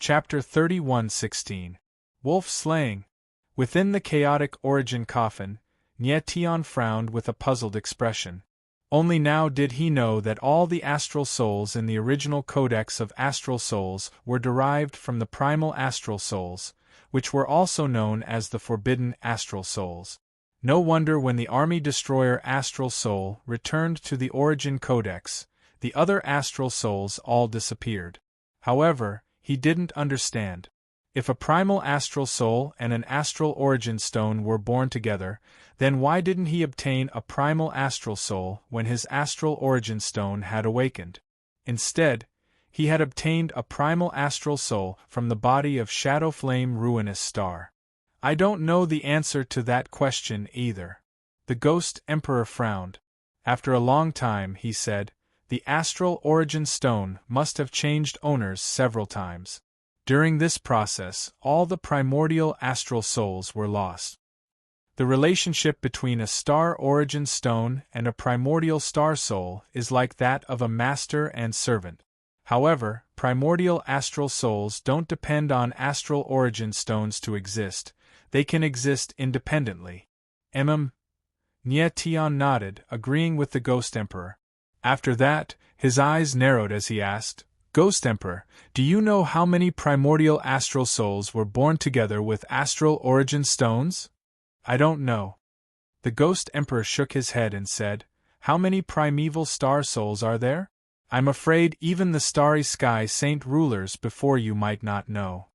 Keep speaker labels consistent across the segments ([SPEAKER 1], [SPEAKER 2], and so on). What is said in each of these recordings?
[SPEAKER 1] Chapter 31:16. Wolf Slaying. Within the chaotic origin coffin, Nyetian frowned with a puzzled expression. Only now did he know that all the astral souls in the original Codex of Astral Souls were derived from the primal astral souls, which were also known as the forbidden astral souls. No wonder when the Army Destroyer astral soul returned to the origin codex, the other astral souls all disappeared. However, he didn't understand. If a primal astral soul and an astral origin stone were born together, then why didn't he obtain a primal astral soul when his astral origin stone had awakened? Instead, he had obtained a primal astral soul from the body of Shadow Flame Ruinous Star. I don't know the answer to that question either. The Ghost Emperor frowned. After a long time, he said, the astral origin stone must have changed owners several times. During this process, all the primordial astral souls were lost. The relationship between a star origin stone and a primordial star soul is like that of a master and servant. However, primordial astral souls don't depend on astral origin stones to exist, they can exist independently. Nyetian nodded, agreeing with the Ghost Emperor. After that, his eyes narrowed as he asked, Ghost Emperor, do you know how many primordial astral souls were born together with astral origin stones? I don't know. The Ghost Emperor shook his head and said, how many primeval star souls are there? I'm afraid even the starry sky saint rulers before you might not know.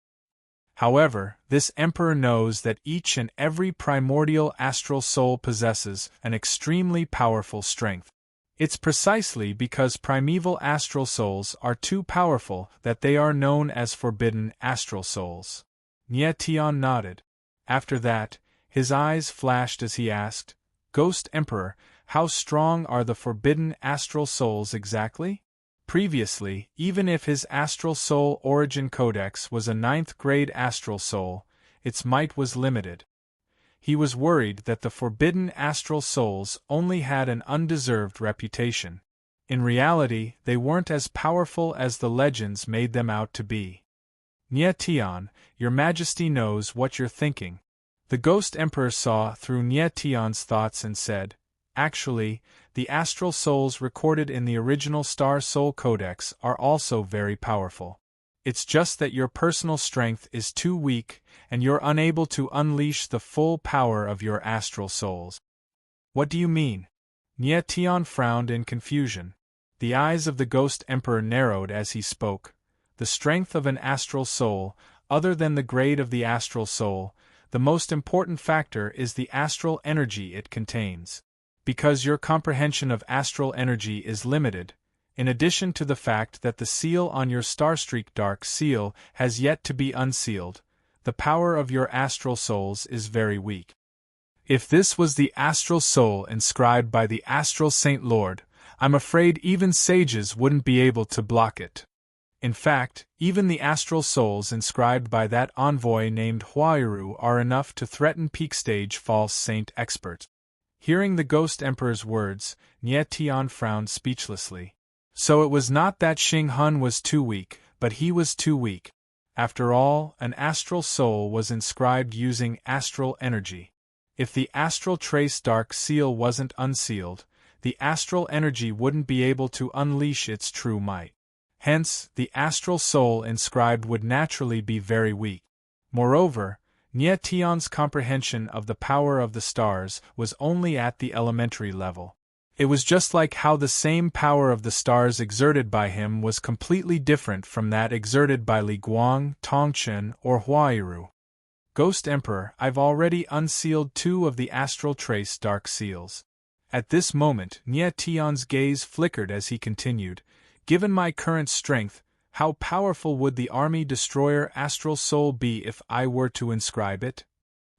[SPEAKER 1] However, this Emperor knows that each and every primordial astral soul possesses an extremely powerful strength. It's precisely because primeval astral souls are too powerful that they are known as forbidden astral souls. Nyetian nodded. After that, his eyes flashed as he asked, Ghost Emperor, how strong are the forbidden astral souls exactly? Previously, even if his astral soul origin codex was a 9th grade astral soul, its might was limited. He was worried that the forbidden astral souls only had an undeserved reputation. In reality, they weren't as powerful as the legends made them out to be. Nyetian, your Majesty knows what you're thinking. The Ghost Emperor saw through Nyetian's thoughts and said, actually, the astral souls recorded in the original Star Soul Codex are also very powerful. It's just that your personal strength is too weak, and you're unable to unleash the full power of your astral souls. What do you mean? Nyetian frowned in confusion. The eyes of the Ghost Emperor narrowed as he spoke. The strength of an astral soul, other than the grade of the astral soul, the most important factor is the astral energy it contains. Because your comprehension of astral energy is limited, in addition to the fact that the seal on your Starstreak Dark Seal has yet to be unsealed, the power of your astral souls is very weak. If this was the astral soul inscribed by the Astral Saint Lord, I'm afraid even sages wouldn't be able to block it. In fact, even the astral souls inscribed by that envoy named Huairu are enough to threaten peak stage false saint expert. Hearing the Ghost Emperor's words, Nyetian frowned speechlessly. So it was not that Xing Hun was too weak, but he was too weak. After all, an astral soul was inscribed using astral energy. If the astral trace dark seal wasn't unsealed, the astral energy wouldn't be able to unleash its true might. Hence, the astral soul inscribed would naturally be very weak. Moreover, Nyetian's comprehension of the power of the stars was only at the elementary level. It was just like how the same power of the stars exerted by him was completely different from that exerted by Li Guang, Tongchen, or Huairu. Ghost Emperor, I've already unsealed 2 of the astral trace dark seals. At this moment, Nyetian's gaze flickered as he continued, given my current strength, how powerful would the Army Destroyer Astral Soul be if I were to inscribe it?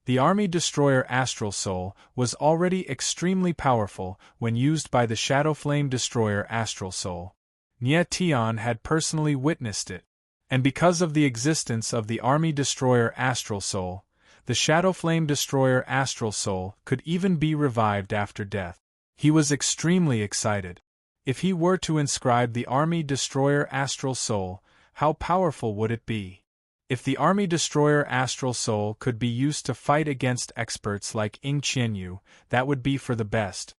[SPEAKER 1] The Army Destroyer Astral Soul was already extremely powerful when used by the Shadow Flame Destroyer Astral Soul. Nyetian had personally witnessed it, and because of the existence of the Army Destroyer Astral Soul, the Shadow Flame Destroyer Astral Soul could even be revived after death. He was extremely excited. If he were to inscribe the Army Destroyer Astral Soul, how powerful would it be? If the army destroyer astral soul could be used to fight against experts like Ing Qianyu, that would be for the best.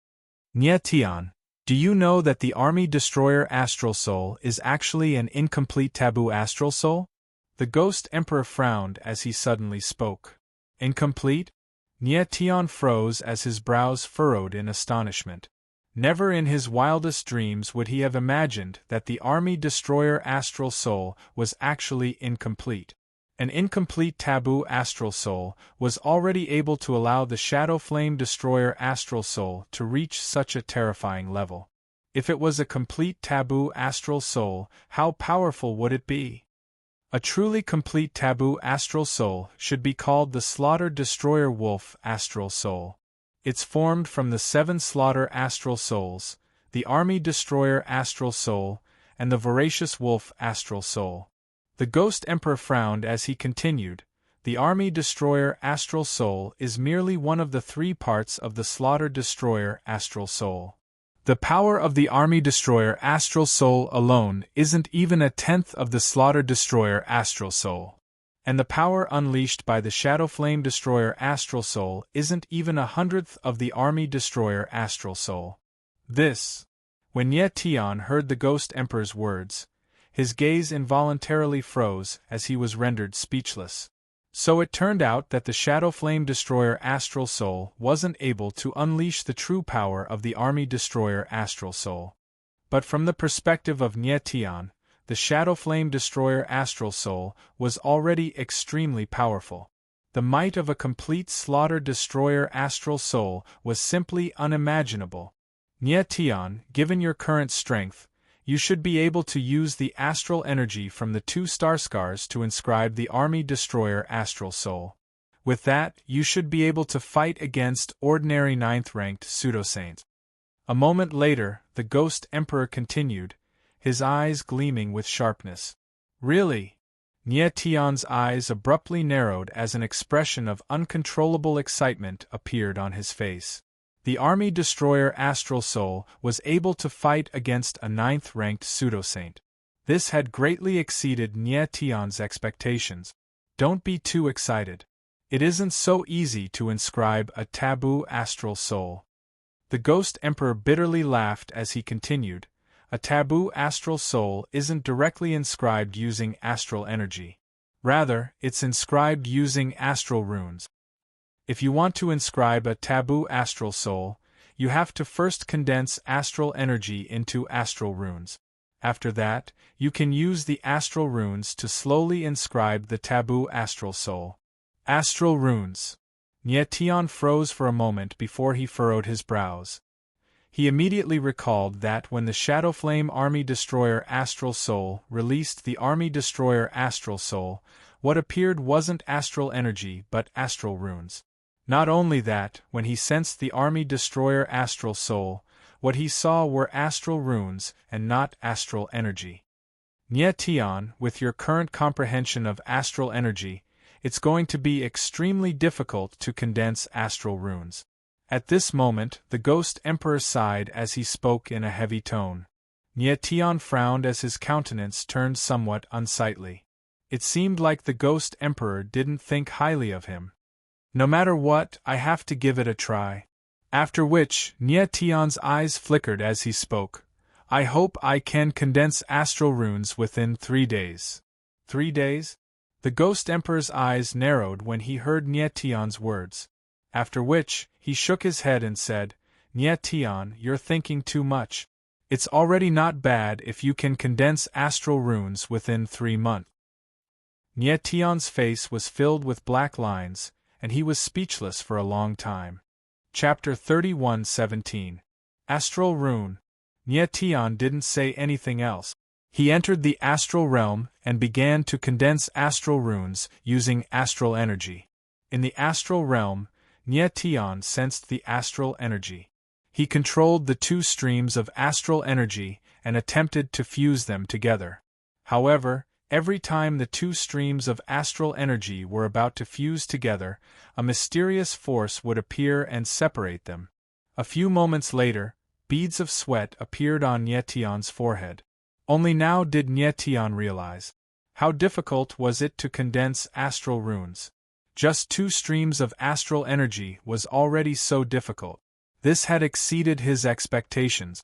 [SPEAKER 1] Nye Tian, do you know that the army destroyer astral soul is actually an incomplete taboo astral soul? The ghost emperor frowned as he suddenly spoke. Incomplete? Nye Tian froze as his brows furrowed in astonishment. Never in his wildest dreams would he have imagined that the army destroyer astral soul was actually incomplete. An incomplete taboo astral soul was already able to allow the shadow flame destroyer astral soul to reach such a terrifying level. If it was a complete taboo astral soul, how powerful would it be? A truly complete taboo astral soul should be called the Slaughter Destroyer Wolf astral soul. It's formed from the 7 Slaughter astral souls, the Army Destroyer astral soul, and the Voracious Wolf astral soul. The Ghost Emperor frowned as he continued, the Army Destroyer astral soul is merely one of the 3 parts of the Slaughter Destroyer astral soul. The power of the Army Destroyer astral soul alone isn't even a tenth of the Slaughter Destroyer astral soul. And the power unleashed by the Shadow Flame Destroyer astral soul isn't even 1/100th of the Army Destroyer astral soul. When Nye Tian heard the Ghost Emperor's words, his gaze involuntarily froze as he was rendered speechless. So it turned out that the Shadow Flame Destroyer astral soul wasn't able to unleash the true power of the Army Destroyer astral soul. But from the perspective of Nye Tian, the Shadow Flame Destroyer astral soul was already extremely powerful. The might of a complete Slaughter Destroyer astral soul was simply unimaginable. Nye Tian, given your current strength, you should be able to use the astral energy from the 2 star scars to inscribe the Army Destroyer astral soul. With that, you should be able to fight against ordinary 9th-ranked pseudo-saints. A moment later, the Ghost Emperor continued, his eyes gleaming with sharpness. Really? Nye Tian's eyes abruptly narrowed as an expression of uncontrollable excitement appeared on his face. The Army Destroyer astral soul was able to fight against a 9th-ranked pseudo-saint. This had greatly exceeded Nye Tian's expectations. Don't be too excited. It isn't so easy to inscribe a taboo astral soul. The Ghost Emperor bitterly laughed as he continued, a taboo astral soul isn't directly inscribed using astral energy. Rather, it's inscribed using astral runes. If you want to inscribe a taboo astral soul, you have to first condense astral energy into astral runes. After that, you can use the astral runes to slowly inscribe the taboo astral soul. Astral runes. Nye Tian froze for a moment before he furrowed his brows. He immediately recalled that when the Shadow Flame Army Destroyer astral soul released the Army Destroyer astral soul, what appeared wasn't astral energy but astral runes. Not only that, when he sensed the Army Destroyer astral soul, what he saw were astral runes and not astral energy. Nye Tian, with your current comprehension of astral energy, it's going to be extremely difficult to condense astral runes. At this moment, the Ghost Emperor sighed as he spoke in a heavy tone. Nye Tian frowned as his countenance turned somewhat unsightly. It seemed like the Ghost Emperor didn't think highly of him. No matter what, I have to give it a try. After which, Nye Tian's eyes flickered as he spoke. I hope I can condense astral runes within 3 days. 3 days? The Ghost Emperor's eyes narrowed when he heard Nye Tian's words. After which, he shook his head and said, Nye Tian, you're thinking too much. It's already not bad if you can condense astral runes within 3 months. Nye Tian's face was filled with black lines, and he was speechless for a long time. Chapter 31:17. Astral Rune. Nye Tian didn't say anything else. He entered the astral realm and began to condense astral runes using astral energy. In the astral realm, Nye Tian sensed the astral energy. He controlled the 2 streams of astral energy and attempted to fuse them together. However, every time the 2 streams of astral energy were about to fuse together, a mysterious force would appear and separate them. A few moments later, beads of sweat appeared on Nye Tian's forehead. Only now did Nye Tian realize. How difficult was it to condense astral runes? Just 2 streams of astral energy was already so difficult. This had exceeded his expectations.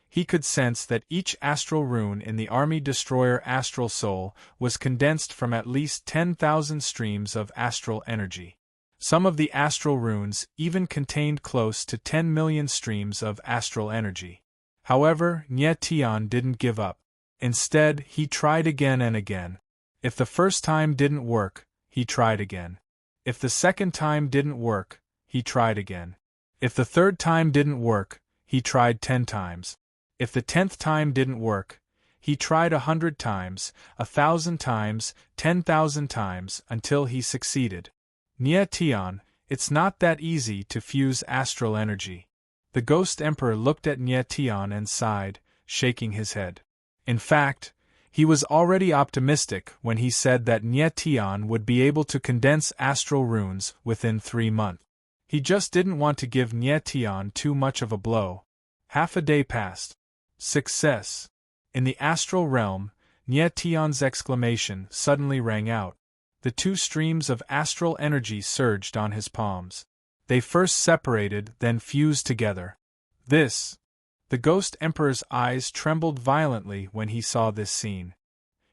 [SPEAKER 1] He could sense that each astral rune in the Army Destroyer Astral Soul was condensed from at least 10,000 streams of astral energy. Some of the astral runes even contained close to 10 million streams of astral energy. However, Nye Tian didn't give up. Instead, he tried again and again. If the first time didn't work, he tried again. If the second time didn't work, he tried again. If the third time didn't work, he tried 10 times. If the 10th time didn't work, he tried 100 times, 1,000 times, 10,000 times, until he succeeded. Nye Tian, it's not that easy to fuse astral energy. The Ghost Emperor looked at Nye Tian and sighed, shaking his head. In fact, he was already optimistic when he said that Nye Tian would be able to condense astral runes within 3 months. He just didn't want to give Nye Tian too much of a blow. Half a day passed. Success! In the astral realm, Nye Tian's exclamation suddenly rang out. The 2 streams of astral energy surged on his palms. They first separated, then fused together. The Ghost Emperor's eyes trembled violently when he saw this scene.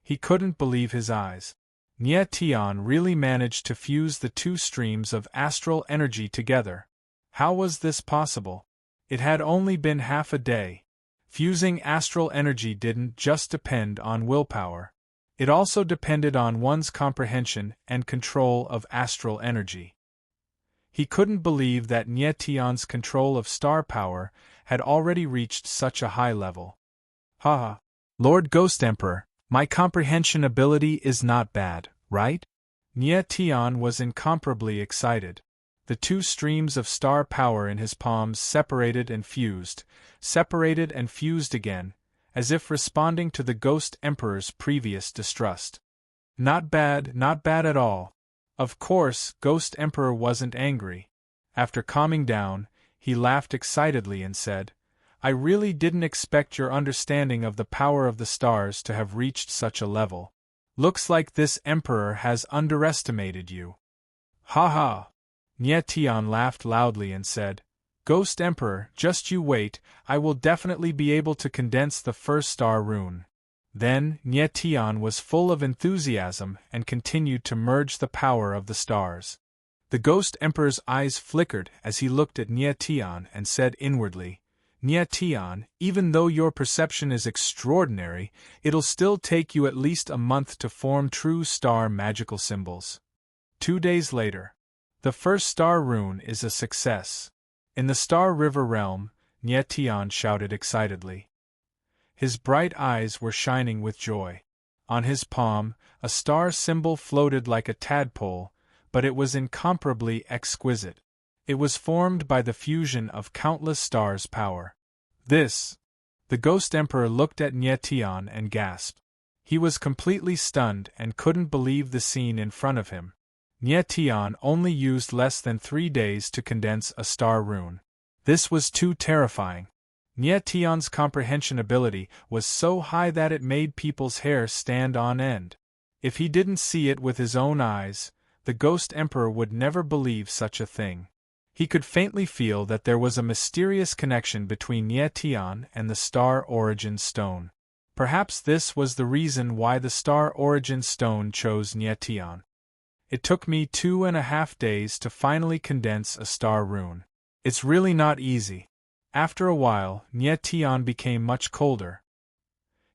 [SPEAKER 1] He couldn't believe his eyes. Nye Tian really managed to fuse the 2 streams of astral energy together. How was this possible? It had only been half a day. Fusing astral energy didn't just depend on willpower. It also depended on one's comprehension and control of astral energy. He couldn't believe that Nye Tian's control of star power had already reached such a high level. Haha. Lord Ghost Emperor, my comprehension ability is not bad, right? Nye Tian was incomparably excited. The 2 streams of star power in his palms separated and fused again, as if responding to the Ghost Emperor's previous distrust. Not bad at all. Of course, Ghost Emperor wasn't angry. After calming down, he laughed excitedly and said, I really didn't expect your understanding of the power of the stars to have reached such a level. Looks like this Emperor has underestimated you. Ha ha! Nye Tian laughed loudly and said, Ghost Emperor, just you wait, I will definitely be able to condense the first star rune. Then, Nye Tian was full of enthusiasm and continued to merge the power of the stars. The Ghost Emperor's eyes flickered as he looked at Nye Tian and said inwardly, Nye Tian, even though your perception is extraordinary, it'll still take you at least a month to form true star magical symbols. 2 days later. The first star rune is a success. In the Star River realm, Nye Tian shouted excitedly. His bright eyes were shining with joy. On his palm, a star symbol floated like a tadpole, but it was incomparably exquisite. It was formed by the fusion of countless stars' power. The Ghost Emperor looked at Nye Tian and gasped. He was completely stunned and couldn't believe the scene in front of him. Nye Tian only used less than 3 days to condense a star rune. This was too terrifying. Nye Tian's comprehension ability was so high that it made people's hair stand on end. If he didn't see it with his own eyes, the Ghost Emperor would never believe such a thing. He could faintly feel that there was a mysterious connection between Nye Tian and the Star Origin Stone. Perhaps this was the reason why the Star Origin Stone chose Nye Tian. It took me 2.5 days to finally condense a star rune. It's really not easy. After a while, Nye Tian became much colder.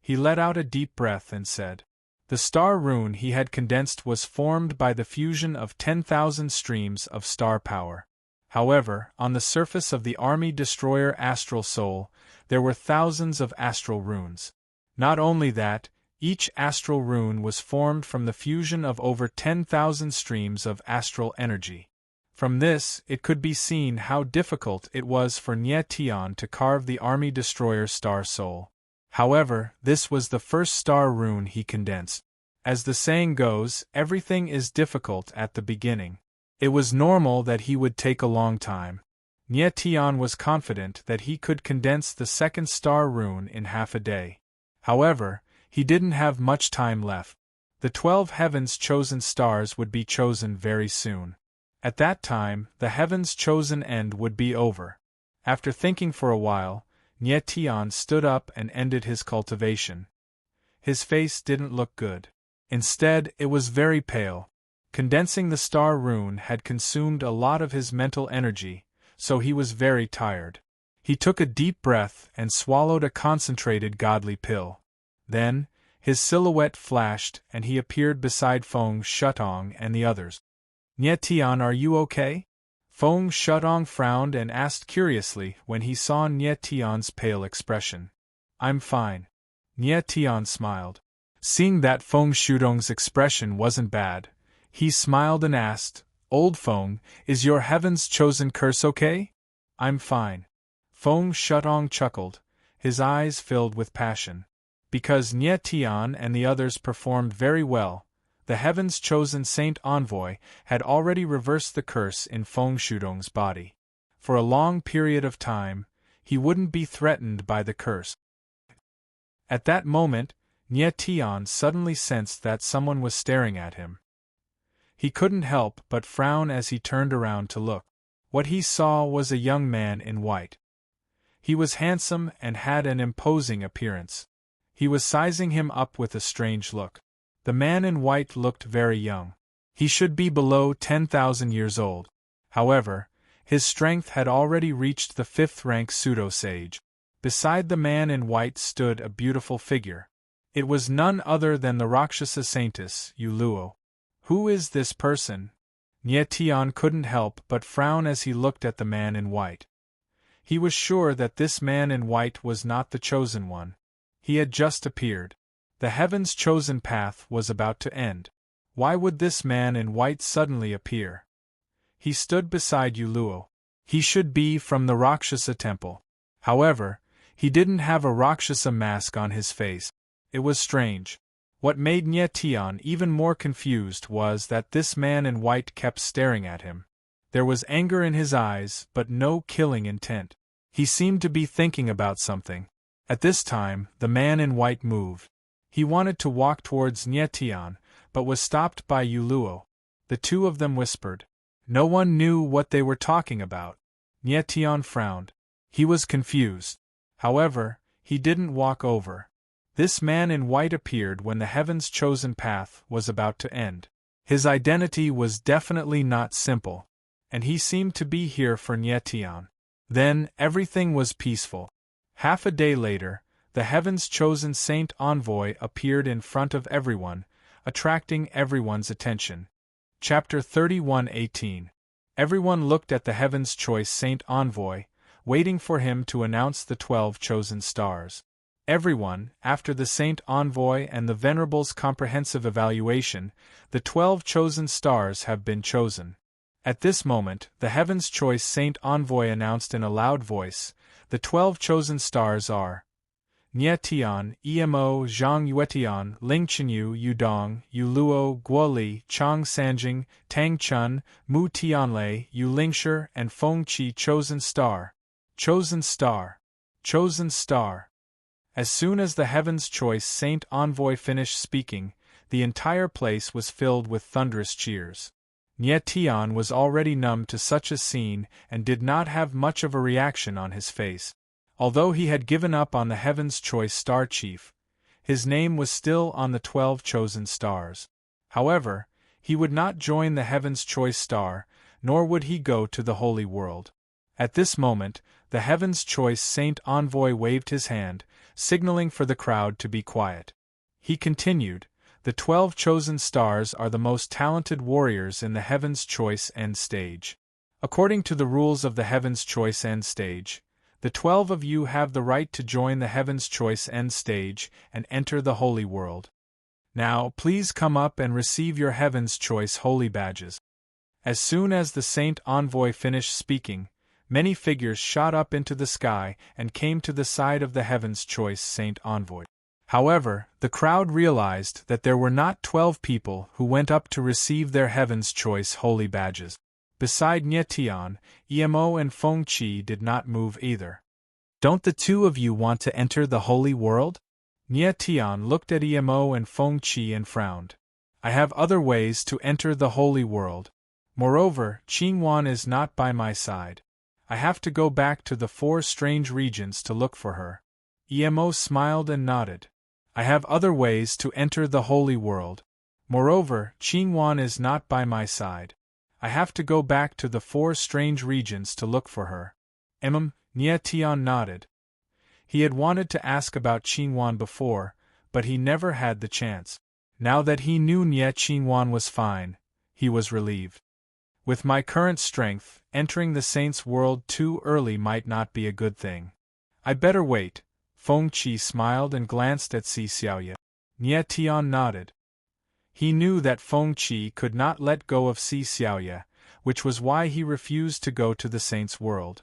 [SPEAKER 1] He let out a deep breath and said, the star rune he had condensed was formed by the fusion of 10,000 streams of star power. However, on the surface of the Army Destroyer Astral Soul, there were thousands of astral runes. Not only that, each astral rune was formed from the fusion of over 10,000 streams of astral energy. From this, it could be seen how difficult it was for Nye Tian to carve the Army Destroyer Star Soul. However, this was the first star rune he condensed. As the saying goes, everything is difficult at the beginning. It was normal that he would take a long time. Nye Tian was confident that he could condense the second star rune in half a day. However, he didn't have much time left. The 12 heavens chosen stars would be chosen very soon. At that time, the heavens chosen end would be over. After thinking for a while, Nye Tian stood up and ended his cultivation. His face didn't look good. Instead, it was very pale. Condensing the star rune had consumed a lot of his mental energy, so he was very tired. He took a deep breath and swallowed a concentrated godly pill. Then, his silhouette flashed and he appeared beside Feng Shutong and the others. Nye Tian, are you okay? Feng Shutong frowned and asked curiously when he saw Nye Tian's pale expression. I'm fine. Nye Tian smiled. Seeing that Feng Shutong's expression wasn't bad, he smiled and asked, Old Feng, is your heaven's chosen curse okay? I'm fine. Feng Shutong chuckled, his eyes filled with passion. Because Nye Tian and the others performed very well, the heaven's chosen saint envoy had already reversed the curse in Feng Shutong's body. For a long period of time, he wouldn't be threatened by the curse. At that moment, Nye Tian suddenly sensed that someone was staring at him. He couldn't help but frown as he turned around to look. What he saw was a young man in white. He was handsome and had an imposing appearance. He was sizing him up with a strange look. The man in white looked very young. He should be below 10,000 years old. However, his strength had already reached the 5th rank pseudo-sage. Beside the man in white stood a beautiful figure. It was none other than the Rakshasa saintess, Yuluo. Who is this person? Nye Tian couldn't help but frown as he looked at the man in white. He was sure that this man in white was not the chosen one. He had just appeared. The heaven's chosen path was about to end. Why would this man in white suddenly appear? He stood beside Yuluo. He should be from the Rakshasa temple. However, he didn't have a Rakshasa mask on his face. It was strange. What made Nye Tian even more confused was that this man in white kept staring at him. There was anger in his eyes, but no killing intent. He seemed to be thinking about something. At this time, the man in white moved. He wanted to walk towards Nye Tian, but was stopped by Yuluo. The two of them whispered. No one knew what they were talking about. Nye Tian frowned. He was confused. However, he didn't walk over. This man in white appeared when the heaven's chosen path was about to end. His identity was definitely not simple, and he seemed to be here for Nye Tian. Then, everything was peaceful. Half a day later, the heaven's chosen saint envoy appeared in front of everyone, attracting everyone's attention. Chapter 31:18. Everyone looked at the heaven's choice saint envoy, waiting for him to announce the 12 chosen stars. Everyone, after the saint envoy and the venerable's comprehensive evaluation, the 12 chosen stars have been chosen. At this moment, the heaven's choice saint envoy announced in a loud voice, the 12 chosen stars are Nye Tian, Emo, Zhang Yuetian, Ling Chenyu, Yudong, Yuluo, Guoli, Chang Sanjing, Tang Chun, Mu Tianlei, Yu Lingshi, and Feng Qi. Chosen star. Chosen star. Chosen star. As soon as the heaven's choice saint envoy finished speaking, the entire place was filled with thunderous cheers. Nye Tian was already numb to such a scene and did not have much of a reaction on his face. Although he had given up on the heaven's choice star chief, his name was still on the 12 chosen stars. However, he would not join the heaven's choice star, nor would he go to the holy world. At this moment, the heaven's choice saint envoy waved his hand, signaling for the crowd to be quiet. He continued, the 12 chosen stars are the most talented warriors in the heaven's choice end stage. According to the rules of the heaven's choice end stage, the 12 of you have the right to join the heaven's choice end stage and enter the holy world. Now, please come up and receive your heaven's choice holy badges. As soon as the saint envoy finished speaking, many figures shot up into the sky and came to the side of the heaven's choice saint envoy. However, the crowd realized that there were not 12 people who went up to receive their heaven's choice holy badges. Beside Nye Tian, Emo and Feng Qi did not move either. Don't the two of you want to enter the holy world? Nye Tian looked at Emo and Feng Qi and frowned. I have other ways to enter the holy world. Moreover, Qingwan is not by my side. I have to go back to the 4 strange regions to look for her. Emo smiled and nodded. I have other ways to enter the holy world. Moreover, Qingwan is not by my side. I have to go back to the 4 strange regions to look for her. Nie Tian nodded. He had wanted to ask about Qingwan before, but he never had the chance. Now that he knew Nie Qingwan was fine, he was relieved. With my current strength, entering the saint's world too early might not be a good thing. I better wait. Feng Qi smiled and glanced at Si Xiaoye. Nie Tian nodded. He knew that Feng Qi could not let go of Si Xiaoye, which was why he refused to go to the saint's world.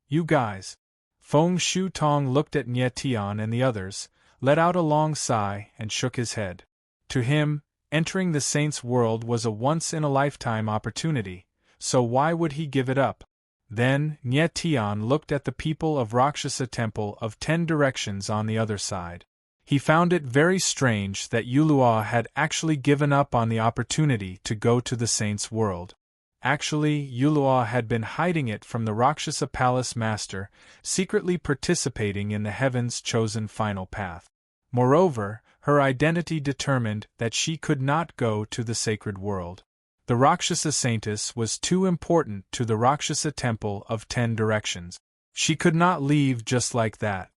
[SPEAKER 1] You guys. Feng Shutong looked at Nie Tian and the others, let out a long sigh, and shook his head. To him, entering the saint's world was a once-in-a-lifetime opportunity, so why would he give it up? Then, Nie Tian looked at the people of Rakshasa Temple of 10 Directions on the other side. He found it very strange that Yulua had actually given up on the opportunity to go to the saint's world. Actually, Yulua had been hiding it from the Rakshasa Palace Master, secretly participating in the Heaven's Chosen Final Path. Moreover, her identity determined that she could not go to the sacred world. The Rakshasa Saintess was too important to the Rakshasa Temple of 10 Directions. She could not leave just like that.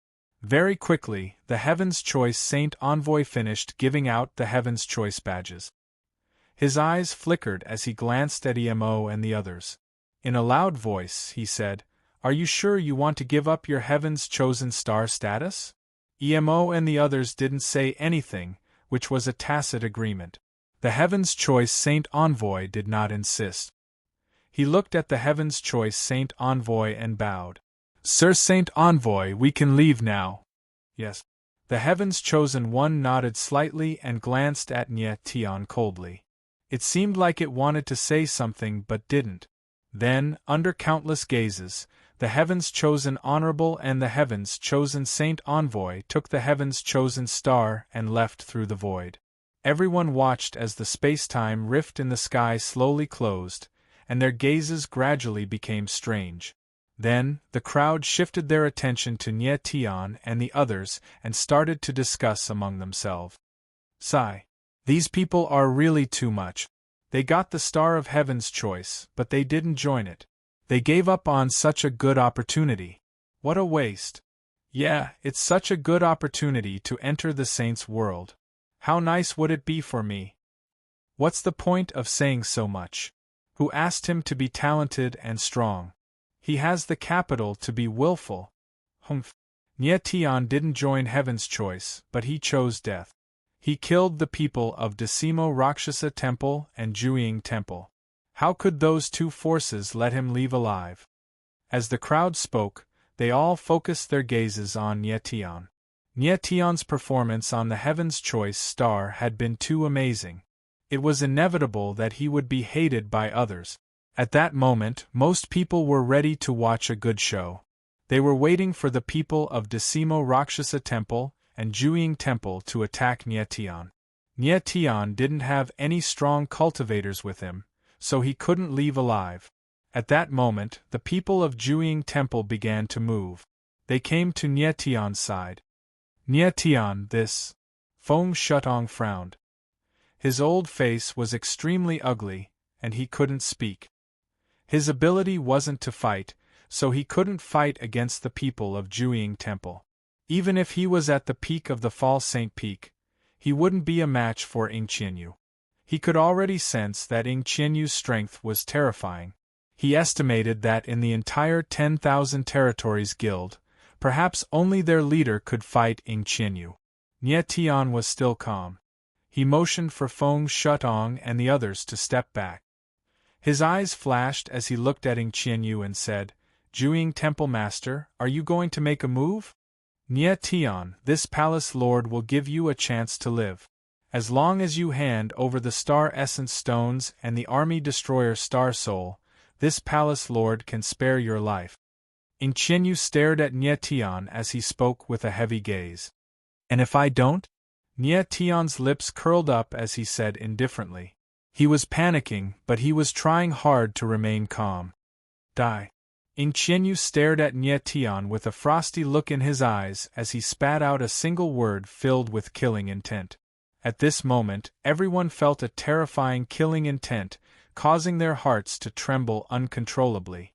[SPEAKER 1] Very quickly, the Heaven's Choice Saint Envoy finished giving out the Heaven's Choice badges. His eyes flickered as he glanced at Emo and the others. In a loud voice, he said, "Are you sure you want to give up your Heaven's Chosen Star status?" Emo and the others didn't say anything, which was a tacit agreement. The Heaven's Choice Saint Envoy did not insist. He looked at the Heaven's Choice Saint Envoy and bowed. "Sir Saint Envoy, we can leave now." "Yes." The Heaven's Chosen One nodded slightly and glanced at Nie Tian coldly. It seemed like it wanted to say something but didn't. Then, under countless gazes, the Heaven's Chosen Honorable and the Heaven's Chosen Saint Envoy took the Heaven's Chosen Star and left through the void. Everyone watched as the space-time rift in the sky slowly closed, and their gazes gradually became strange. Then, the crowd shifted their attention to Nie Tian and the others and started to discuss among themselves. Sigh. These people are really too much. They got the Star of Heaven's Choice, but they didn't join it. They gave up on such a good opportunity. What a waste. Yeah, it's such a good opportunity to enter the saint's world. How nice would it be for me? What's the point of saying so much? Who asked him to be talented and strong? He has the capital to be willful. Humph. Nie Tian didn't join Heaven's Choice, but he chose death. He killed the people of Decimo Rakshasa Temple and Juying Temple. How could those 2 forces let him leave alive? As the crowd spoke, they all focused their gazes on Nie Tian. Nie Tian's performance on the Heaven's Choice Star had been too amazing. It was inevitable that he would be hated by others. At that moment, most people were ready to watch a good show. They were waiting for the people of Decimo Rakshasa Temple and Juying Temple to attack Nie Tian. Nie Tian didn't have any strong cultivators with him, so he couldn't leave alive. At that moment, the people of Juying Temple began to move. They came to Nie Tian's side. Nie Tian, this. Feng Shutong frowned. His old face was extremely ugly, and he couldn't speak. His ability wasn't to fight, so he couldn't fight against the people of Juying Temple. Even if he was at the peak of the Fall Saint Peak, he wouldn't be a match for Ing Qianyu. He could already sense that Ing Qianyu's strength was terrifying. He estimated that in the entire 10,000 territories guild, perhaps only their leader could fight Ing Qianyu. Nie Tian was still calm. He motioned for Feng Shutong and the others to step back. His eyes flashed as he looked at Ing Qianyu and said, "Juying Temple Master, are you going to make a move?" Nie Tian, this palace lord will give you a chance to live. As long as you hand over the Star Essence Stones and the Army Destroyer Star Soul, this palace lord can spare your life. Ing Qianyu stared at Nie Tian as he spoke with a heavy gaze. "And if I don't?" Nie Tian's lips curled up as he said indifferently. He was panicking, but he was trying hard to remain calm. Die. Ing Qianyu stared at Nie Tian with a frosty look in his eyes as he spat out a single word filled with killing intent. At this moment, everyone felt a terrifying killing intent, causing their hearts to tremble uncontrollably.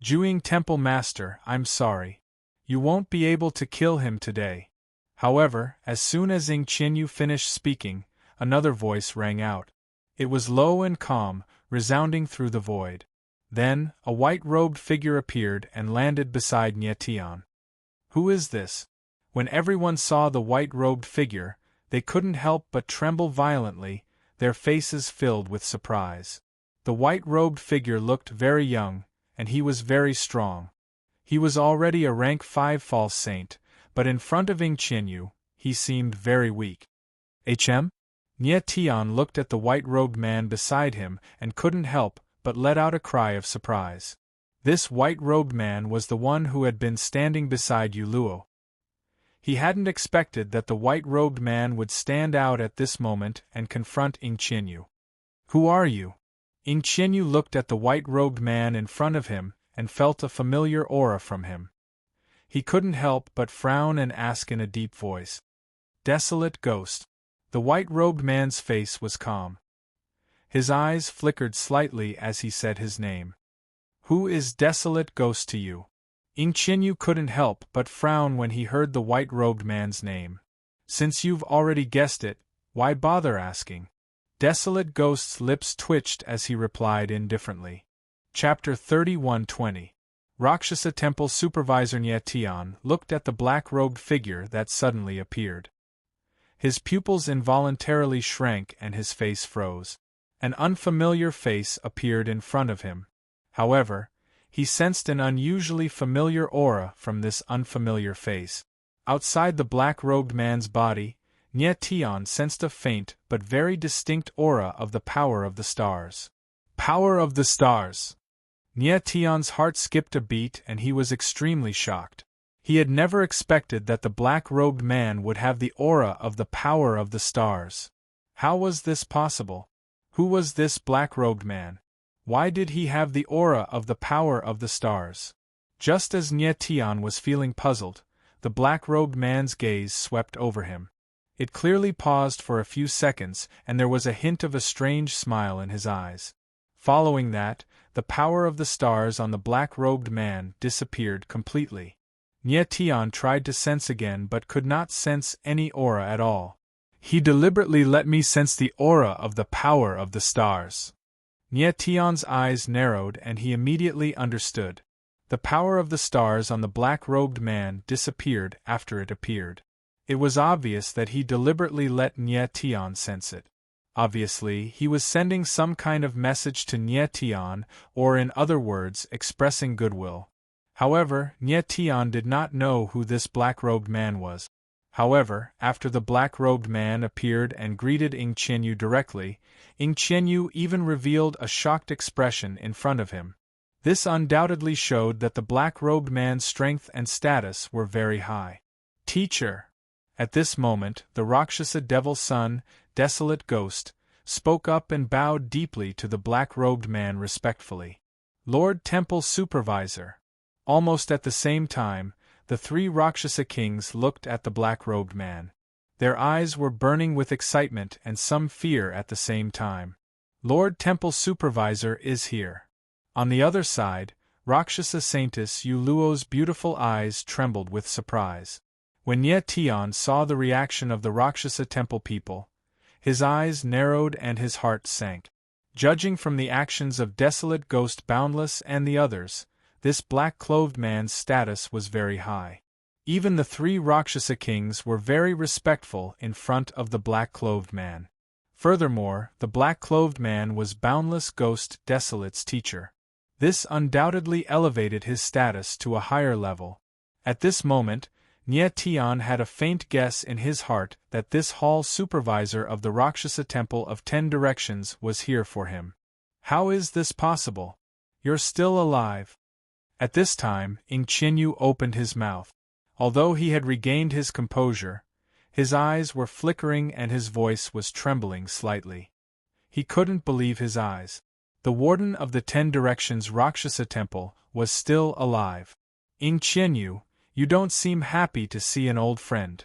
[SPEAKER 1] Juying Temple Master, I'm sorry. You won't be able to kill him today. However, as soon as Ing Qianyu finished speaking, another voice rang out. It was low and calm, resounding through the void. Then, a white-robed figure appeared and landed beside Nie Tian. Who is this? When everyone saw the white-robed figure, they couldn't help but tremble violently, their faces filled with surprise. The white-robed figure looked very young, and he was very strong. He was already a rank 5 false saint, but in front of Ing Qianyu, he seemed very weak. HM? Nie Tian looked at the white-robed man beside him and couldn't help but let out a cry of surprise. This white-robed man was the one who had been standing beside Yu Luo. He hadn't expected that the white-robed man would stand out at this moment and confront Ing Qianyu. Who are you? Ing Qianyu looked at the white-robed man in front of him and felt a familiar aura from him. He couldn't help but frown and ask in a deep voice. Desolate Ghost. The white-robed man's face was calm. His eyes flickered slightly as he said his name. Who is Desolate Ghost to you? Ing Qianyu couldn't help but frown when he heard the white-robed man's name. Since you've already guessed it, why bother asking? Desolate Ghost's lips twitched as he replied indifferently. Chapter 31:20. Rakshasa Temple Supervisor Nie Tian looked at the black-robed figure that suddenly appeared. His pupils involuntarily shrank and his face froze. An unfamiliar face appeared in front of him. However, he sensed an unusually familiar aura from this unfamiliar face. Outside the black-robed man's body, Nie Tian sensed a faint but very distinct aura of the power of the stars. Power of the stars! Nie Tian's heart skipped a beat and he was extremely shocked. He had never expected that the black-robed man would have the aura of the power of the stars. How was this possible? Who was this black-robed man? Why did he have the aura of the power of the stars? Just as Nie Tian was feeling puzzled, the black-robed man's gaze swept over him. It clearly paused for a few seconds, and there was a hint of a strange smile in his eyes. Following that, the power of the stars on the black-robed man disappeared completely. Nie Tian tried to sense again but could not sense any aura at all. He deliberately let me sense the aura of the power of the stars. Nie Tian's eyes narrowed and he immediately understood. The power of the stars on the black-robed man disappeared after it appeared. It was obvious that he deliberately let Nie Tian sense it. Obviously, he was sending some kind of message to Nie Tian, or in other words, expressing goodwill. However, Nie Tian did not know who this black-robed man was. However, after the black-robed man appeared and greeted Ing Qianyu directly, Ing Qianyu even revealed a shocked expression in front of him. This undoubtedly showed that the black-robed man's strength and status were very high. Teacher! At this moment, the Rakshasa Devil's son, Desolate Ghost, spoke up and bowed deeply to the black-robed man respectfully. Lord Temple Supervisor! Almost at the same time, the three Rakshasa kings looked at the black-robed man. Their eyes were burning with excitement and some fear at the same time. Lord Temple Supervisor is here. On the other side, Rakshasa Saintess Yu Luo's beautiful eyes trembled with surprise. When Nie Tian saw the reaction of the Rakshasa Temple people, his eyes narrowed and his heart sank. Judging from the actions of Desolate Ghost Boundless and the others, this black-clothed man's status was very high. Even the three Rakshasa kings were very respectful in front of the black-clothed man. Furthermore, the black-clothed man was Boundless Ghost Desolate's teacher. This undoubtedly elevated his status to a higher level. At this moment, Nie Tian had a faint guess in his heart that this hall supervisor of the Rakshasa Temple of 10 Directions was here for him. How is this possible? You're still alive. At this time, Ing Qianyu opened his mouth. Although he had regained his composure, His eyes were flickering and his voice was trembling slightly. He couldn't believe his eyes. The warden of the 10 Directions Rakshasa Temple was still alive. "Ing Qianyu, you don't seem happy to see an old friend."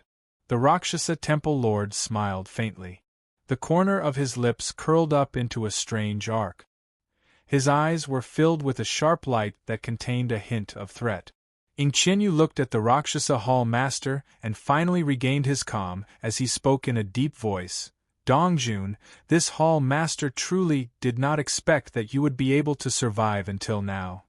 [SPEAKER 1] The Rakshasa Temple Lord smiled faintly. The corner of his lips curled up into a strange arc. His eyes were filled with a sharp light that contained a hint of threat. Ing Qianyu looked at the Rakshasa Hall Master and finally regained his calm as he spoke in a deep voice. "Dongjun, this Hall Master truly did not expect that you would be able to survive until now.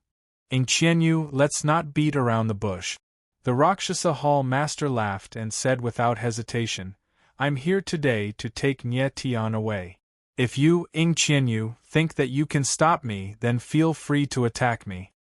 [SPEAKER 1] Ing Qianyu, let's not beat around the bush." The Rakshasa Hall Master laughed and said without hesitation, "I'm here today to take Nye Tian away. If you, Ing Qianyu, think that you can stop me, then feel free to attack me."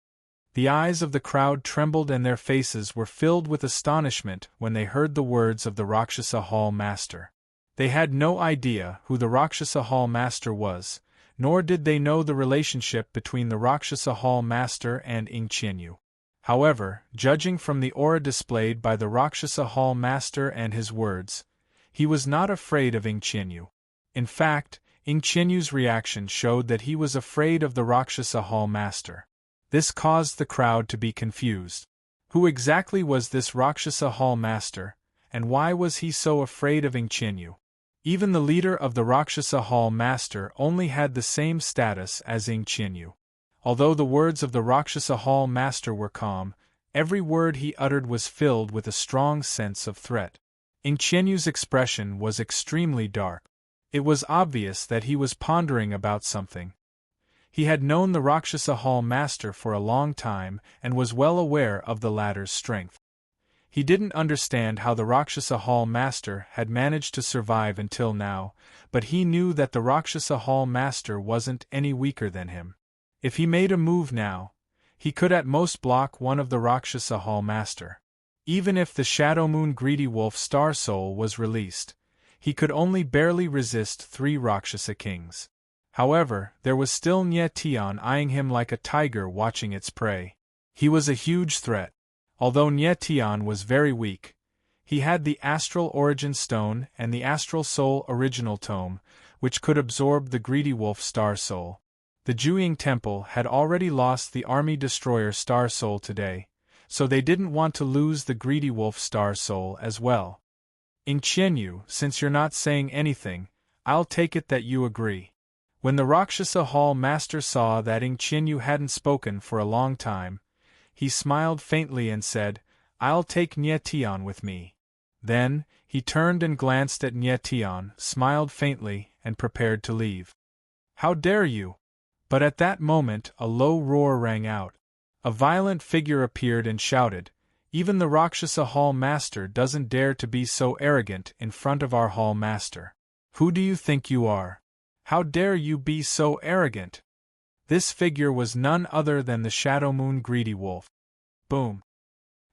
[SPEAKER 1] The eyes of the crowd trembled and their faces were filled with astonishment when they heard the words of the Rakshasa Hall Master. They had no idea who the Rakshasa Hall Master was, nor did they know the relationship between the Rakshasa Hall Master and Ing Qianyu. However, judging from the aura displayed by the Rakshasa Hall Master and his words, he was not afraid of Ing Qianyu. In fact, Ing Qianyu's reaction showed that he was afraid of the Rakshasa Hall Master. This caused the crowd to be confused. Who exactly was this Rakshasa Hall Master, and why was he so afraid of Ing Qianyu? Even the leader of the Rakshasa Hall Master only had the same status as Ing Qianyu. Although the words of the Rakshasa Hall Master were calm, every word he uttered was filled with a strong sense of threat. Ing Qianyu's expression was extremely dark. It was obvious that he was pondering about something. He had known the Rakshasa Hall Master for a long time and was well aware of the latter's strength. He didn't understand how the Rakshasa Hall Master had managed to survive until now, but he knew that the Rakshasa Hall Master wasn't any weaker than him. If he made a move now, he could at most block one of the Rakshasa Hall Master. Even if the Shadow Moon Greedy Wolf Star Soul was released, he could only barely resist 3 Rakshasa Kings. However, there was still Nye Tian eyeing him like a tiger watching its prey. He was a huge threat. Although Nye Tian was very weak, he had the Astral Origin Stone and the Astral Soul Original Tome, which could absorb the Greedy Wolf Star Soul. The Juying Temple had already lost the Army Destroyer Star Soul today, so they didn't want to lose the Greedy Wolf Star Soul as well. "Ing Qianyu, since you're not saying anything, I'll take it that you agree." When the Rakshasa Hall Master saw that Ing Qianyu hadn't spoken for a long time, he smiled faintly and said, "I'll take Nye Tian with me." Then, he turned and glanced at Nye Tian, smiled faintly, and prepared to leave. "How dare you!" But at that moment a low roar rang out. A violent figure appeared and shouted, "Even the Rakshasa Hall Master doesn't dare to be so arrogant in front of our Hall Master. Who do you think you are? How dare you be so arrogant?" This figure was none other than the Shadow Moon Greedy Wolf. Boom!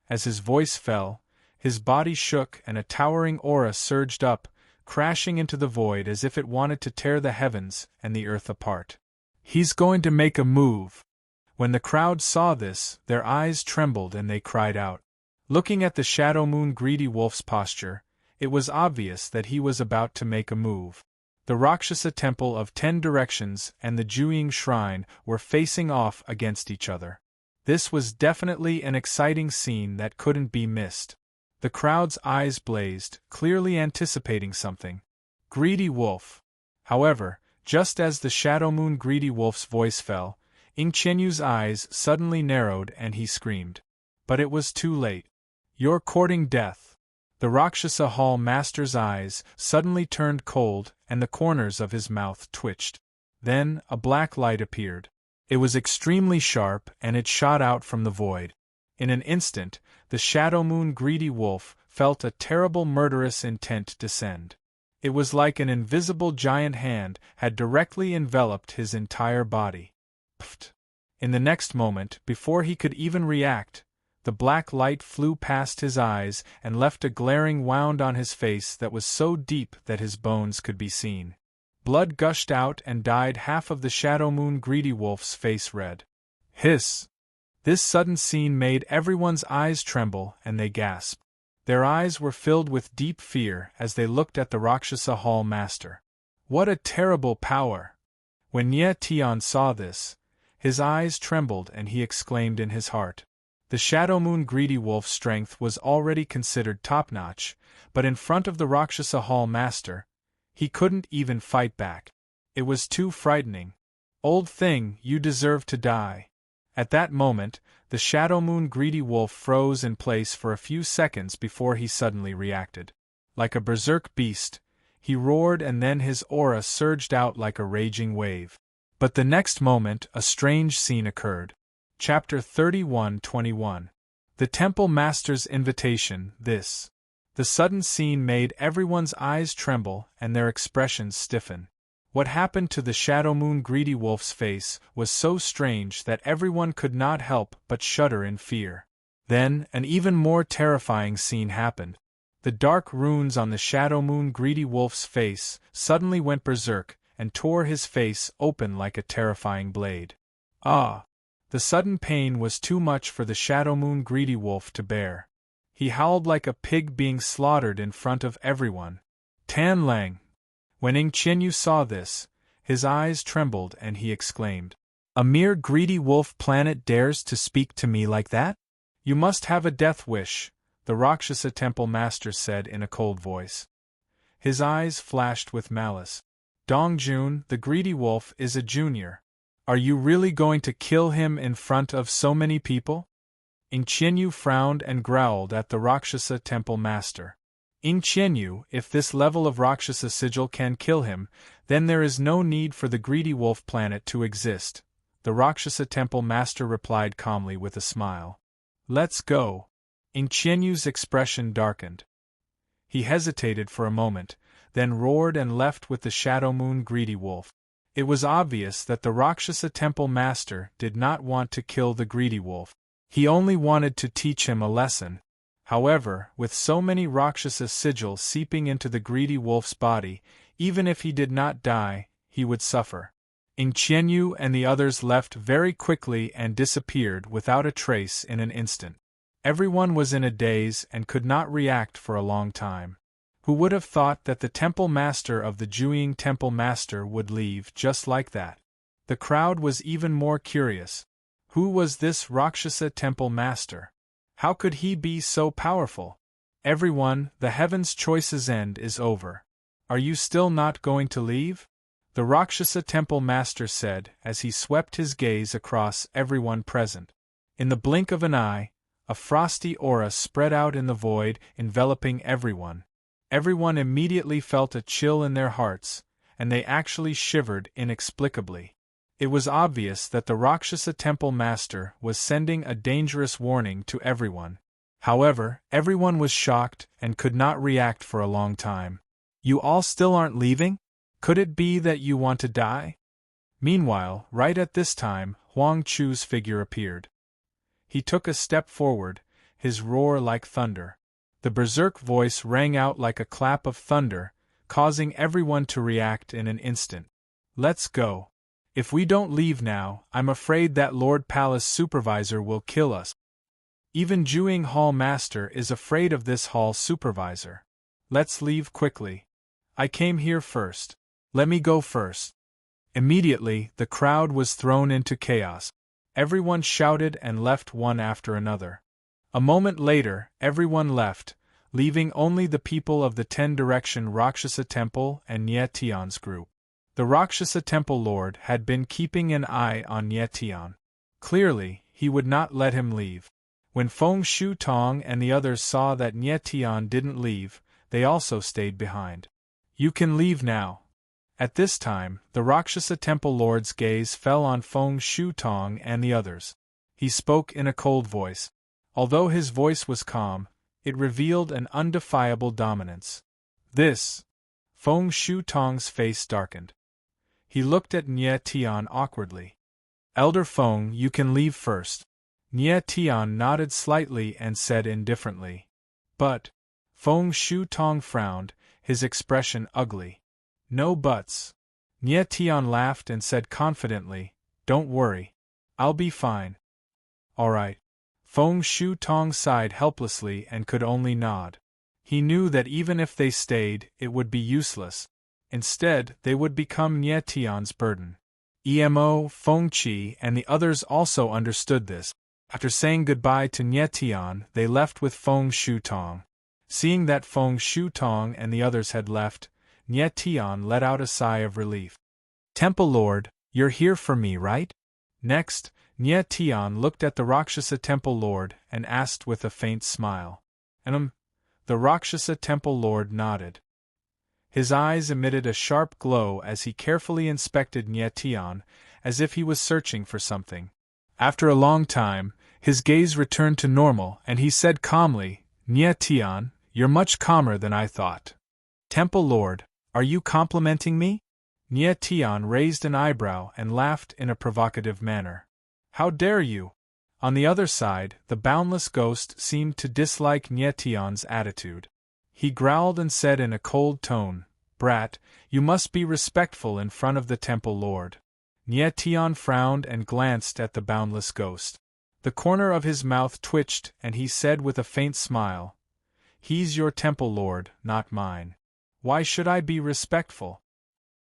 [SPEAKER 1] As his voice fell, his body shook and a towering aura surged up, crashing into the void as if it wanted to tear the heavens and the earth apart. "He's going to make a move." When the crowd saw this, their eyes trembled and they cried out. Looking at the Shadow Moon Greedy Wolf's posture, it was obvious that he was about to make a move. The Rakshasa Temple of 10 Directions and the Juying Shrine were facing off against each other. This was definitely an exciting scene that couldn't be missed. The crowd's eyes blazed, clearly anticipating something. Greedy Wolf. However, just as the Shadow Moon Greedy Wolf's voice fell, Ing Qianyu's eyes suddenly narrowed and he screamed. But it was too late. "You're courting death." The Rakshasa Hall Master's eyes suddenly turned cold and the corners of his mouth twitched. Then, a black light appeared. It was extremely sharp and it shot out from the void. In an instant, the Shadow Moon Greedy Wolf felt a terrible murderous intent descend. It was like an invisible giant hand had directly enveloped his entire body. Pfft! In the next moment, before he could even react, the black light flew past his eyes and left a glaring wound on his face that was so deep that his bones could be seen. Blood gushed out and dyed half of the Shadow Moon Greedy Wolf's face red. Hiss! This sudden scene made everyone's eyes tremble and they gasped. Their eyes were filled with deep fear as they looked at the Rakshasa Hall Master. What a terrible power! When Nye Tian saw this, his eyes trembled and he exclaimed in his heart. The Shadow Moon Greedy Wolf's strength was already considered top-notch, but in front of the Rakshasa Hall Master, he couldn't even fight back. It was too frightening. Old thing, you deserve to die. At that moment, the Shadow Moon Greedy Wolf froze in place for a few seconds before he suddenly reacted. Like a berserk beast, he roared and then his aura surged out like a raging wave. But the next moment a strange scene occurred. Chapter 31-21. The Temple Master's Invitation. The sudden scene made everyone's eyes tremble and their expressions stiffen. What happened to the Shadow Moon Greedy Wolf's face was so strange that everyone could not help but shudder in fear. Then, an even more terrifying scene happened. The dark runes on the Shadow Moon Greedy Wolf's face suddenly went berserk and tore his face open like a terrifying blade. Ah! The sudden pain was too much for the Shadow Moon Greedy Wolf to bear. He howled like a pig being slaughtered in front of everyone. Tan Lang! When Ing Qianyu saw this, his eyes trembled and he exclaimed, "A mere greedy wolf planet dares to speak to me like that? You must have a death wish," the Rakshasa Temple Master said in a cold voice. His eyes flashed with malice. Dongjun, the greedy wolf, is a junior. Are you really going to kill him in front of so many people? Ing Qianyu frowned and growled at the Rakshasa Temple Master. Ing Qianyu, if this level of Rakshasa sigil can kill him, then there is no need for the greedy wolf planet to exist, the Rakshasa Temple Master replied calmly with a smile. Let's go. Ing Qianyu's expression darkened. He hesitated for a moment, then roared and left with the Shadow Moon Greedy Wolf. It was obvious that the Rakshasa Temple Master did not want to kill the Greedy Wolf. He only wanted to teach him a lesson. However, with so many Rakshasa sigils seeping into the Greedy Wolf's body, even if he did not die, he would suffer. Ing Qianyu and the others left very quickly and disappeared without a trace in an instant. Everyone was in a daze and could not react for a long time. Who would have thought that the Temple Master of the Juying Temple Master would leave just like that? The crowd was even more curious. Who was this Rakshasa Temple Master? How could he be so powerful? Everyone, the Heaven's Choice's end is over. Are you still not going to leave? The Rakshasa Temple Master said as he swept his gaze across everyone present. In the blink of an eye, a frosty aura spread out in the void, enveloping everyone. Everyone immediately felt a chill in their hearts, and they actually shivered inexplicably. It was obvious that the Rakshasa Temple Master was sending a dangerous warning to everyone. However, everyone was shocked and could not react for a long time. You all still aren't leaving? Could it be that you want to die? Meanwhile, right at this time, Huang Chu's figure appeared. He took a step forward, his roar like thunder. The berserk voice rang out like a clap of thunder, causing everyone to react in an instant. Let's go. If we don't leave now, I'm afraid that Lord Palace Supervisor will kill us. Even Juying Hall Master is afraid of this Hall Supervisor. Let's leave quickly. I came here first. Let me go first. Immediately, the crowd was thrown into chaos. Everyone shouted and left one after another. A moment later, everyone left, leaving only the people of the 10-direction Rakshasa Temple and Nye Tian's group. The Rakshasa Temple Lord had been keeping an eye on Nye Tian. Clearly, he would not let him leave. When Feng Shu Tong and the others saw that Nye Tian didn't leave, they also stayed behind. You can leave now. At this time, the Rakshasa Temple Lord's gaze fell on Feng Shu Tong and the others. He spoke in a cold voice. Although his voice was calm, it revealed an undefiable dominance. Feng Shu Tong's face darkened. He looked at Nye Tian awkwardly. Elder Feng, you can leave first. Nye Tian nodded slightly and said indifferently. But, Feng Shu Tong frowned, his expression ugly. No buts. Nye Tian laughed and said confidently, Don't worry. I'll be fine. All right. Feng Shu Tong sighed helplessly and could only nod. He knew that even if they stayed, it would be useless. Instead, they would become Nie Tian's burden. Emo, Feng Qi, and the others also understood this. After saying goodbye to Nie Tian, they left with Feng Shu Tong. Seeing that Feng Shu Tong and the others had left, Nie Tian let out a sigh of relief. Temple Lord, you're here for me, right? Next, Nie Tian looked at the Rakshasa Temple Lord and asked with a faint smile. The Rakshasa Temple Lord nodded. His eyes emitted a sharp glow as he carefully inspected Nie Tian, as if he was searching for something. After a long time, his gaze returned to normal and he said calmly, Nie Tian, you're much calmer than I thought. Temple Lord, are you complimenting me? Nie Tian raised an eyebrow and laughed in a provocative manner. How dare you? On the other side, the boundless ghost seemed to dislike Nie Tian's attitude. He growled and said in a cold tone, Brat, you must be respectful in front of the Temple Lord. Nie Tian frowned and glanced at the boundless ghost. The corner of his mouth twitched and he said with a faint smile, He's your Temple Lord, not mine. Why should I be respectful?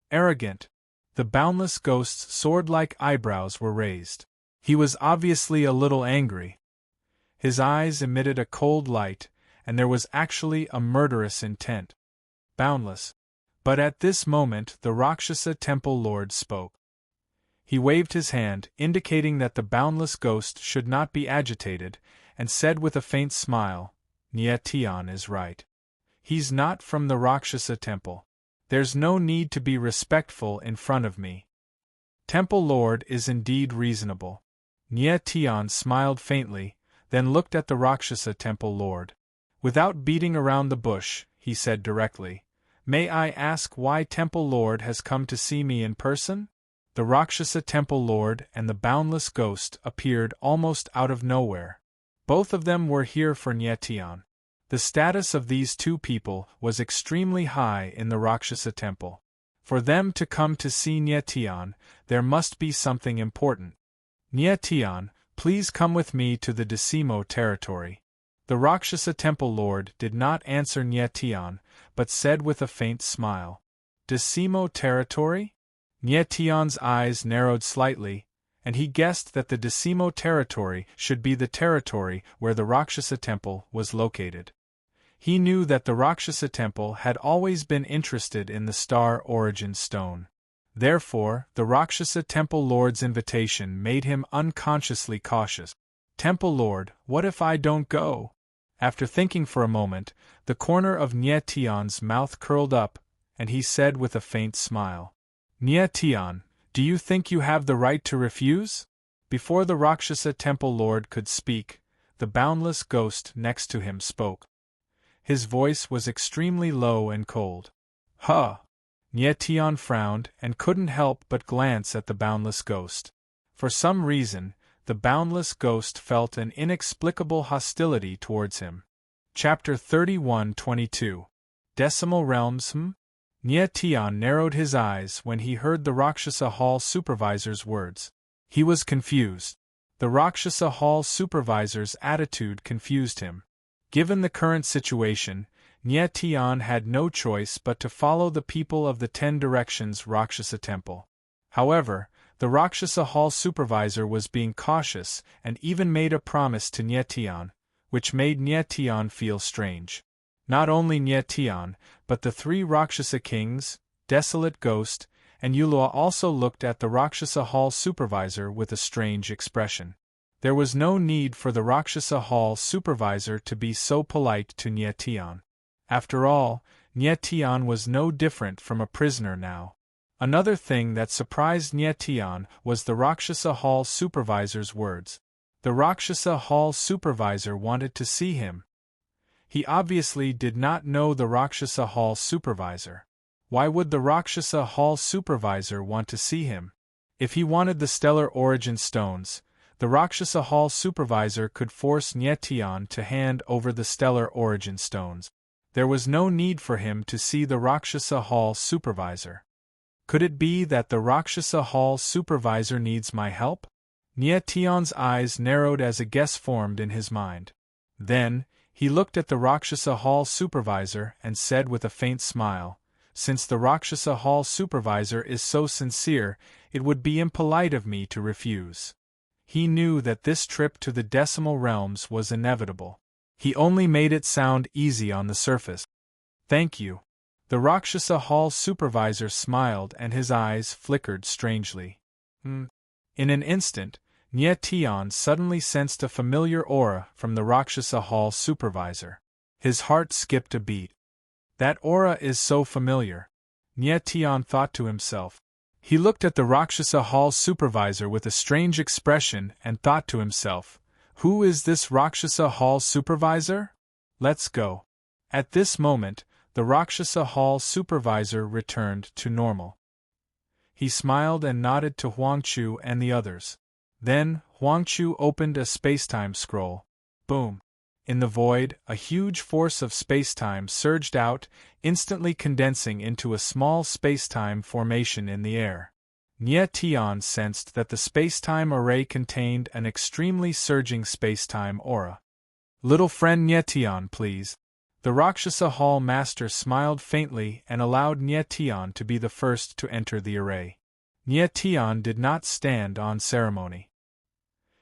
[SPEAKER 1] Arrogant. The boundless ghost's sword-like eyebrows were raised. He was obviously a little angry. His eyes emitted a cold light, and there was actually a murderous intent. Boundless. But at this moment the Rakshasa Temple Lord spoke. He waved his hand, indicating that the boundless ghost should not be agitated, and said with a faint smile, Nie Tian is right. He's not from the Rakshasa Temple. There's no need to be respectful in front of me. Temple Lord is indeed reasonable. Nie Tian smiled faintly, then looked at the Rakshasa Temple Lord. Without beating around the bush, he said directly, May I ask why Temple Lord has come to see me in person? The Rakshasa Temple Lord and the boundless ghost appeared almost out of nowhere. Both of them were here for Nie Tian. The status of these two people was extremely high in the Rakshasa Temple. For them to come to see Nie Tian, there must be something important. Nie Tian, please come with me to the Decimo territory. The Rakshasa Temple Lord did not answer Nie Tian, but said with a faint smile, Decimo territory? Nie Tian's eyes narrowed slightly, and he guessed that the Decimo territory should be the territory where the Rakshasa Temple was located. He knew that the Rakshasa Temple had always been interested in the star origin stone. Therefore, the Rakshasa Temple Lord's invitation made him unconsciously cautious. Temple Lord, what if I don't go? After thinking for a moment, the corner of Nie Tian's mouth curled up, and he said with a faint smile, Nie Tian, do you think you have the right to refuse? Before the Rakshasa Temple Lord could speak, the boundless ghost next to him spoke. His voice was extremely low and cold. Huh! Nie Tian frowned and couldn't help but glance at the boundless ghost. For some reason, the boundless ghost felt an inexplicable hostility towards him. Chapter 31-22 Decimal Realms. Nie Tian narrowed his eyes when he heard the Rakshasa Hall supervisor's words. He was confused. The Rakshasa Hall supervisor's attitude confused him. Given the current situation, Nie Tian had no choice but to follow the people of the 10 Directions Rakshasa Temple. However, the Rakshasa Hall supervisor was being cautious and even made a promise to Nie Tian, which made Nie Tian feel strange. Not only Nie Tian, but the 3 Rakshasa kings, Desolate Ghost, and Yulua also looked at the Rakshasa Hall supervisor with a strange expression. There was no need for the Rakshasa Hall supervisor to be so polite to Nie Tian. After all, Nie Tian was no different from a prisoner now. Another thing that surprised Nie Tian was the Rakshasa Hall supervisor's words. The Rakshasa Hall supervisor wanted to see him. He obviously did not know the Rakshasa Hall supervisor. Why would the Rakshasa Hall supervisor want to see him? If he wanted the stellar origin stones, the Rakshasa Hall supervisor could force Nie Tian to hand over the stellar origin stones. There was no need for him to see the Rakshasa Hall supervisor. Could it be that the Rakshasa Hall supervisor needs my help? Tion's eyes narrowed as a guess formed in his mind. Then, he looked at the Rakshasa Hall supervisor and said with a faint smile, "Since the Rakshasa Hall supervisor is so sincere, it would be impolite of me to refuse." He knew that this trip to the decimal realms was inevitable. He only made it sound easy on the surface. "Thank you." The Rakshasa Hall supervisor smiled and his eyes flickered strangely. In an instant, Tion suddenly sensed a familiar aura from the Rakshasa Hall supervisor. His heart skipped a beat. That aura is so familiar, Tion thought to himself. He looked at the Rakshasa Hall supervisor with a strange expression and thought to himself, "Who is this Rakshasa Hall supervisor? Let's go." At this moment, the Rakshasa Hall supervisor returned to normal. He smiled and nodded to Huangchu and the others. Then, Huangchu opened a spacetime scroll. Boom! In the void, a huge force of spacetime surged out, instantly condensing into a small spacetime formation in the air. Tion sensed that the spacetime array contained an extremely surging spacetime aura. "Little friend Tion, please." The Rakshasa Hall master smiled faintly and allowed Tion to be the first to enter the array. Tion did not stand on ceremony.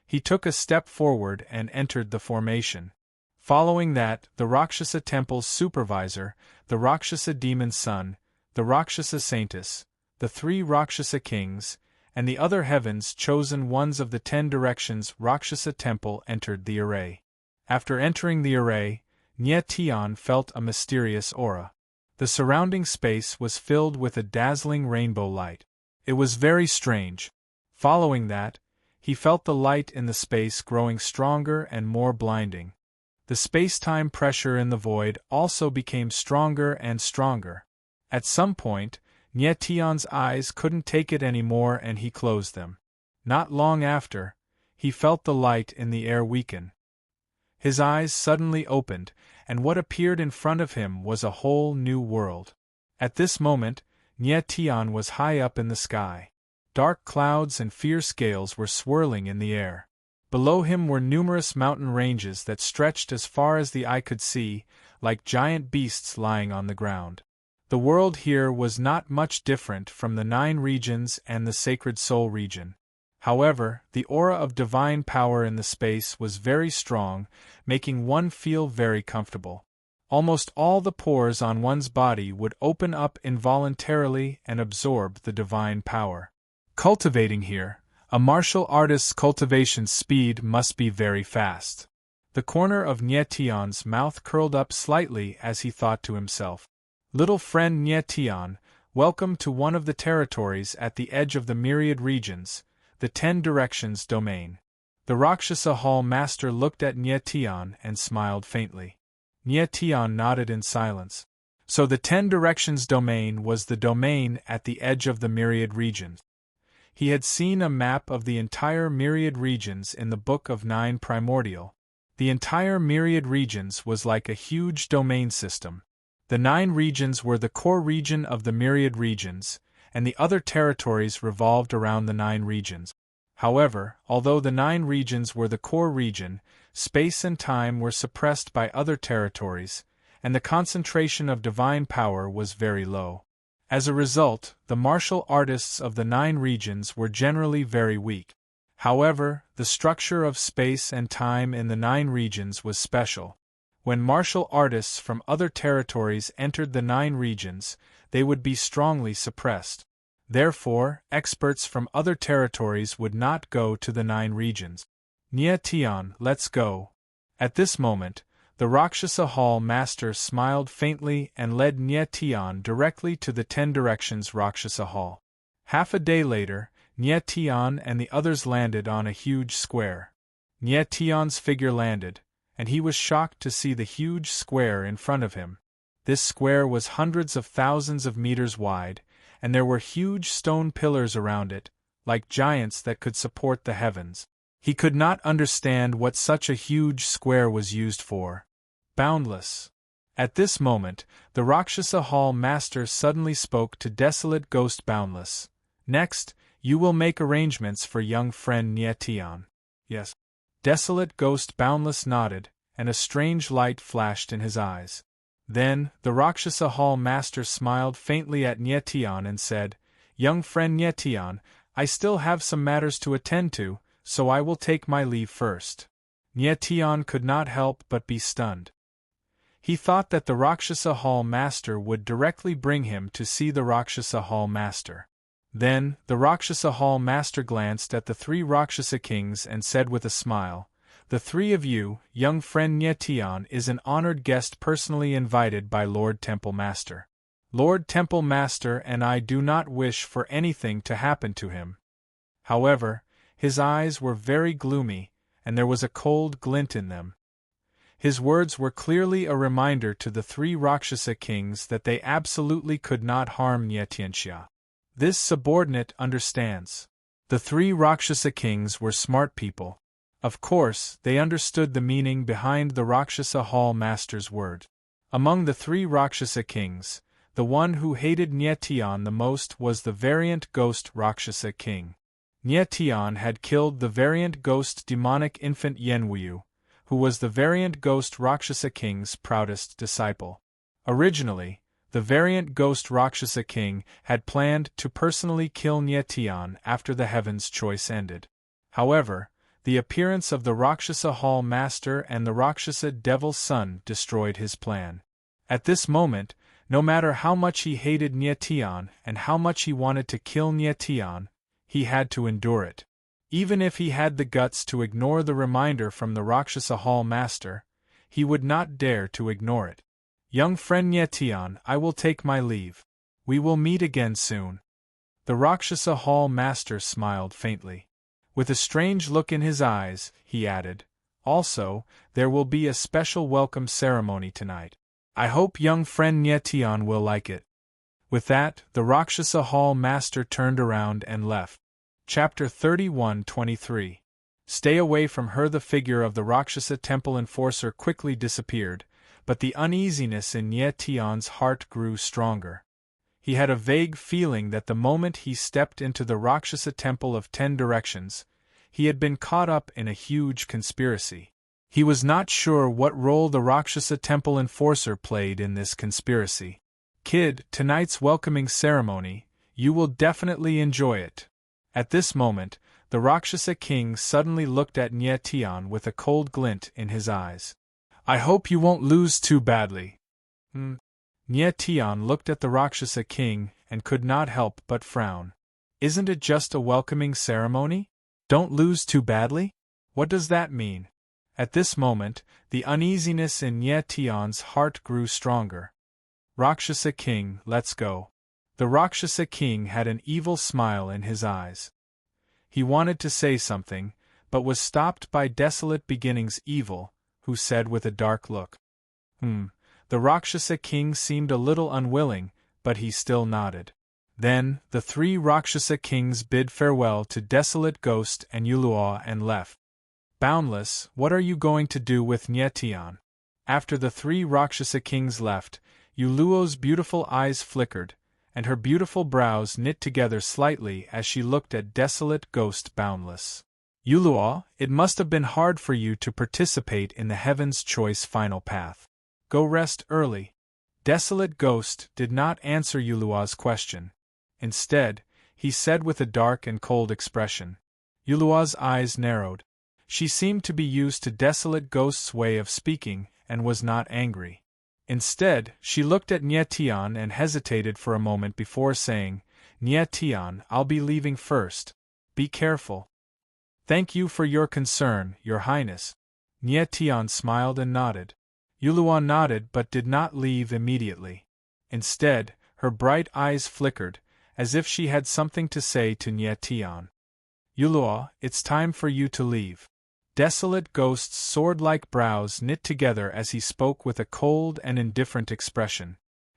[SPEAKER 1] He took a step forward and entered the formation. Following that, the Rakshasa Temple's supervisor, the Rakshasa Demon's son, the Rakshasa Saintess, the 3 Rakshasa kings, and the other heavens chosen ones of the 10 directions Rakshasa Temple entered the array. After entering the array, Tion felt a mysterious aura. The surrounding space was filled with a dazzling rainbow light. It was very strange. Following that, he felt the light in the space growing stronger and more blinding. The space-time pressure in the void also became stronger and stronger. At some point, Tion's eyes couldn't take it anymore and he closed them. Not long after, he felt the light in the air weaken. His eyes suddenly opened, and what appeared in front of him was a whole new world. At this moment, Tion was high up in the sky. Dark clouds and fierce gales were swirling in the air. Below him were numerous mountain ranges that stretched as far as the eye could see, like giant beasts lying on the ground. The world here was not much different from the 9 regions and the Sacred Soul region. However, the aura of divine power in the space was very strong, making one feel very comfortable. Almost all the pores on one's body would open up involuntarily and absorb the divine power. Cultivating here, a martial artist's cultivation speed must be very fast. The corner of Tion's mouth curled up slightly as he thought to himself, "Little friend Tion, welcome to one of the territories at the edge of the myriad regions, the 10 directions domain." The Rakshasa Hall master looked at Tion and smiled faintly. Tion nodded in silence. So the 10 directions domain was the domain at the edge of the myriad regions. He had seen a map of the entire myriad regions in the Book of 9 Primordial. The entire myriad regions was like a huge domain system. The 9 regions were the core region of the myriad regions, and the other territories revolved around the 9 regions. However, although the 9 regions were the core region, space and time were suppressed by other territories, and the concentration of divine power was very low. As a result, the martial artists of the 9 regions were generally very weak. However, the structure of space and time in the 9 regions was special. When martial artists from other territories entered the 9 regions, they would be strongly suppressed. Therefore, experts from other territories would not go to the 9 regions. Tion, let's go. At this moment, the Rakshasa Hall master smiled faintly and led Tion directly to the 10 directions Rakshasa Hall. Half a day later, Tion and the others landed on a huge square. Tion's figure landed, and he was shocked to see the huge square in front of him. This square was hundreds of thousands of meters wide, and there were huge stone pillars around it, like giants that could support the heavens. He could not understand what such a huge square was used for. Boundless. At this moment, the Rakshasa Hall master suddenly spoke to Desolate Ghost Boundless. Next, You will make arrangements for young friend Nietian. Yes. Desolate Ghost Boundless nodded, and a strange light flashed in his eyes. Then, the Rakshasa Hall Master smiled faintly at Nietian and said, Young friend Nietian, I still have some matters to attend to, so I will take my leave first. Nietian could not help but be stunned. He thought that the Rakshasa Hall Master would directly bring him to see the Rakshasa Hall Master. Then, the Rakshasa Hall Master glanced at the three Rakshasa kings and said with a smile, The three of you, young friend Nietian, is an honored guest personally invited by Lord Temple Master. Lord Temple Master and I do not wish for anything to happen to him. However, his eyes were very gloomy, and there was a cold glint in them. His words were clearly a reminder to the three Rakshasa kings that they absolutely could not harm Nietianxia. This subordinate understands. The three Rakshasa kings were smart people. Of course, they understood the meaning behind the Rakshasa Hall Master's word. Among the three Rakshasa kings, the one who hated Nietian the most was the variant ghost Rakshasa king. Nietian had killed the variant ghost demonic infant Yenwuyu, who was the variant ghost Rakshasa king's proudest disciple. Originally, the variant ghost Rakshasa king had planned to personally kill Nietian after the Heaven's Choice ended. However, the appearance of the Rakshasa Hall Master and the Rakshasa Devil's Son destroyed his plan. At this moment, no matter how much he hated Nietian and how much he wanted to kill Nietian, he had to endure it. Even if he had the guts to ignore the reminder from the Rakshasa Hall Master, he would not dare to ignore it. Young friend Nietian, I will take my leave. We will meet again soon. The Rakshasa Hall Master smiled faintly. With a strange look in his eyes, he added, Also, there will be a special welcome ceremony tonight. I hope young friend Nietian will like it. With that, the Rakshasa Hall Master turned around and left. Chapter 31-23. Stay away from her. The figure of the Rakshasa Temple Enforcer quickly disappeared, but the uneasiness in Nietian's heart grew stronger. He had a vague feeling that the moment he stepped into the Rakshasa Temple of 10 Directions, he had been caught up in a huge conspiracy. He was not sure what role the Rakshasa Temple Enforcer played in this conspiracy. Kid, tonight's welcoming ceremony, you will definitely enjoy it. At this moment, the Rakshasa king suddenly looked at Nietian with a cold glint in his eyes. I hope you won't lose too badly. Nietian looked at the Rakshasa king and could not help but frown. Isn't it just a welcoming ceremony? Don't lose too badly? What does that mean? At this moment, the uneasiness in Nietian's heart grew stronger. Rakshasa king, let's go. The Rakshasa king had an evil smile in his eyes. He wanted to say something, but was stopped by Desolate Beginnings Evil, who said with a dark look. The Rakshasa king seemed a little unwilling, but he still nodded. Then, the three Rakshasa kings bid farewell to Desolate Ghost and Yulua and left. Boundless, what are you going to do with Nietian? After the three Rakshasa kings left, Yuluo's beautiful eyes flickered, and her beautiful brows knit together slightly as she looked at Desolate Ghost Boundless. Yuluo, it must have been hard for you to participate in the Heaven's Choice final path. Go rest early. Desolate Ghost did not answer Yuluo's question. Instead, he said with a dark and cold expression. Yuluo's eyes narrowed. She seemed to be used to Desolate Ghost's way of speaking and was not angry. Instead, she looked at Nietian and hesitated for a moment before saying, Nietian, I'll be leaving first. Be careful. Thank you for your concern, Your Highness. Nietian smiled and nodded. Yuluo nodded but did not leave immediately. Instead, her bright eyes flickered, as if she had something to say to Nietian. Yuluo, it's time for you to leave. Desolate Ghost's sword-like brows knit together as he spoke with a cold and indifferent expression.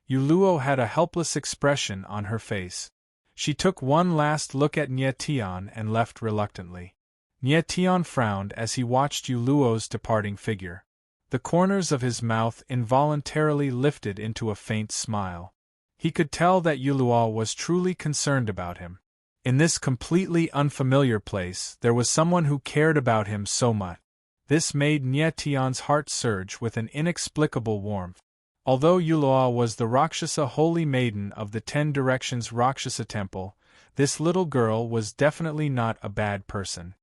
[SPEAKER 1] Yuluo had a helpless expression on her face. She took one last look at Nietian and left reluctantly. Nietian frowned as he watched Yuluo's departing figure. The corners of his mouth involuntarily lifted into a faint smile. He could tell that Yuluo was truly concerned about him. In this completely unfamiliar place, there was someone who cared about him so much. This made Nyetian's heart surge with an inexplicable warmth. Although Yulua was the Rakshasa holy maiden of the 10 Directions Rakshasa temple, this little girl was definitely not a bad person.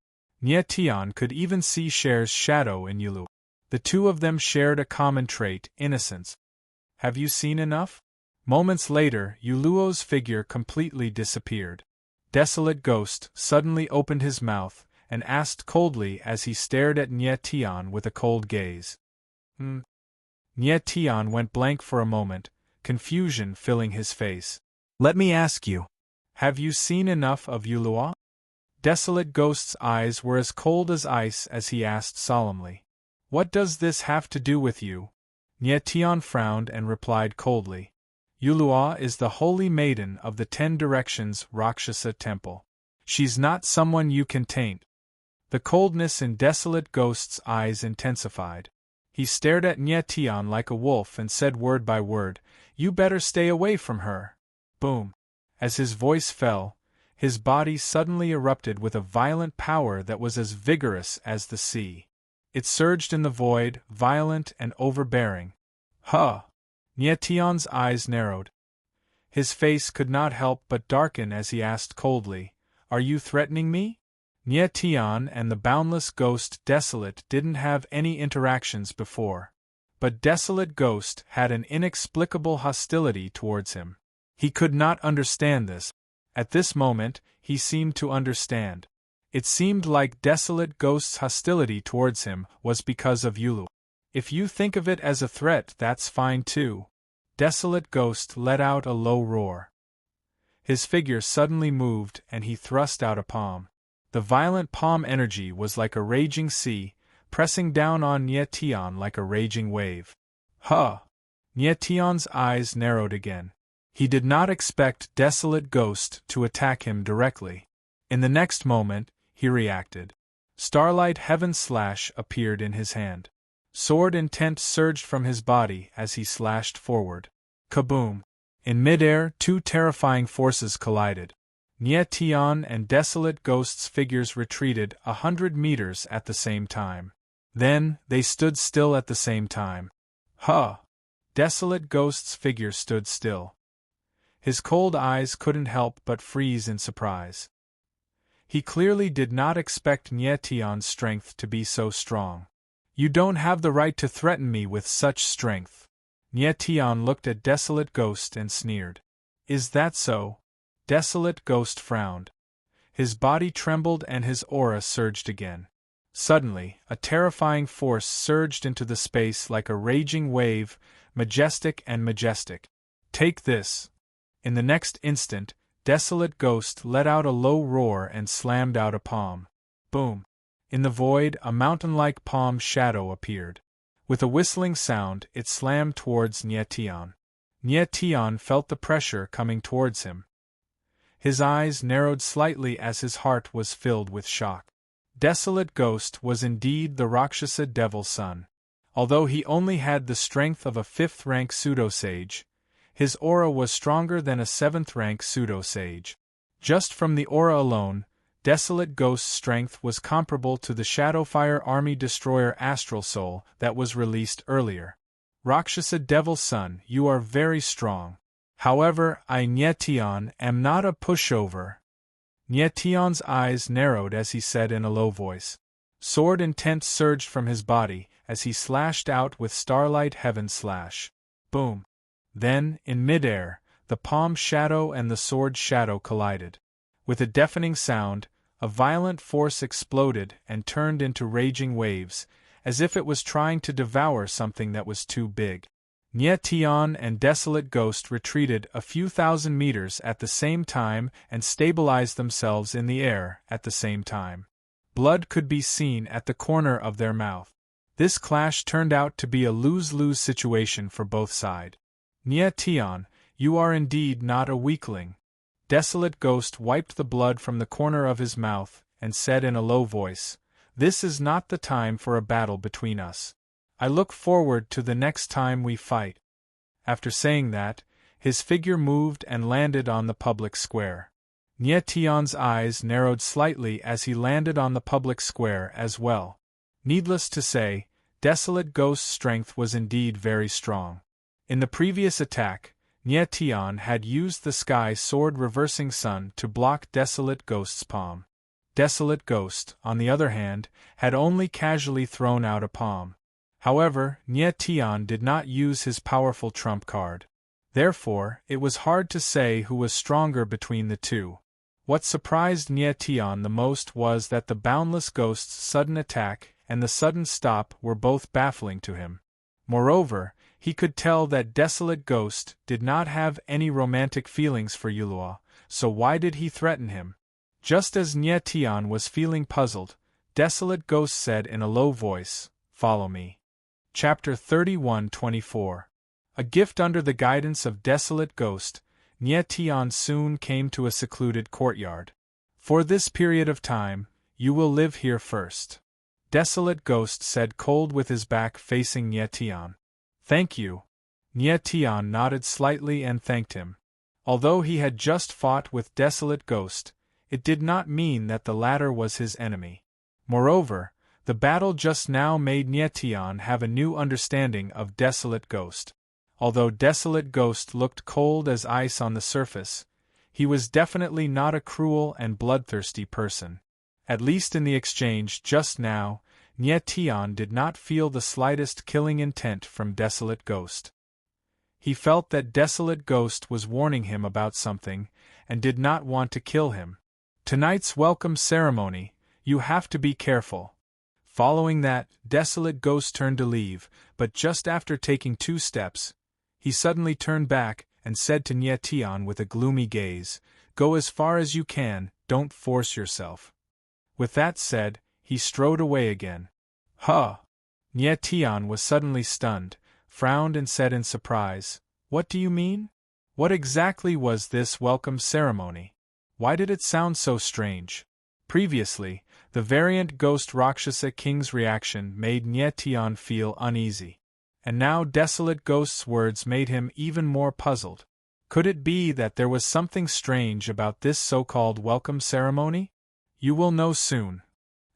[SPEAKER 1] Nyetian could even see Cher's shadow in Yulua. The two of them shared a common trait, innocence. Have you seen enough? Moments later, Yuluo's figure completely disappeared. Desolate Ghost suddenly opened his mouth and asked coldly as he stared at Nyetian with a cold gaze. Nyetian went blank for a moment, confusion filling his face. Let me ask you, have you seen enough of Yulua? Desolate Ghost's eyes were as cold as ice as he asked solemnly. What does this have to do with you? Nyetian frowned and replied coldly. Yulua is the holy maiden of the 10 Directions Rakshasa temple. She's not someone you can taint. The coldness in Desolate Ghost's eyes intensified. He stared at Nyetian like a wolf and said word by word, "You better stay away from her." Boom. As his voice fell, his body suddenly erupted with a violent power that was as vigorous as the sea. It surged in the void, violent and overbearing. Huh! Nyetian's eyes narrowed. His face could not help but darken as he asked coldly, "Are you threatening me?" Nyetian and the boundless ghost Desolate didn't have any interactions before. But Desolate Ghost had an inexplicable hostility towards him. He could not understand this. At this moment, he seemed to understand. It seemed like Desolate Ghost's hostility towards him was because of Yulu. If you think of it as a threat, that's fine too. Desolate Ghost let out a low roar. His figure suddenly moved and he thrust out a palm. The violent palm energy was like a raging sea, pressing down on Nyetian like a raging wave. Huh! Nyetian's eyes narrowed again. He did not expect Desolate Ghost to attack him directly. In the next moment, he reacted. Starlight Heaven Slash appeared in his hand. Sword intent surged from his body as he slashed forward. Kaboom! In midair, two terrifying forces collided. Nyetian and Desolate Ghost's figures retreated 100 meters at the same time. Then, they stood still at the same time. Huh! Desolate Ghost's figure stood still. His cold eyes couldn't help but freeze in surprise. He clearly did not expect Nyetian's strength to be so strong. You don't have the right to threaten me with such strength. Nyetian looked at Desolate Ghost and sneered. Is that so? Desolate Ghost frowned. His body trembled and his aura surged again. Suddenly, a terrifying force surged into the space like a raging wave, majestic and majestic. Take this! In the next instant, Desolate Ghost let out a low roar and slammed out a palm. Boom! In the void, a mountain-like palm shadow appeared. With a whistling sound, it slammed towards Nyetian. Nyetian felt the pressure coming towards him. His eyes narrowed slightly as his heart was filled with shock. Desolate Ghost was indeed the Rakshasa Devil's son. Although he only had the strength of a 5th-rank pseudo-sage, his aura was stronger than a 7th-rank pseudo-sage. Just from the aura alone, Desolate Ghost's strength was comparable to the Shadowfire Army Destroyer Astral Soul that was released earlier. Rakshasa Devil's son, you are very strong. However, I Nyetian am not a pushover. Nyetian's eyes narrowed as he said in a low voice. Sword intent surged from his body as he slashed out with Starlight Heaven Slash. Boom! Then, in midair, the palm shadow and the sword shadow collided. With a deafening sound, a violent force exploded and turned into raging waves, as if it was trying to devour something that was too big. Nyetian and Desolate Ghost retreated a few thousand meters at the same time and stabilized themselves in the air at the same time. Blood could be seen at the corner of their mouth. This clash turned out to be a lose-lose situation for both sides. Nyetian, you are indeed not a weakling. Desolate Ghost wiped the blood from the corner of his mouth and said in a low voice, "This is not the time for a battle between us. I look forward to the next time we fight." After saying that, his figure moved and landed on the public square. Nie Tian's eyes narrowed slightly as he landed on the public square as well. Needless to say, Desolate Ghost's strength was indeed very strong. In the previous attack, Nie Tian had used the Sky Sword Reversing Sun to block Desolate Ghost's palm. Desolate Ghost, on the other hand, had only casually thrown out a palm. However, Nie Tian did not use his powerful trump card. Therefore, it was hard to say who was stronger between the two. What surprised Nie Tian the most was that the Boundless Ghost's sudden attack and the sudden stop were both baffling to him. Moreover, he could tell that Desolate Ghost did not have any romantic feelings for Yulua, so why did he threaten him? Just as Nie Tian was feeling puzzled, Desolate Ghost said in a low voice, "Follow me." Chapter 31-24. A gift. Under the guidance of Desolate Ghost, Nie Tian soon came to a secluded courtyard. "For this period of time, you will live here first," Desolate Ghost said, cold with his back facing Nie Tian. "Thank you." Nie Tian nodded slightly and thanked him. Although he had just fought with Desolate Ghost, it did not mean that the latter was his enemy. Moreover, the battle just now made Nie Tian have a new understanding of Desolate Ghost. Although Desolate Ghost looked cold as ice on the surface, he was definitely not a cruel and bloodthirsty person. At least in the exchange just now, Nie Tian did not feel the slightest killing intent from Desolate Ghost. He felt that Desolate Ghost was warning him about something, and did not want to kill him. "Tonight's welcome ceremony, you have to be careful." Following that, Desolate Ghost turned to leave, but just after taking 2 steps, he suddenly turned back and said to Nie Tian with a gloomy gaze, "Go as far as you can, don't force yourself." With that said, he strode away again. "Huh!" Nie Tian was suddenly stunned, frowned and said in surprise, "What do you mean? What exactly was this welcome ceremony? Why did it sound so strange?" Previously, the variant Ghost Rakshasa King's reaction made Nie Tian feel uneasy. And now Desolate Ghost's words made him even more puzzled. Could it be that there was something strange about this so-called welcome ceremony? You will know soon.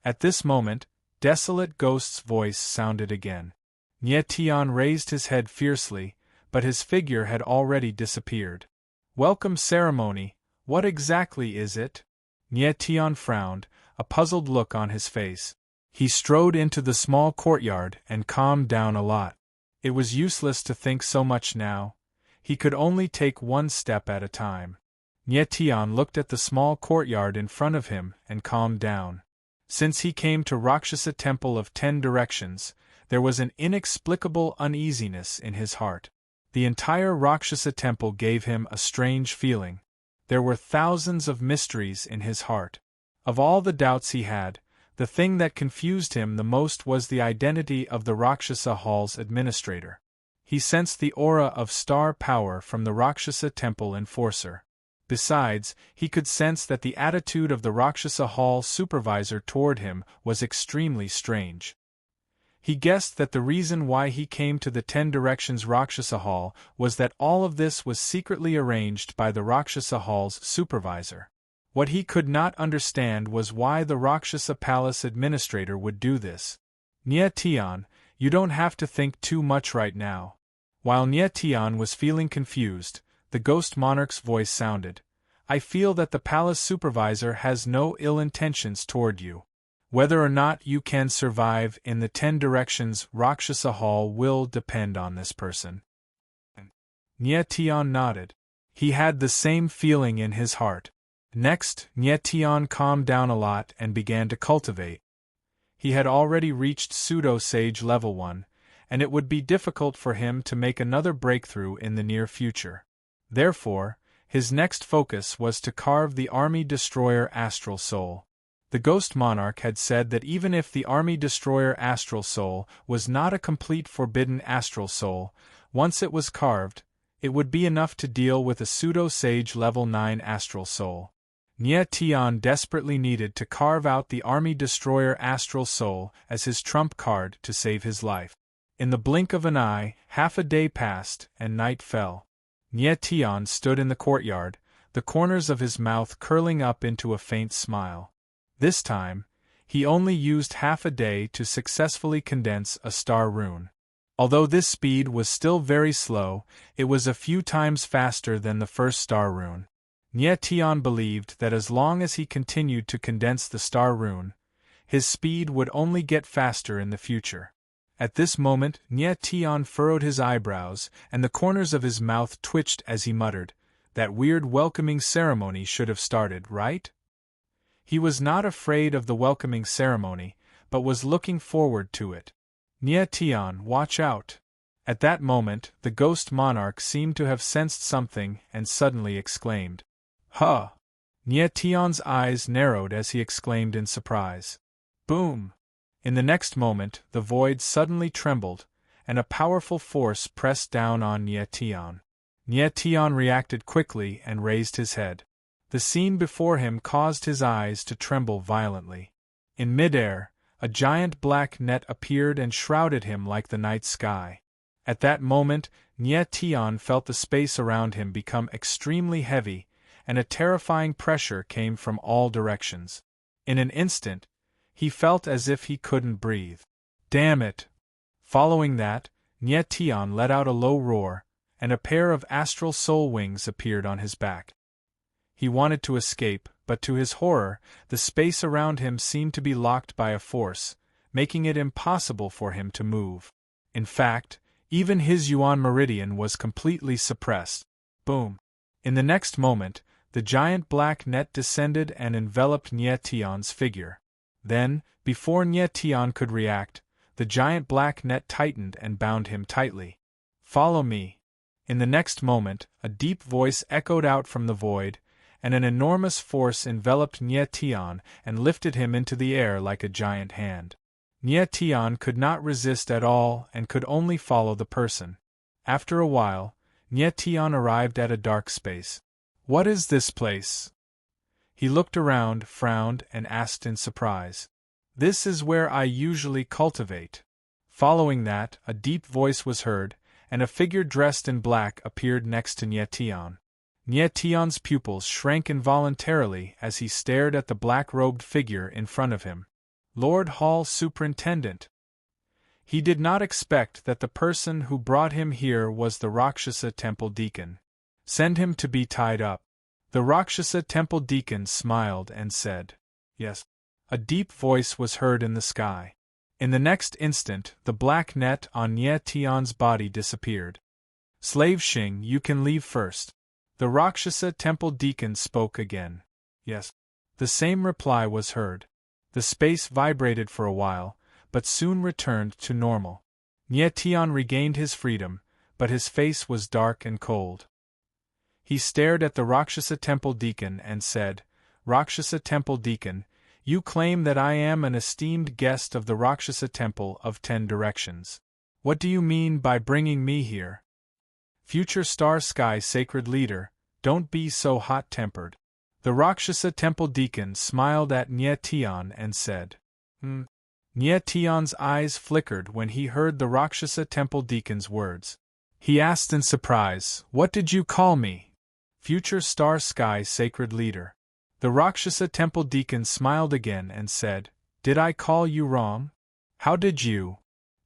[SPEAKER 1] At this moment, Desolate Ghost's voice sounded again. Nie Tian raised his head fiercely, but his figure had already disappeared. "Welcome ceremony, what exactly is it?" Nie Tian frowned, a puzzled look on his face. He strode into the small courtyard and calmed down a lot. It was useless to think so much now. He could only take one step at a time. Nie Tian looked at the small courtyard in front of him and calmed down. Since he came to Rakshasa Temple of 10 Directions, there was an inexplicable uneasiness in his heart. The entire Rakshasa Temple gave him a strange feeling. There were thousands of mysteries in his heart. Of all the doubts he had, the thing that confused him the most was the identity of the Rakshasa Hall's administrator. He sensed the aura of star power from the Rakshasa Temple enforcer. Besides, he could sense that the attitude of the Rakshasa Hall supervisor toward him was extremely strange. He guessed that the reason why he came to the 10 Directions Rakshasa Hall was that all of this was secretly arranged by the Rakshasa Hall's supervisor. What he could not understand was why the Rakshasa Palace administrator would do this. "Nie Tian, you don't have to think too much right now." While Nie Tian was feeling confused, the Ghost Monarch's voice sounded. "I feel that the palace supervisor has no ill intentions toward you. Whether or not you can survive in the 10 Directions Rakshasa Hall will depend on this person." Nie Tian nodded. He had the same feeling in his heart. Next, Nie Tian calmed down a lot and began to cultivate. He had already reached Pseudo-Sage Level 1, and it would be difficult for him to make another breakthrough in the near future. Therefore, his next focus was to carve the Army Destroyer Astral Soul. The Ghost Monarch had said that even if the Army Destroyer Astral Soul was not a complete Forbidden Astral Soul, once it was carved, it would be enough to deal with a Pseudo-Sage Level 9 Astral Soul. Nie Tian desperately needed to carve out the Army Destroyer Astral Soul as his trump card to save his life. In the blink of an eye, half a day passed and night fell. Nie Tian stood in the courtyard, the corners of his mouth curling up into a faint smile. This time, he only used half a day to successfully condense a star rune. Although this speed was still very slow, it was a few times faster than the first star rune. Nye Tian believed that as long as he continued to condense the star rune, his speed would only get faster in the future. At this moment, Nye Tian furrowed his eyebrows, and the corners of his mouth twitched as he muttered, "That weird welcoming ceremony should have started, right?" He was not afraid of the welcoming ceremony, but was looking forward to it. "Nye Tian, watch out!" At that moment, the ghost monarch seemed to have sensed something and suddenly exclaimed, "Huh!" Nye Tian's eyes narrowed as he exclaimed in surprise. Boom! In the next moment, the void suddenly trembled, and a powerful force pressed down on Nye Tian. Nye Tian reacted quickly and raised his head. The scene before him caused his eyes to tremble violently. In midair, a giant black net appeared and shrouded him like the night sky. At that moment, Nye Tian felt the space around him become extremely heavy, and a terrifying pressure came from all directions. In an instant, he felt as if he couldn't breathe. Damn it! Following that, Nye Tian let out a low roar, and a pair of astral soul wings appeared on his back. He wanted to escape, but to his horror, the space around him seemed to be locked by a force, making it impossible for him to move. In fact, even his Yuan meridian was completely suppressed. Boom! In the next moment, the giant black net descended and enveloped Nye Tian's figure. Then, before Nye Tian could react, the giant black net tightened and bound him tightly. "Follow me." In the next moment, a deep voice echoed out from the void, and an enormous force enveloped Nye Tian and lifted him into the air like a giant hand. Nye Tian could not resist at all and could only follow the person. After a while, Nye Tian arrived at a dark space. "What is this place?" He looked around, frowned, and asked in surprise. "This is where I usually cultivate." Following that, a deep voice was heard, and a figure dressed in black appeared next to Nye Tian. Nye Tian's pupils shrank involuntarily as he stared at the black-robed figure in front of him. Lord Hall Superintendent. He did not expect that the person who brought him here was the Rakshasa Temple Deacon. "Send him to be tied up." The Rakshasa Temple Deacon smiled and said, "Yes." A deep voice was heard in the sky. In the next instant, the black net on Nye Tian's body disappeared. "Slave Xing, you can leave first." The Rakshasa Temple Deacon spoke again. "Yes." The same reply was heard. The space vibrated for a while, but soon returned to normal. Nye Tian regained his freedom, but his face was dark and cold. He stared at the Rakshasa Temple Deacon and said, "Rakshasa Temple Deacon, you claim that I am an esteemed guest of the Rakshasa Temple of 10 Directions. What do you mean by bringing me here? Future Star Sky Sacred Leader, don't be so hot-tempered." The Rakshasa Temple Deacon smiled at Nye Tian and said, Nye Tian's eyes flickered when he heard the Rakshasa Temple Deacon's words. He asked in surprise, "What did you call me?" "Future Star Sky Sacred Leader." The Rakshasa Temple Deacon smiled again and said, "Did I call you wrong? How did you?"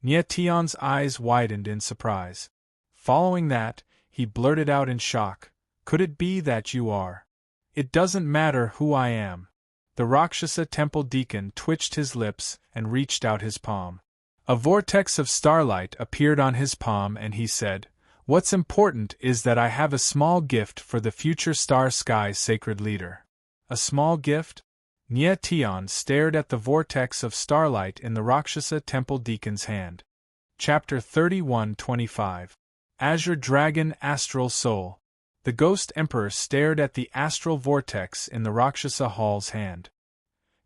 [SPEAKER 1] Nye Tian's eyes widened in surprise. Following that, he blurted out in shock, "Could it be that you are?" "It doesn't matter who I am." The Rakshasa Temple Deacon twitched his lips and reached out his palm. A vortex of starlight appeared on his palm and he said, "What's important is that I have a small gift for the future Star Sky Sacred Leader." "A small gift?" Nye Tian stared at the vortex of starlight in the Rakshasa Temple Deacon's hand. Chapter 31-25. Azure Dragon Astral Soul. The Ghost Emperor stared at the astral vortex in the Rakshasa Hall's hand.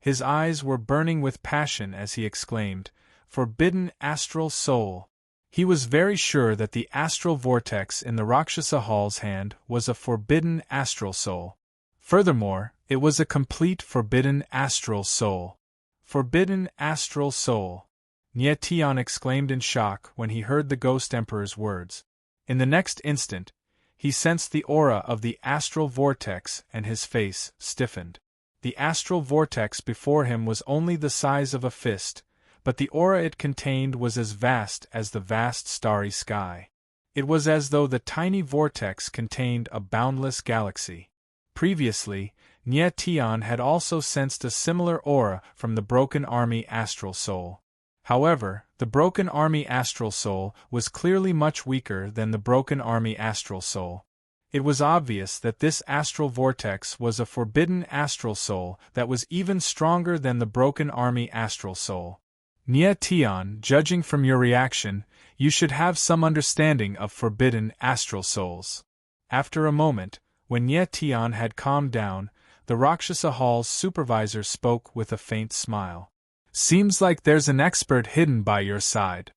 [SPEAKER 1] His eyes were burning with passion as he exclaimed, "Forbidden astral soul!" He was very sure that the astral vortex in the Rakshasa Hall's hand was a forbidden astral soul. Furthermore, it was a complete forbidden astral soul. Forbidden astral soul! Nye Tian exclaimed in shock when he heard the Ghost Emperor's words. In the next instant, he sensed the aura of the astral vortex and his face stiffened. The astral vortex before him was only the size of a fist, but the aura it contained was as vast as the vast starry sky. It was as though the tiny vortex contained a boundless galaxy. Previously, Nye Tian had also sensed a similar aura from the Broken Army astral soul. However, the Broken Army astral soul was clearly much weaker than the Broken Army astral soul. It was obvious that this astral vortex was a forbidden astral soul that was even stronger than the Broken Army astral soul. Nye Tian, judging from your reaction, you should have some understanding of forbidden astral souls. After a moment, when Nye Tian had calmed down, the Rakshasa Hall's supervisor spoke with a faint smile. Seems like there's an expert hidden by your side.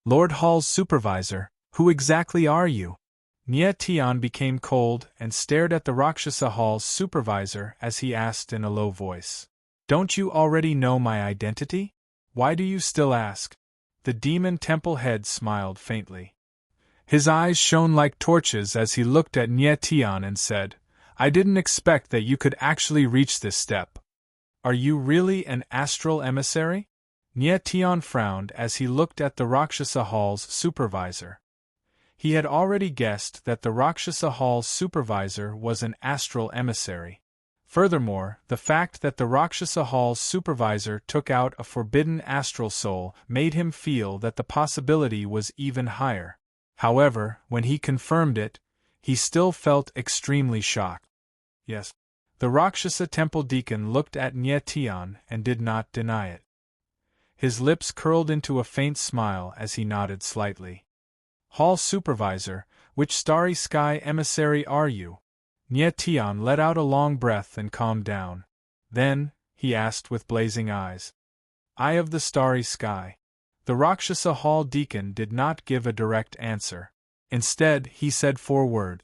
[SPEAKER 1] Lord Hall's supervisor, who exactly are you? Nye Tian became cold and stared at the Rakshasa Hall's supervisor as he asked in a low voice. Don't you already know my identity? Why do you still ask? The demon temple head smiled faintly. His eyes shone like torches as he looked at Nye Tian and said, I didn't expect that you could actually reach this step. Are you really an astral emissary? Nye Tian frowned as he looked at the Rakshasa Hall's supervisor. He had already guessed that the Rakshasa Hall's supervisor was an astral emissary. Furthermore, the fact that the Rakshasa Hall's supervisor took out a forbidden astral soul made him feel that the possibility was even higher. However, when he confirmed it, he still felt extremely shocked. Yes. The Rakshasa temple deacon looked at Nye Tian and did not deny it. His lips curled into a faint smile as he nodded slightly. Hall supervisor, which starry sky emissary are you? Nye Tian let out a long breath and calmed down. Then, he asked with blazing eyes. Eye of the starry sky. The Rakshasa Hall deacon did not give a direct answer. Instead, he said 4 words.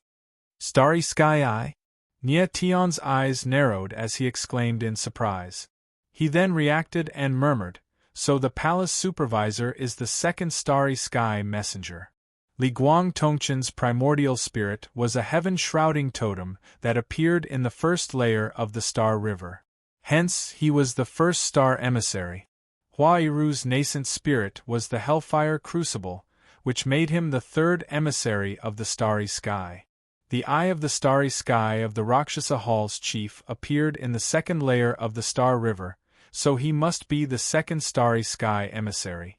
[SPEAKER 1] Starry sky eye? Nye Tian's eyes narrowed as he exclaimed in surprise. He then reacted and murmured, so the palace supervisor is the second starry sky messenger. Li Guang Tongchen's primordial spirit was a heaven-shrouding totem that appeared in the first layer of the Star River. Hence, he was the first star emissary. Hua Yiru's nascent spirit was the Hellfire Crucible, which made him the third emissary of the starry sky. The eye of the starry sky of the Rakshasa Hall's chief appeared in the second layer of the Star River, so he must be the second starry sky emissary.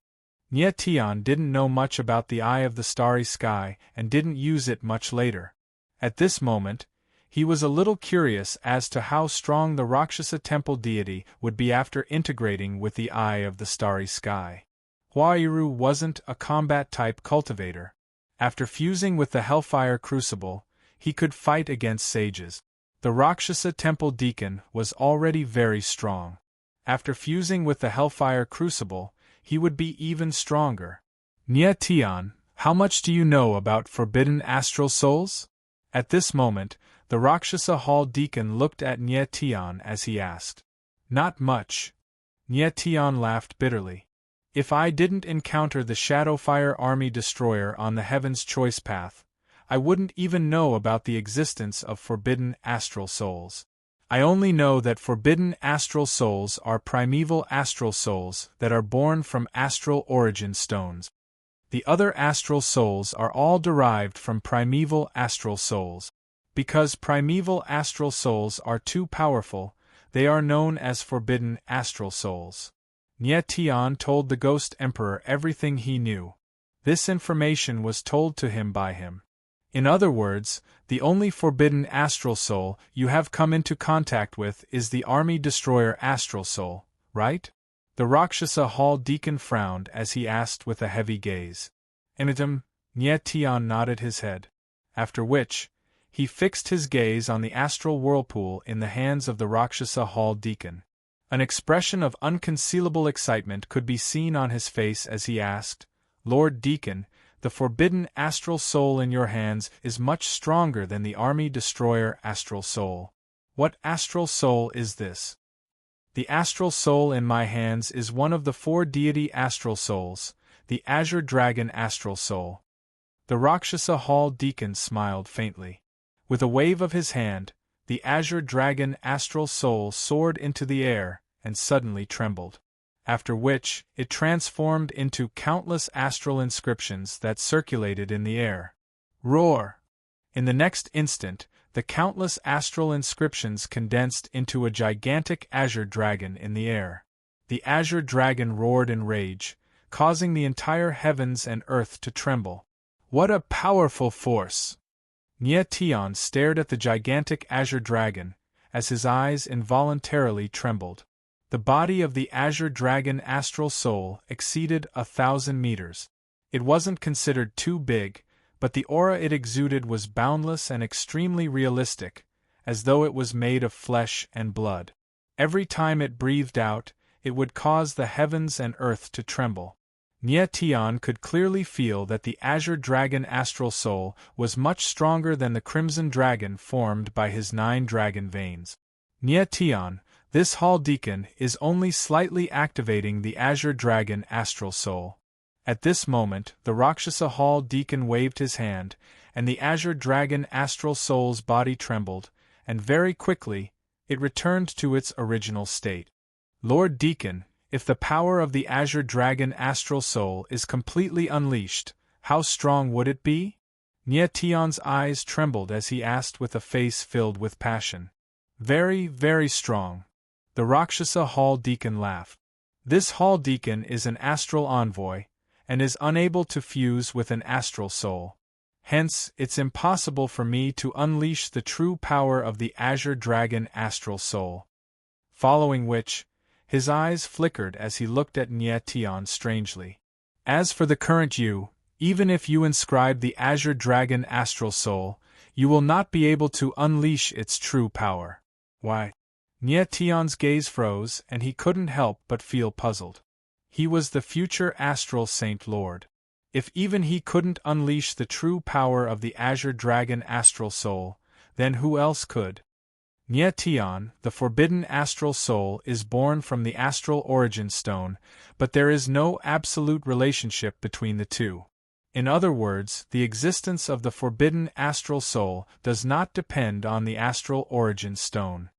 [SPEAKER 1] Nye Tian didn't know much about the eye of the starry sky and didn't use it much later. At this moment, he was a little curious as to how strong the Rakshasa temple deity would be after integrating with the eye of the starry sky. Hua Yiru wasn't a combat-type cultivator. After fusing with the Hellfire Crucible, he could fight against sages. The Rakshasa temple deacon was already very strong. After fusing with the Hellfire Crucible, he would be even stronger. Nye Tian, how much do you know about forbidden astral souls? At this moment, the Rakshasa Hall deacon looked at Nye Tian as he asked. Not much. Nye Tian laughed bitterly. If I didn't encounter the Shadowfire Army Destroyer on the Heaven's Choice Path, I wouldn't even know about the existence of forbidden astral souls. I only know that forbidden astral souls are primeval astral souls that are born from astral origin stones. The other astral souls are all derived from primeval astral souls. Because primeval astral souls are too powerful, they are known as forbidden astral souls. Nye Tian told the Ghost Emperor everything he knew. This information was told to him by him. In other words, the only forbidden astral soul you have come into contact with is the Army Destroyer astral soul, right? The Rakshasa Hall deacon frowned as he asked with a heavy gaze. Nye Tian nodded his head. After which, he fixed his gaze on the astral whirlpool in the hands of the Rakshasa Hall deacon. An expression of unconcealable excitement could be seen on his face as he asked, Lord Deacon, the forbidden astral soul in your hands is much stronger than the Army Destroyer astral soul. What astral soul is this? The astral soul in my hands is one of the 4 deity astral souls, the Azure Dragon astral soul. The Rakshasa Hall Deacon smiled faintly. With a wave of his hand, the azure dragon astral soul soared into the air and suddenly trembled. After which, it transformed into countless astral inscriptions that circulated in the air. Roar! In the next instant, the countless astral inscriptions condensed into a gigantic azure dragon in the air. The azure dragon roared in rage, causing the entire heavens and earth to tremble. What a powerful force! Nyetian stared at the gigantic azure dragon, as his eyes involuntarily trembled. The body of the azure dragon astral soul exceeded 1,000 meters. It wasn't considered too big, but the aura it exuded was boundless and extremely realistic, as though it was made of flesh and blood. Every time it breathed out, it would cause the heavens and earth to tremble. Nyetian could clearly feel that the azure dragon astral soul was much stronger than the crimson dragon formed by his 9 dragon veins. Nyetian, this hall deacon, is only slightly activating the azure dragon astral soul. At this moment, the Rakshasa Hall Deacon waved his hand, and the azure dragon astral soul's body trembled, and very quickly, it returned to its original state. Lord Deacon, if the power of the azure dragon astral soul is completely unleashed, how strong would it be? Nyetian's eyes trembled as he asked with a face filled with passion. Very, very strong. The Rakshasa Hall Deacon laughed. This Hall Deacon is an astral envoy, and is unable to fuse with an astral soul. Hence, it's impossible for me to unleash the true power of the azure dragon astral soul. Following which, his eyes flickered as he looked at Nyetian strangely. As for the current you, even if you inscribe the azure dragon astral soul, you will not be able to unleash its true power. Why? Nyetian's gaze froze and he couldn't help but feel puzzled. He was the future astral Saint Lord. If even he couldn't unleash the true power of the azure dragon astral soul, then who else could? Nyetian, the forbidden astral soul, is born from the astral origin stone, but there is no absolute relationship between the two. In other words, the existence of the forbidden astral soul does not depend on the astral origin stone.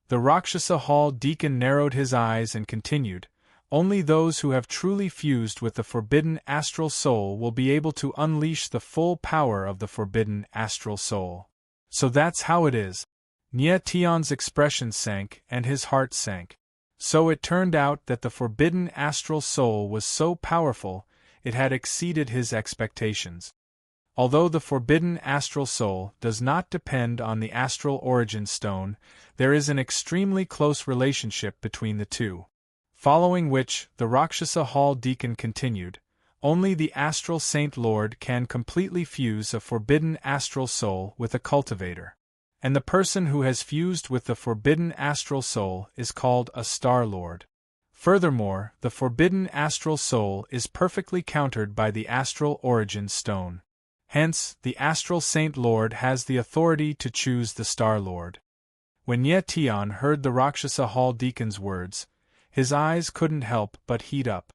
[SPEAKER 1] The Rakshasa Hall Deacon narrowed his eyes and continued, only those who have truly fused with the forbidden astral soul will be able to unleash the full power of the forbidden astral soul. So that's how it is. Nyetian's expression sank and his heart sank. So it turned out that the forbidden astral soul was so powerful, it had exceeded his expectations. Although the forbidden astral soul does not depend on the astral origin stone, there is an extremely close relationship between the two. Following which, the Rakshasa Hall Deacon continued, only the astral Saint Lord can completely fuse a forbidden astral soul with a cultivator. And the person who has fused with the forbidden astral soul is called a Star Lord. Furthermore, the forbidden astral soul is perfectly countered by the astral origin stone. Hence, the astral Saint Lord has the authority to choose the Star Lord. When Nyetian heard the Rakshasa Hall Deacon's words, his eyes couldn't help but heat up.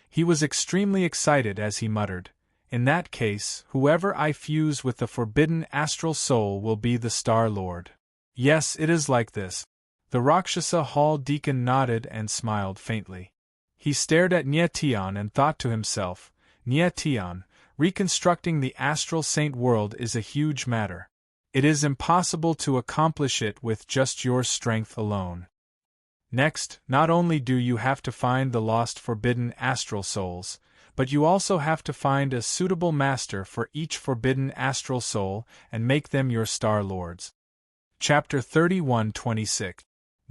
[SPEAKER 1] He was extremely excited as he muttered, in that case, whoever I fuse with the forbidden astral soul will be the Star Lord. Yes, it is like this. The Rakshasa Hall Deacon nodded and smiled faintly. He stared at Nyetian and thought to himself, Nyetian, reconstructing the astral saint world is a huge matter. It is impossible to accomplish it with just your strength alone. Next, not only do you have to find the lost forbidden astral souls, but you also have to find a suitable master for each forbidden astral soul and make them your Star Lords. Chapter 31-26.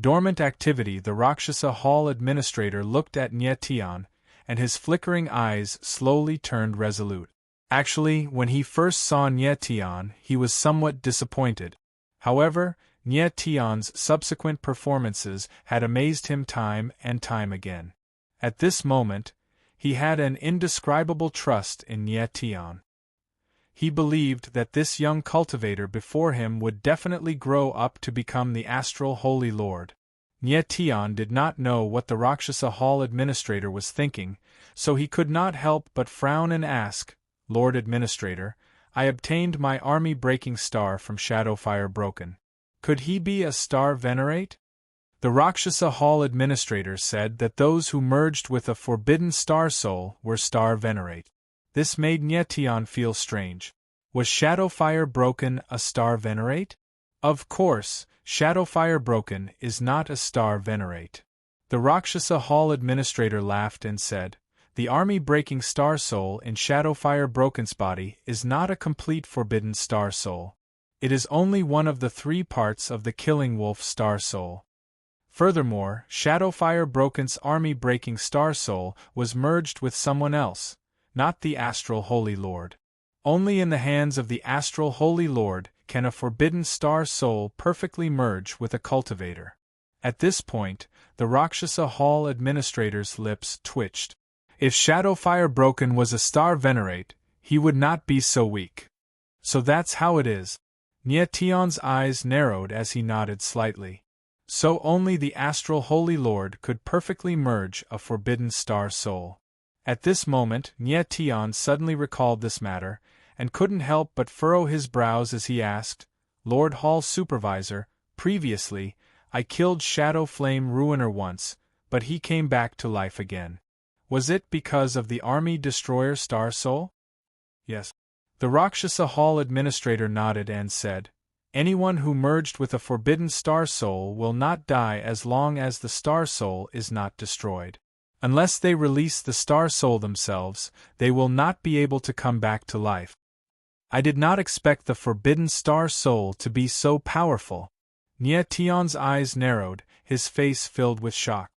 [SPEAKER 1] Dormant Activity. The Rakshasa Hall Administrator looked at Nyetian, and his flickering eyes slowly turned resolute. Actually, when he first saw Nyetian, he was somewhat disappointed. However, Nyetian's subsequent performances had amazed him time and time again. At this moment, he had an indescribable trust in Nyetian. He believed that this young cultivator before him would definitely grow up to become the astral Holy Lord. Nyetian did not know what the Rakshasa Hall Administrator was thinking, so he could not help but frown and ask, Lord Administrator, I obtained my army-breaking star from Shadowfire Broken. Could he be a star venerate? The Rakshasa Hall Administrator said that those who merged with a forbidden star soul were star venerate. This made Nyetian feel strange. Was Shadowfire Broken a star venerate? Of course, Shadowfire Broken is not a star venerate. The Rakshasa Hall Administrator laughed and said, the army-breaking star soul in Shadowfire Broken's body is not a complete forbidden star soul. It is only one of the 3 parts of the Killing Wolf star soul. Furthermore, Shadowfire Broken's army-breaking star soul was merged with someone else, not the Astral Holy Lord. Only in the hands of the Astral Holy Lord can a forbidden star soul perfectly merge with a cultivator. At this point, the Rakshasa Hall Administrator's lips twitched. If Shadowfire Broken was a star venerate, he would not be so weak. So that's how it is. Nyetian's eyes narrowed as he nodded slightly. So only the Astral Holy Lord could perfectly merge a forbidden star soul. At this moment, Nyetian suddenly recalled this matter, and couldn't help but furrow his brows as he asked, Lord Hall Supervisor, previously, I killed Shadow Flame Ruiner once, but he came back to life again. Was it because of the Army Destroyer Star Soul? Yes. The Rakshasa Hall Administrator nodded and said, anyone who merged with a forbidden star soul will not die as long as the star soul is not destroyed. Unless they release the star soul themselves, they will not be able to come back to life. I did not expect the forbidden star soul to be so powerful. Nyetian's eyes narrowed, his face filled with shock.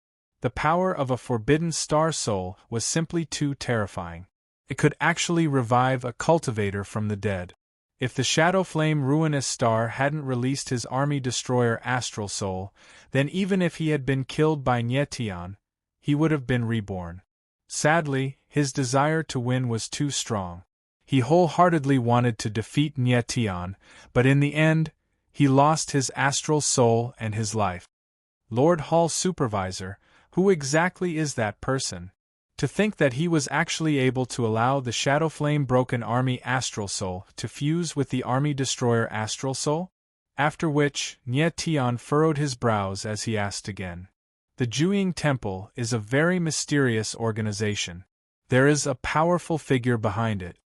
[SPEAKER 1] The power of a forbidden star soul was simply too terrifying. It could actually revive a cultivator from the dead. If the Shadowflame Ruinous Star hadn't released his army destroyer astral soul, then even if he had been killed by Nyetian, he would have been reborn. Sadly, his desire to win was too strong. He wholeheartedly wanted to defeat Nyetian, but in the end, he lost his astral soul and his life. Lord Hall Supervisor, who exactly is that person? To think that he was actually able to allow the Shadowflame Broken Army Astral Soul to fuse with the Army Destroyer Astral Soul? After which, Nyetian furrowed his brows as he asked again. The Juying Temple is a very mysterious organization. There is a powerful figure behind it.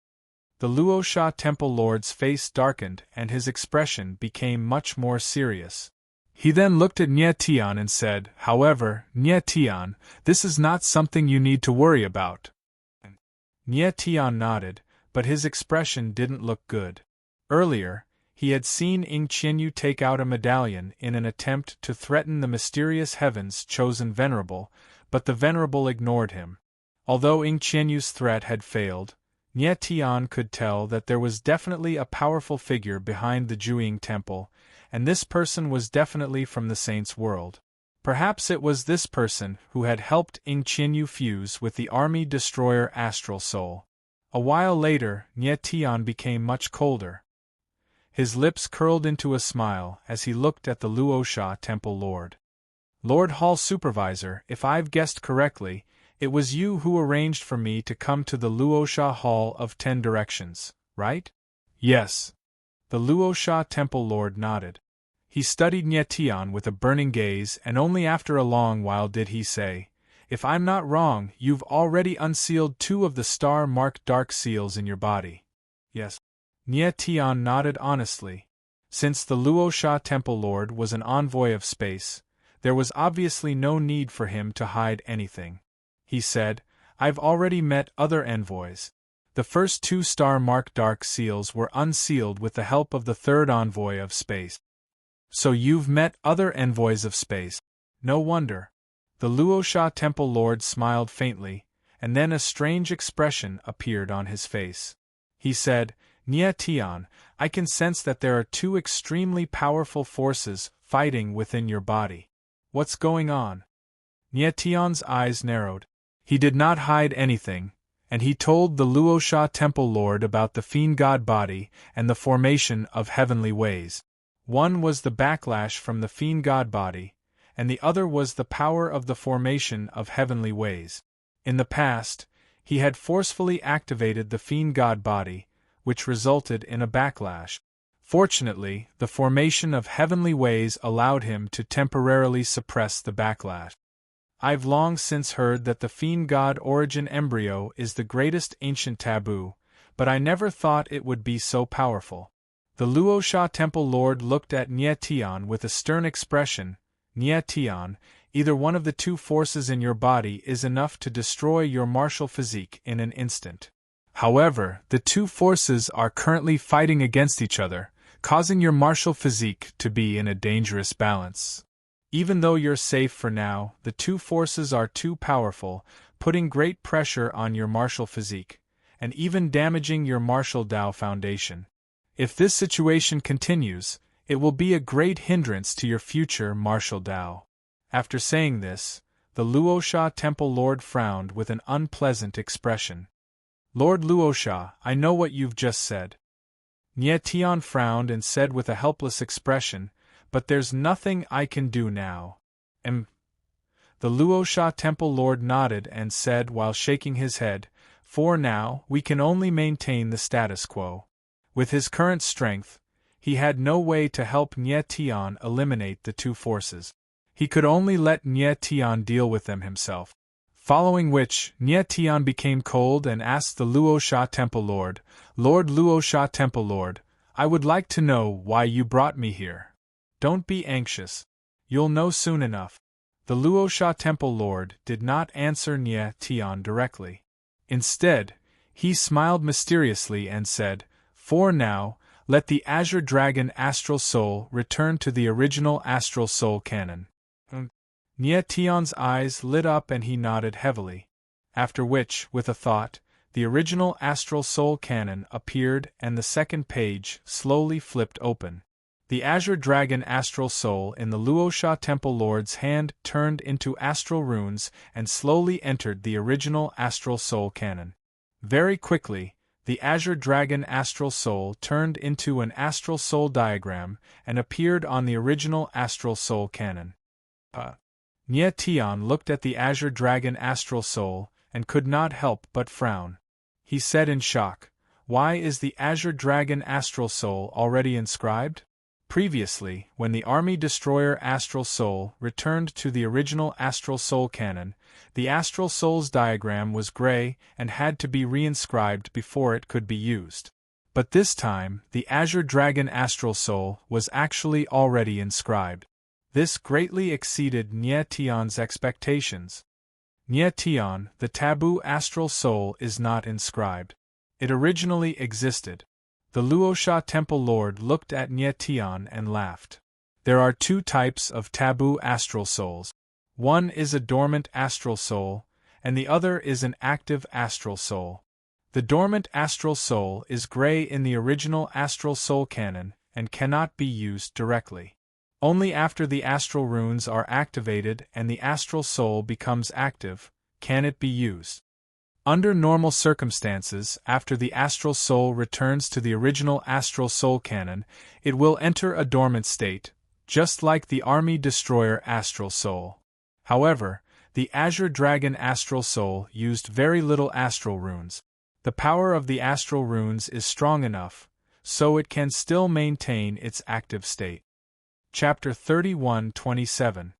[SPEAKER 1] The Luosha Temple Lord's face darkened and his expression became much more serious. He then looked at Nyetian and said, however, Nyetian, this is not something you need to worry about. Nyetian nodded, but his expression didn't look good. Earlier, he had seen Ing Qianyu take out a medallion in an attempt to threaten the mysterious heaven's chosen venerable, but the venerable ignored him. Although Ing Qianyu's threat had failed, Nyetian could tell that there was definitely a powerful figure behind the Juying Temple, and this person was definitely from the Saints' world. Perhaps it was this person who had helped Ing Qianyu fuse with the Army Destroyer Astral Soul. A while later, Nyetian became much colder. His lips curled into a smile as he looked at the Luosha Temple Lord. Lord Hall Supervisor, if I've guessed correctly, it was you who arranged for me to come to the Luosha Hall of 10 Directions, right? Yes. The Luosha Temple Lord nodded. He studied Nyetian with a burning gaze, and only after a long while did he say, if I'm not wrong, you've already unsealed 2 of the star-marked dark seals in your body. Yes. Nyetian nodded honestly. Since the Luosha Temple Lord was an envoy of space, there was obviously no need for him to hide anything. He said, I've already met other envoys. The first 2 star-marked dark seals were unsealed with the help of the 3rd envoy of space. So you've met other envoys of space. No wonder. The Luosha Temple Lord smiled faintly, and then a strange expression appeared on his face. He said, Nyetian, I can sense that there are 2 extremely powerful forces fighting within your body. What's going on? Nyetian's eyes narrowed. He did not hide anything, and he told the Luosha Temple Lord about the Fiend God body and the formation of heavenly ways. One was the backlash from the Fiend God body, and the other was the power of the formation of heavenly ways. In the past, he had forcefully activated the fiend god body, which resulted in a backlash. Fortunately, the formation of heavenly ways allowed him to temporarily suppress the backlash. I've long since heard that the fiend god origin embryo is the greatest ancient taboo, but I never thought it would be so powerful. The Luosha Temple Lord looked at Nye Tian with a stern expression. Nye Tian, either one of the two forces in your body is enough to destroy your martial physique in an instant. However, the two forces are currently fighting against each other, causing your martial physique to be in a dangerous balance. Even though you're safe for now, the two forces are too powerful, putting great pressure on your martial physique, and even damaging your martial Dao foundation. If this situation continues, it will be a great hindrance to your future martial Dao. After saying this, the Luosha Temple Lord frowned with an unpleasant expression. Lord Luosha, I know what you've just said. Nye Tian frowned and said with a helpless expression, but there's nothing I can do now. The Luosha Temple Lord nodded and said while shaking his head, for now, we can only maintain the status quo. With his current strength, he had no way to help Nye Tian eliminate the two forces. He could only let Nye Tian deal with them himself. Following which, Nye Tian became cold and asked the Luosha Temple Lord, Lord Luosha Temple Lord, I would like to know why you brought me here. Don't be anxious. You'll know soon enough. The Luosha Temple Lord did not answer Nye Tian directly. Instead, he smiled mysteriously and said, for now, let the Azure Dragon Astral Soul return to the original Astral Soul canon. Nye Tian's eyes lit up and he nodded heavily. After which, with a thought, the original Astral Soul canon appeared and the second page slowly flipped open. The Azure Dragon Astral Soul in the Luosha Temple Lord's hand turned into astral runes and slowly entered the original Astral Soul canon. Very quickly, the Azure Dragon Astral Soul turned into an Astral Soul diagram and appeared on the original Astral Soul canon. Nye Tian looked at the Azure Dragon Astral Soul and could not help but frown. He said in shock, why is the Azure Dragon Astral Soul already inscribed? Previously, when the Army Destroyer Astral Soul returned to the original Astral Soul canon, the Astral Soul's diagram was gray and had to be reinscribed before it could be used. But this time, the Azure Dragon Astral Soul was actually already inscribed. This greatly exceeded Nye Tian's expectations. Nye Tian, the taboo Astral Soul is not inscribed. It originally existed. The Luosha Temple Lord looked at Nye Tian and laughed. There are two types of taboo Astral Souls. One is a dormant Astral Soul, and the other is an active Astral Soul. The dormant Astral Soul is gray in the original Astral Soul canon and cannot be used directly. Only after the astral runes are activated and the Astral Soul becomes active, can it be used. Under normal circumstances, after the Astral Soul returns to the original Astral Soul canon, it will enter a dormant state, just like the Army Destroyer Astral Soul. However, the Azure Dragon Astral Soul used very little astral runes. The power of the astral runes is strong enough, so it can still maintain its active state. Chapter 31-27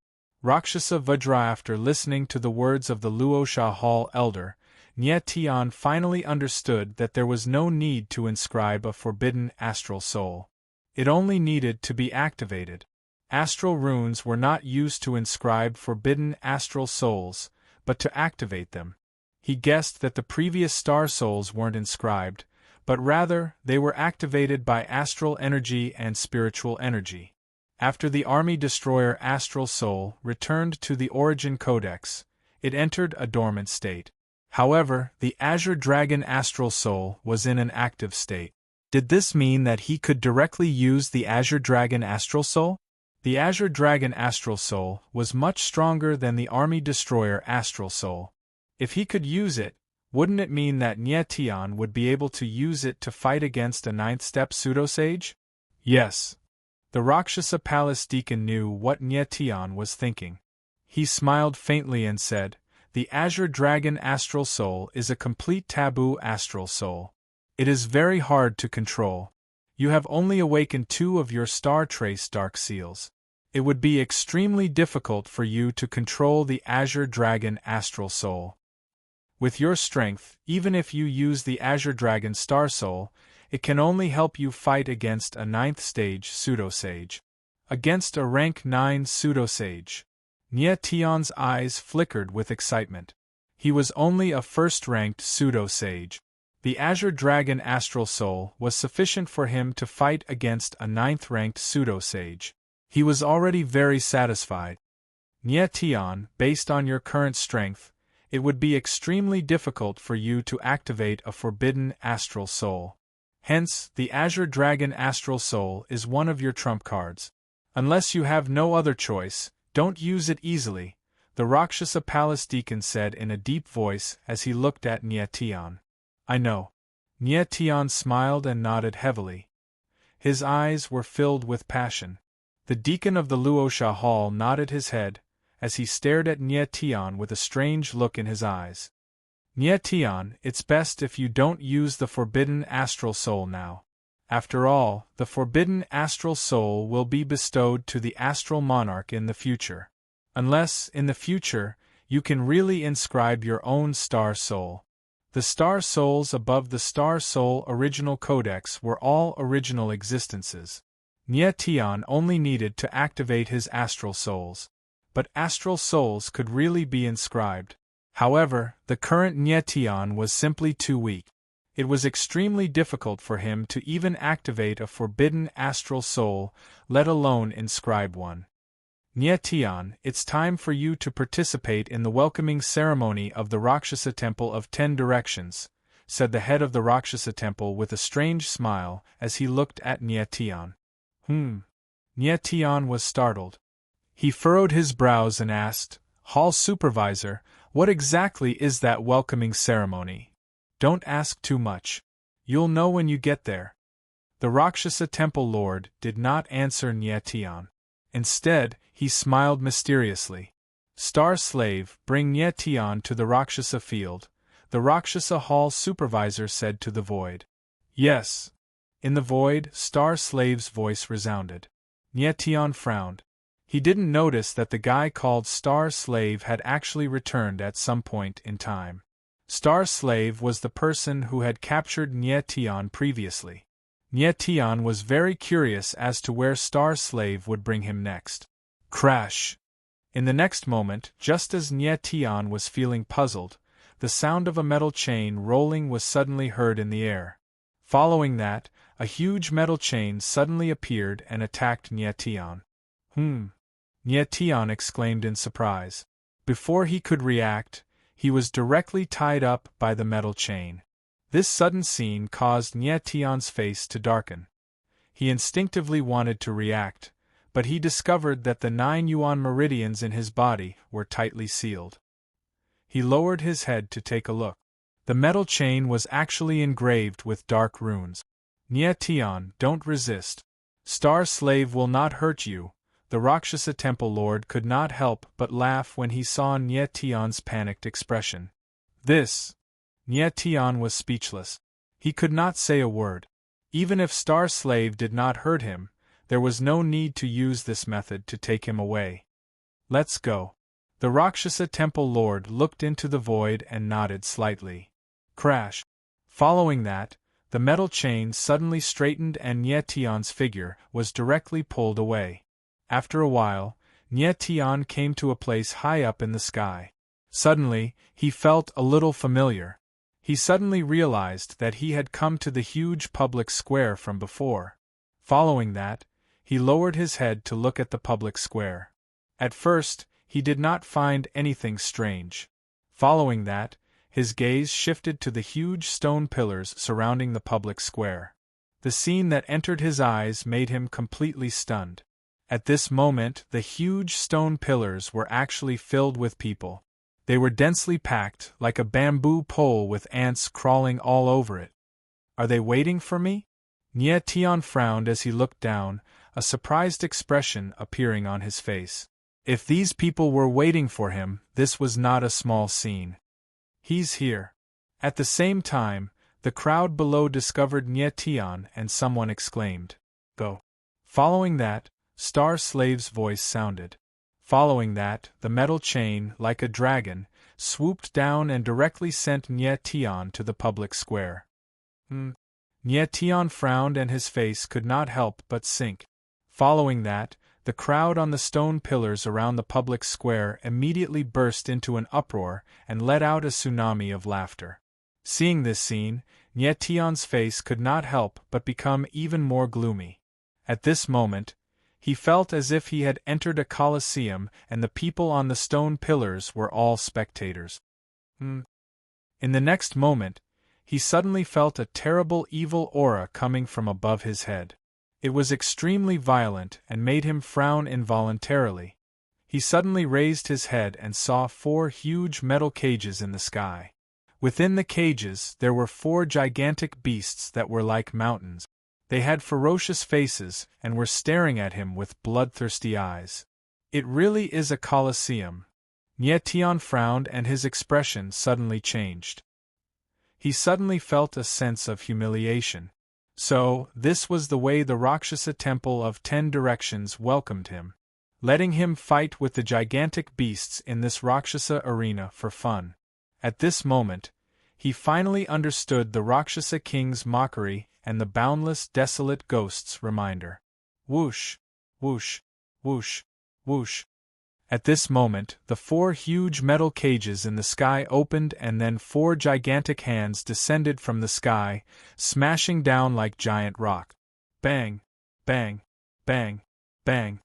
[SPEAKER 1] Rakshasa Vajra. After listening to the words of the Luosha Hall Elder, Nye Tian finally understood that there was no need to inscribe a forbidden astral soul. It only needed to be activated. Astral runes were not used to inscribe forbidden astral souls, but to activate them. He guessed that the previous star souls weren't inscribed, but rather they were activated by astral energy and spiritual energy. After the Army Destroyer Astral Soul returned to the Origin Codex, it entered a dormant state. However, the Azure Dragon Astral Soul was in an active state. Did this mean that he could directly use the Azure Dragon Astral Soul? The Azure Dragon Astral Soul was much stronger than the Army Destroyer Astral Soul. If he could use it, wouldn't it mean that Nye Tian would be able to use it to fight against a ninth-step pseudosage? Yes. The Rakshasa Palace Deacon knew what Nye Tian was thinking. He smiled faintly and said, The Azure Dragon Astral Soul is a complete taboo astral soul. It is very hard to control. You have only awakened 2 of your Star Trace Dark Seals. It would be extremely difficult for you to control the Azure Dragon Astral Soul. With your strength, even if you use the Azure Dragon Star Soul, it can only help you fight against a 9th stage Pseudo-Sage. Against a rank 9 Pseudo-Sage. Nye Tion's eyes flickered with excitement. He was only a first-ranked Pseudo-Sage. The Azure Dragon Astral Soul was sufficient for him to fight against a 9th-ranked Pseudo-Sage. He was already very satisfied. Nye Tion, based on your current strength, it would be extremely difficult for you to activate a forbidden astral soul. Hence, the Azure Dragon Astral Soul is one of your trump cards. Unless you have no other choice, don't use it easily, the Rakshasa Palace Deacon said in a deep voice as he looked at Nye Tion. I know. Nye Tion smiled and nodded heavily. His eyes were filled with passion. The deacon of the Luosha Hall nodded his head, as he stared at Nye Tion with a strange look in his eyes. Nye Tion, it's best if you don't use the Forbidden Astral Soul now. After all, the Forbidden Astral Soul will be bestowed to the Astral Monarch in the future. Unless, in the future, you can really inscribe your own Star Soul. The Star Souls above the Star Soul Original Codex were all original existences. Nye Tion only needed to activate his Astral Souls. But Astral Souls could really be inscribed. However, the current Nye Tion was simply too weak. It was extremely difficult for him to even activate a forbidden astral soul, let alone inscribe one. Nye Tion, it's time for you to participate in the welcoming ceremony of the Rakshasa Temple of 10 Directions, said the head of the Rakshasa Temple with a strange smile as he looked at Nye Tion. Nye Tion was startled. He furrowed his brows and asked, Hall Supervisor, what exactly is that welcoming ceremony? Don't ask too much. You'll know when you get there. The Rakshasa Temple Lord did not answer Nye Tion. Instead, he smiled mysteriously. Star Slave, bring Nye Tion to the Rakshasa field, the Rakshasa Hall Supervisor said to the void. Yes. In the void, Star Slave's voice resounded. Nye Tion frowned. He didn't notice that the guy called Star Slave had actually returned at some point in time. Star Slave was the person who had captured Nye Tion previously. Nye Tion was very curious as to where Star Slave would bring him next. Crash! In the next moment, just as Nye Tion was feeling puzzled, the sound of a metal chain rolling was suddenly heard in the air. Following that, a huge metal chain suddenly appeared and attacked Nye Tion. Nye Tion exclaimed in surprise. Before he could react, he was directly tied up by the metal chain. This sudden scene caused Nye Tion's face to darken. He instinctively wanted to react, but he discovered that the 9 yuan meridians in his body were tightly sealed. He lowered his head to take a look. The metal chain was actually engraved with dark runes. Nye Tion, don't resist. Star Slave will not hurt you. The Rakshasa Temple Lord could not help but laugh when he saw Nye Tion's panicked expression. Nye Tion was speechless. He could not say a word. Even if Star Slave did not hurt him, there was no need to use this method to take him away. Let's go. The Rakshasa Temple Lord looked into the void and nodded slightly. Crash. Following that, the metal chain suddenly straightened and Nye Tion's figure was directly pulled away. After a while, Nye Tion came to a place high up in the sky. Suddenly, he felt a little familiar. He suddenly realized that he had come to the huge public square from before. Following that, he lowered his head to look at the public square. At first, he did not find anything strange. Following that, his gaze shifted to the huge stone pillars surrounding the public square. The scene that entered his eyes made him completely stunned. At this moment, the huge stone pillars were actually filled with people. They were densely packed, like a bamboo pole with ants crawling all over it. Are they waiting for me? Nye Tion frowned as he looked down, a surprised expression appearing on his face. If these people were waiting for him, this was not a small scene. He's here. At the same time, the crowd below discovered Nye Tian and someone exclaimed, "Go." Following that, Star Slave's voice sounded. Following that, the metal chain, like a dragon, swooped down and directly sent Nye Tian to the public square. Nye Tian frowned and his face could not help but sink. Following that, the crowd on the stone pillars around the public square immediately burst into an uproar and let out a tsunami of laughter. Seeing this scene, Nye Tian's face could not help but become even more gloomy. At this moment, he felt as if he had entered a coliseum and the people on the stone pillars were all spectators. In the next moment, he suddenly felt a terrible evil aura coming from above his head. It was extremely violent and made him frown involuntarily. He suddenly raised his head and saw 4 huge metal cages in the sky. Within the cages there were 4 gigantic beasts that were like mountains. They had ferocious faces and were staring at him with bloodthirsty eyes. It really is a coliseum. Nye Tian frowned and his expression suddenly changed. He suddenly felt a sense of humiliation. So, this was the way the Rakshasa Temple of 10 Directions welcomed him, letting him fight with the gigantic beasts in this Rakshasa arena for fun. At this moment, he finally understood the Rakshasa King's mockery and the boundless, desolate ghost's reminder. Whoosh, whoosh, whoosh, whoosh. At this moment, the 4 huge metal cages in the sky opened and then 4 gigantic hands descended from the sky, smashing down like giant rock. Bang, bang, bang, bang.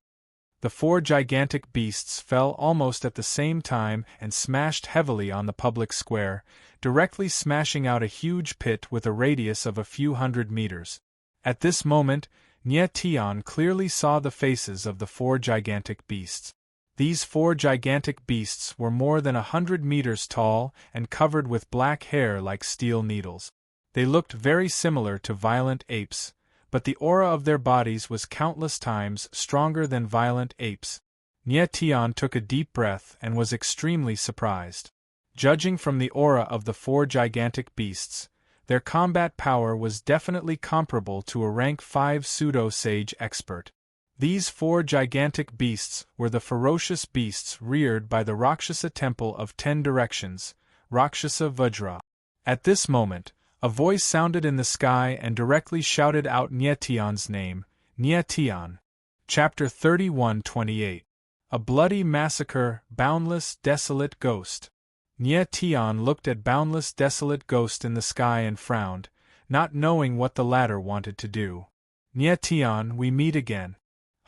[SPEAKER 1] The 4 gigantic beasts fell almost at the same time and smashed heavily on the public square, directly smashing out a huge pit with a radius of a few hundred meters. At this moment, Nye Tian clearly saw the faces of the 4 gigantic beasts. These 4 gigantic beasts were more than 100 meters tall and covered with black hair like steel needles. They looked very similar to violent apes, but the aura of their bodies was countless times stronger than violent apes. Nye Tian took a deep breath and was extremely surprised. Judging from the aura of the 4 gigantic beasts, their combat power was definitely comparable to a rank 5 pseudo-sage expert. These 4 gigantic beasts were the ferocious beasts reared by the Rakshasa Temple of 10 Directions, Rakshasa Vajra. At this moment, a voice sounded in the sky and directly shouted out Nye Tian's name, Nye Tian. Chapter 31-28. A Bloody Massacre, Boundless, Desolate Ghost. Nye Tian looked at Boundless, Desolate Ghost in the sky and frowned, not knowing what the latter wanted to do. Nye Tian, we meet again.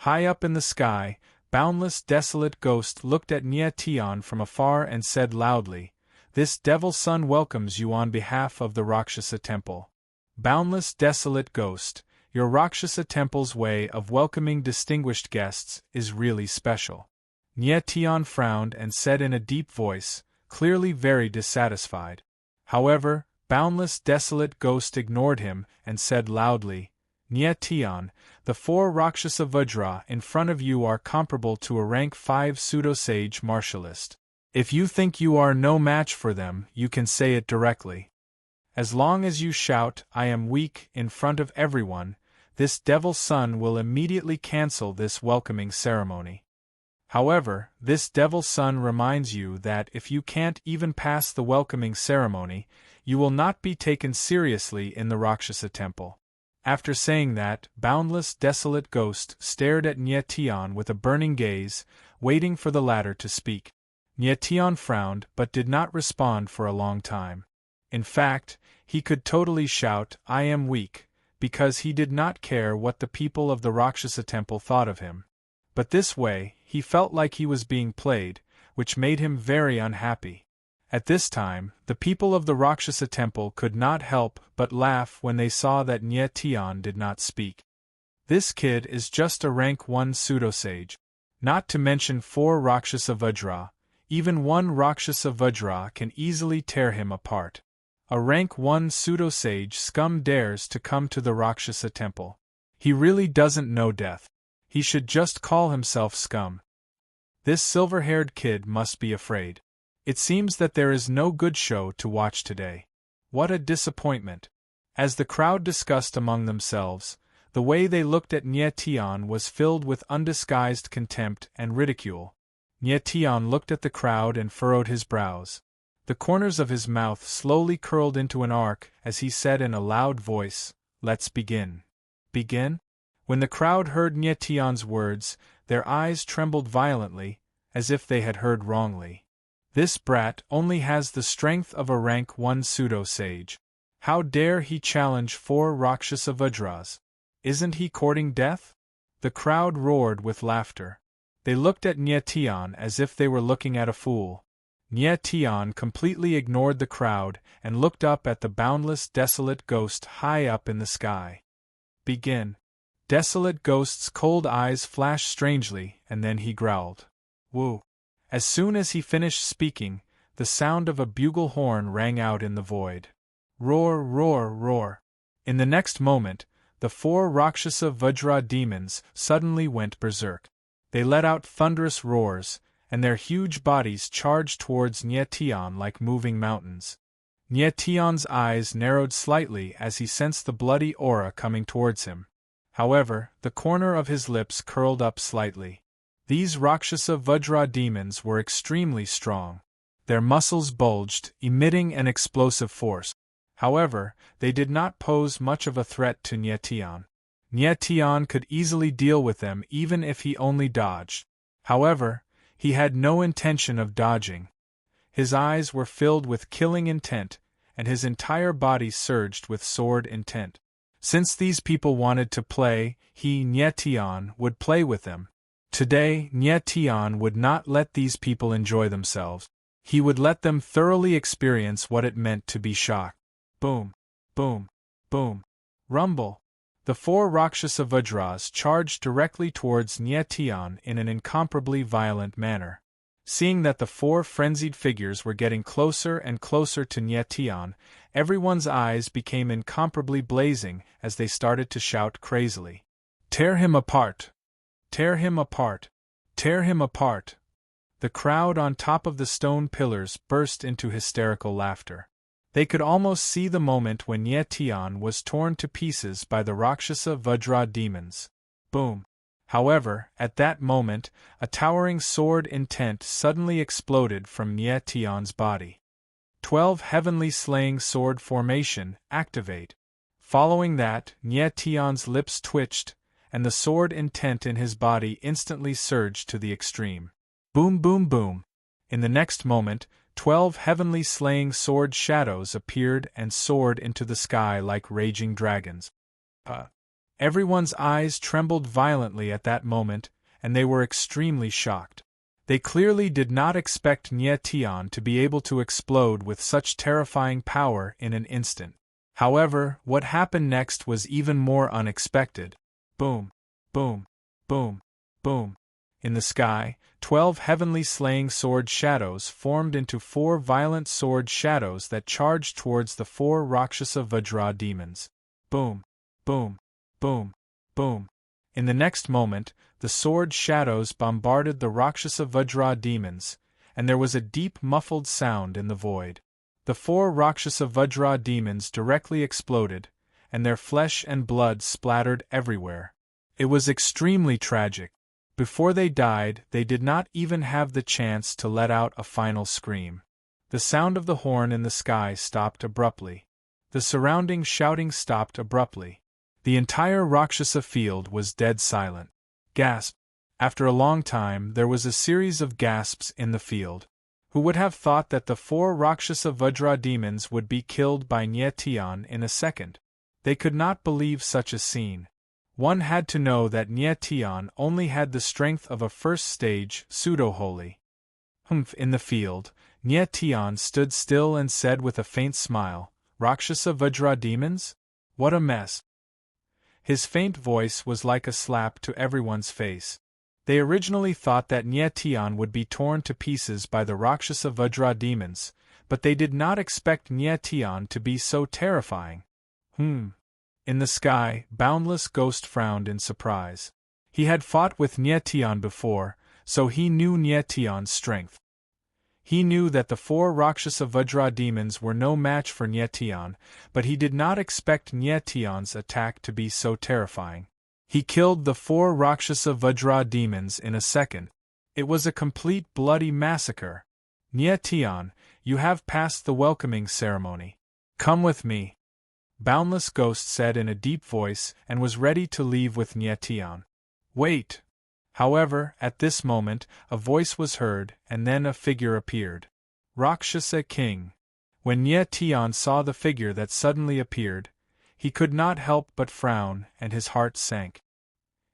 [SPEAKER 1] High up in the sky, Boundless, Desolate Ghost looked at Nye Tian from afar and said loudly, "This Devil Son welcomes you on behalf of the Rakshasa Temple. Boundless, Desolate Ghost, your Rakshasa Temple's way of welcoming distinguished guests is really special." Nye Tian frowned and said in a deep voice, clearly very dissatisfied. However, Boundless, Desolate Ghost ignored him and said loudly, "Nye Tian, the 4 Rakshasa Vajra in front of you are comparable to a rank 5 pseudo-sage martialist. If you think you are no match for them, you can say it directly. As long as you shout, 'I am weak,' in front of everyone, this Devil's Son will immediately cancel this welcoming ceremony. However, this Devil's Son reminds you that if you can't even pass the welcoming ceremony, you will not be taken seriously in the Rakshasa Temple." After saying that, Boundless, Desolate Ghost stared at Nye Tian with a burning gaze, waiting for the latter to speak. Nye Tian frowned but did not respond for a long time. In fact, he could totally shout, "I am weak," because he did not care what the people of the Rakshasa Temple thought of him. But this way, he felt like he was being played, which made him very unhappy. At this time, the people of the Rakshasa Temple could not help but laugh when they saw that Nye Tian did not speak. This kid is just a rank 1 pseudo-sage. Not to mention 4 Rakshasa Vajra, even 1 Rakshasa Vajra can easily tear him apart. A rank 1 pseudo-sage scum dares to come to the Rakshasa Temple. He really doesn't know death. He should just call himself scum. This silver-haired kid must be afraid. It seems that there is no good show to watch today. What a disappointment. As the crowd discussed among themselves, the way they looked at Nye Tian was filled with undisguised contempt and ridicule. Nye Tian looked at the crowd and furrowed his brows. The corners of his mouth slowly curled into an arc as he said in a loud voice, "Let's begin." Begin? When the crowd heard Nye Tian's words, their eyes trembled violently, as if they had heard wrongly. This brat only has the strength of a rank 1 pseudo-sage. How dare he challenge 4 Rakshasa Vajras? Isn't he courting death? The crowd roared with laughter. They looked at Nye Tian as if they were looking at a fool. Nye Tian completely ignored the crowd and looked up at the boundless desolate ghost high up in the sky. Begin. Desolate ghost's cold eyes flashed strangely, and then he growled. Woo! As soon as he finished speaking, the sound of a bugle horn rang out in the void. Roar, roar, roar. In the next moment, the 4 Rakshasa Vajra demons suddenly went berserk. They let out thunderous roars, and their huge bodies charged towards Nye Tian like moving mountains. Nye Tian's eyes narrowed slightly as he sensed the bloody aura coming towards him. However, the corner of his lips curled up slightly. These Rakshasa Vajra demons were extremely strong. Their muscles bulged, emitting an explosive force. However, they did not pose much of a threat to Nye Tian. Nye Tian could easily deal with them even if he only dodged. However, he had no intention of dodging. His eyes were filled with killing intent, and his entire body surged with sword intent. Since these people wanted to play, he, Nye Tian, would play with them. Today, Nye Tian would not let these people enjoy themselves. He would let them thoroughly experience what it meant to be shocked. Boom, boom, boom. Rumble. The 4 Rakshasa Vajras charged directly towards Nye Tian in an incomparably violent manner. Seeing that the 4 frenzied figures were getting closer and closer to Nye Tian, everyone's eyes became incomparably blazing as they started to shout crazily. Tear him apart! Tear him apart! Tear him apart! The crowd on top of the stone pillars burst into hysterical laughter. They could almost see the moment when Nye Tian was torn to pieces by the Rakshasa Vajra demons. Boom! However, at that moment, a towering sword intent suddenly exploded from Nye Tian's body. 12 Heavenly Slaying Sword Formation, activate. Following that, Nye Tian's lips twitched, and the sword intent in his body instantly surged to the extreme. Boom, boom, boom. In the next moment, 12 heavenly slaying sword shadows appeared and soared into the sky like raging dragons. Everyone's eyes trembled violently at that moment, and they were extremely shocked. They clearly did not expect Nye Tian to be able to explode with such terrifying power in an instant. However, what happened next was even more unexpected. Boom, boom, boom, boom. In the sky, 12 heavenly slaying sword shadows formed into 4 violent sword shadows that charged towards the 4 Rakshasa Vajra demons. Boom, boom, boom, boom. In the next moment, the sword shadows bombarded the Rakshasa Vajra demons, and there was a deep muffled sound in the void. The 4 Rakshasa Vajra demons directly exploded, and their flesh and blood splattered everywhere. It was extremely tragic. Before they died, they did not even have the chance to let out a final scream. The sound of the horn in the sky stopped abruptly. The surrounding shouting stopped abruptly. The entire Rakshasa field was dead silent. Gasp! After a long time, there was a series of gasps in the field. Who would have thought that the 4 Rakshasa Vajra demons would be killed by Nye Tian in a second? They could not believe such a scene. One had to know that Nye Tian only had the strength of a first-stage pseudo-holy. In the field, Nye Tian stood still and said with a faint smile, "Rakshasa Vajra demons? What a mess." His faint voice was like a slap to everyone's face. They originally thought that Nye Tian would be torn to pieces by the Rakshasa Vajra demons, but they did not expect Nye Tian to be so terrifying. In the sky, Boundless Ghost frowned in surprise. He had fought with Nye Tian before, so he knew Nyetian's strength. He knew that the 4 Rakshasa Vajra demons were no match for Nyetian, but he did not expect Nyetian's attack to be so terrifying. He killed the 4 Rakshasa Vajra demons in a second. It was a complete bloody massacre. Nyetian, you have passed the welcoming ceremony. Come with me. Boundless Ghost said in a deep voice and was ready to leave with Nyetian. Wait! However, at this moment, a voice was heard, and then a figure appeared. Rakshasa King. When Nyetian saw the figure that suddenly appeared, he could not help but frown, and his heart sank.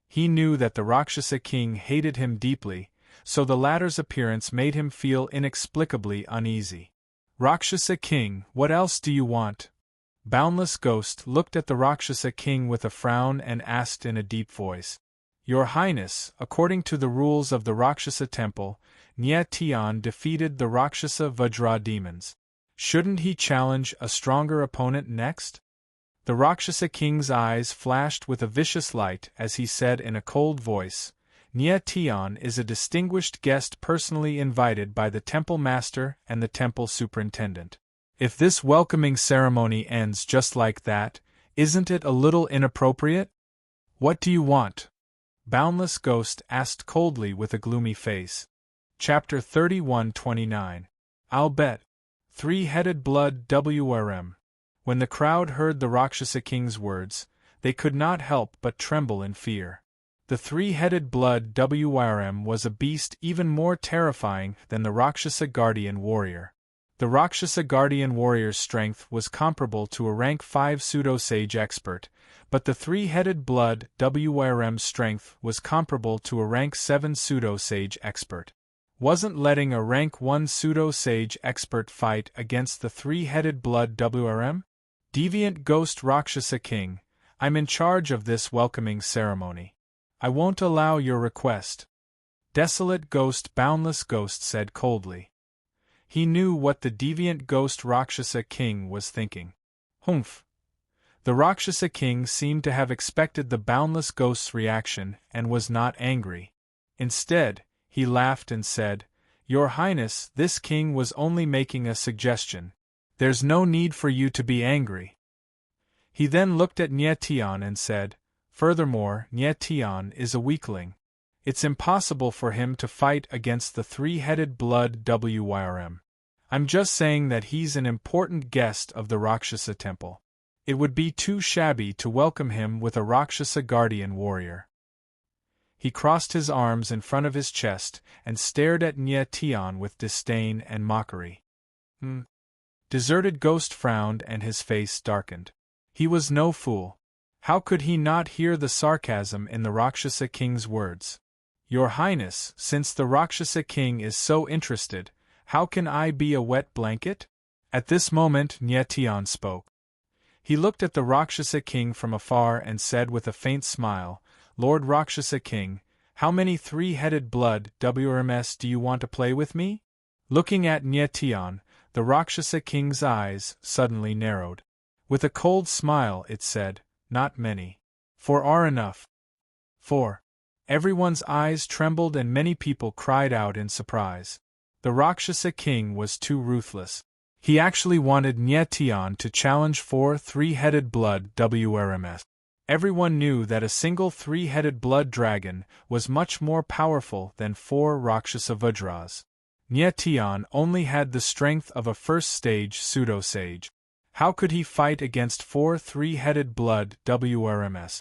[SPEAKER 1] He knew that the Rakshasa King hated him deeply, so the latter's appearance made him feel inexplicably uneasy. Rakshasa King, what else do you want? Boundless Ghost looked at the Rakshasa King with a frown and asked in a deep voice. Your Highness, according to the rules of the Rakshasa Temple, Nyetian defeated the Rakshasa Vajra demons. Shouldn't he challenge a stronger opponent next? The Rakshasa King's eyes flashed with a vicious light as he said in a cold voice, Nyetian is a distinguished guest personally invited by the temple master and the temple superintendent. If this welcoming ceremony ends just like that, isn't it a little inappropriate? What do you want? Boundless Ghost asked coldly with a gloomy face. Chapter 31:29. I'll bet. 3-headed blood WRM. When the crowd heard the Rakshasa King's words, they could not help but tremble in fear. The 3-headed blood WRM was a beast even more terrifying than the Rakshasa Guardian Warrior. The Rakshasa Guardian Warrior's strength was comparable to a rank 5 pseudo-sage expert, but the 3-headed blood WRM's strength was comparable to a rank 7 pseudo-sage expert. Wasn't letting a rank 1 pseudo-sage expert fight against the 3-headed blood WRM? Deviant Ghost Rakshasa King, I'm in charge of this welcoming ceremony. I won't allow your request. Desolate Ghost Boundless Ghost said coldly. He knew what the Deviant Ghost Rakshasa King was thinking. Humph. The Rakshasa King seemed to have expected the Boundless Ghost's reaction and was not angry. Instead, he laughed and said, Your Highness, this king was only making a suggestion. There's no need for you to be angry. He then looked at Nyetian and said, Furthermore, Nyetian is a weakling. It's impossible for him to fight against the 3-headed blood WRM. I'm just saying that he's an important guest of the Rakshasa Temple. It would be too shabby to welcome him with a Rakshasa Guardian Warrior. He crossed his arms in front of his chest and stared at Nyetian with disdain and mockery. Deserted Ghost frowned and his face darkened. He was no fool. How could he not hear the sarcasm in the Rakshasa King's words? Your Highness, since the Rakshasa King is so interested, how can I be a wet blanket? At this moment Nyetian spoke. He looked at the Rakshasa King from afar and said with a faint smile, Lord Rakshasa King, how many 3-headed blood WRMs do you want to play with me? Looking at Nyetian, the Rakshasa King's eyes suddenly narrowed. With a cold smile it said, Not many. 4 are enough. 4. Everyone's eyes trembled and many people cried out in surprise. The Rakshasa King was too ruthless. He actually wanted Nyetian to challenge 4 3-headed blood WRMs. Everyone knew that a single 3-headed blood dragon was much more powerful than 4 Rakshasa Vajras. Nyetian only had the strength of a first-stage pseudo-sage. How could he fight against 4 3-headed blood WRMs?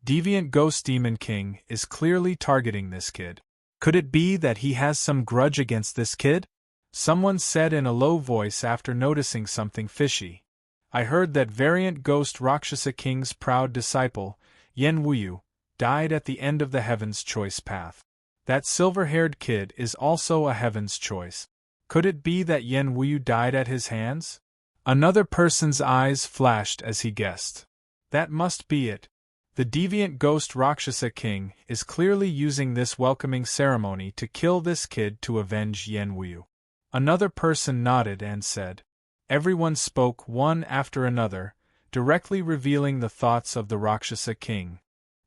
[SPEAKER 1] Deviant Ghost Demon King is clearly targeting this kid. Could it be that he has some grudge against this kid? Someone said in a low voice after noticing something fishy. I heard that Variant Ghost Rakshasa King's proud disciple, Yen Wuyu, died at the end of the Heaven's Choice path. That silver-haired kid is also a Heaven's Choice. Could it be that Yen Wuyu died at his hands? Another person's eyes flashed as he guessed. That must be it. The Deviant Ghost Rakshasa King is clearly using this welcoming ceremony to kill this kid to avenge Yen Wuyu. Another person nodded and said. Everyone spoke one after another, directly revealing the thoughts of the Rakshasa King.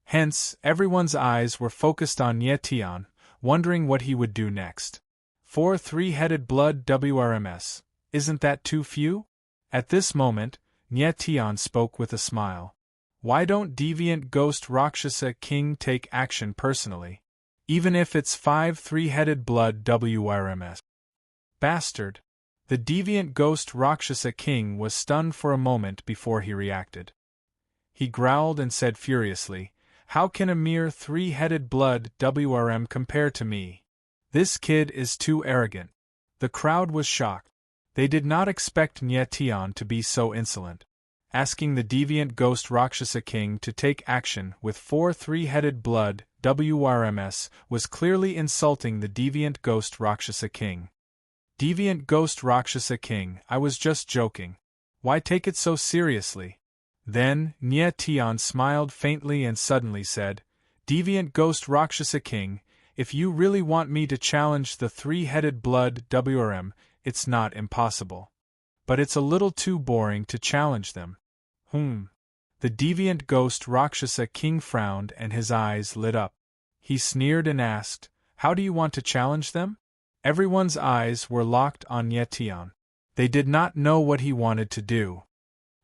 [SPEAKER 1] Hence, everyone's eyes were focused on Nyetian, wondering what he would do next. 4 three-headed blood WRMS. Isn't that too few? At this moment, Nye Tian spoke with a smile. Why don't Deviant Ghost Rakshasa King take action personally? Even if it's 5 three-headed blood WRMS. Bastard! The Deviant Ghost Rakshasa King was stunned for a moment before he reacted. He growled and said furiously, "How can a mere 3-headed blood WRM compare to me? This kid is too arrogant." The crowd was shocked. They did not expect Nye Tian to be so insolent. Asking the Deviant Ghost Rakshasa King to take action with 4 three-headed blood WRMS was clearly insulting the Deviant Ghost Rakshasa King. Deviant Ghost Rakshasa King, I was just joking. Why take it so seriously? Then, Nye Tian smiled faintly and suddenly said, Deviant Ghost Rakshasa King, if you really want me to challenge the 3-headed blood WRM, it's not impossible. But it's a little too boring to challenge them. The Deviant Ghost Rakshasa King frowned and his eyes lit up. He sneered and asked, How do you want to challenge them? Everyone's eyes were locked on Nye Tian. They did not know what he wanted to do.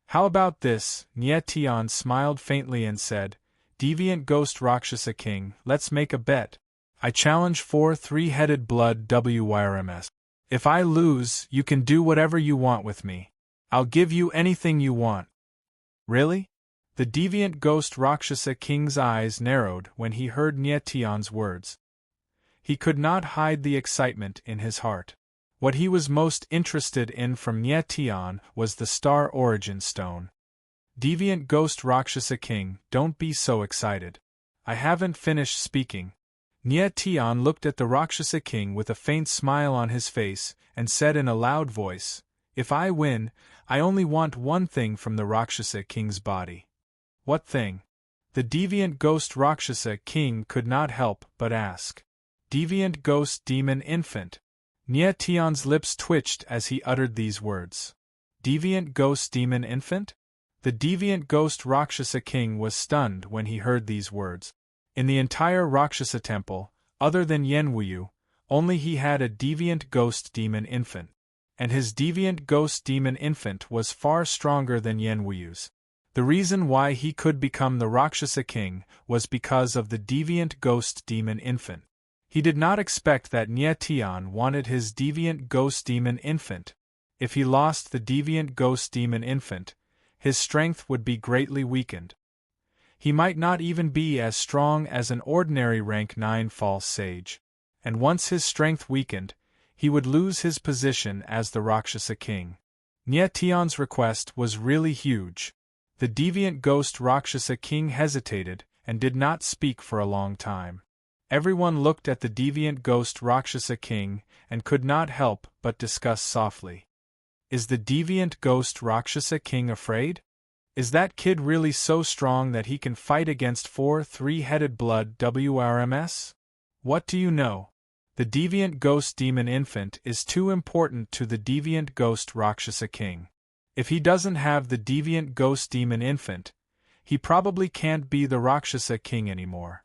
[SPEAKER 1] How about this? Nye Tian smiled faintly and said, Deviant Ghost Rakshasa King, let's make a bet. I challenge 4 three-headed blood WRMS. If I lose, you can do whatever you want with me. I'll give you anything you want. Really? The Deviant Ghost Rakshasa King's eyes narrowed when he heard Nye Tian's words. He could not hide the excitement in his heart. What he was most interested in from Nye Tian was the Star Origin Stone. Deviant Ghost Rakshasa King, don't be so excited. I haven't finished speaking. Nye Tian looked at the Rakshasa King with a faint smile on his face and said in a loud voice, If I win, I only want one thing from the Rakshasa King's body. What thing? The Deviant Ghost Rakshasa King could not help but ask. Deviant Ghost Demon Infant. Nye Tian's lips twitched as he uttered these words. Deviant Ghost Demon Infant? The Deviant Ghost Rakshasa King was stunned when he heard these words. In the entire Rakshasa temple, other than Yenwuyu, only he had a Deviant Ghost Demon Infant. And his Deviant Ghost Demon Infant was far stronger than Yenwuyu's. The reason why he could become the Rakshasa King was because of the Deviant Ghost Demon Infant. He did not expect that Nye Tian wanted his Deviant Ghost Demon Infant. If he lost the Deviant Ghost Demon Infant, his strength would be greatly weakened. He might not even be as strong as an ordinary rank 9 false sage. And once his strength weakened, he would lose his position as the Rakshasa King. Nye Tian's request was really huge. The Deviant Ghost Rakshasa King hesitated and did not speak for a long time. Everyone looked at the Deviant Ghost Rakshasa King and could not help but discuss softly. Is the Deviant Ghost Rakshasa King afraid? Is that kid really so strong that he can fight against 4 three-headed blood WRMS? What do you know? The Deviant Ghost Demon Infant is too important to the Deviant Ghost Rakshasa King. If he doesn't have the Deviant Ghost Demon Infant, he probably can't be the Rakshasa King anymore.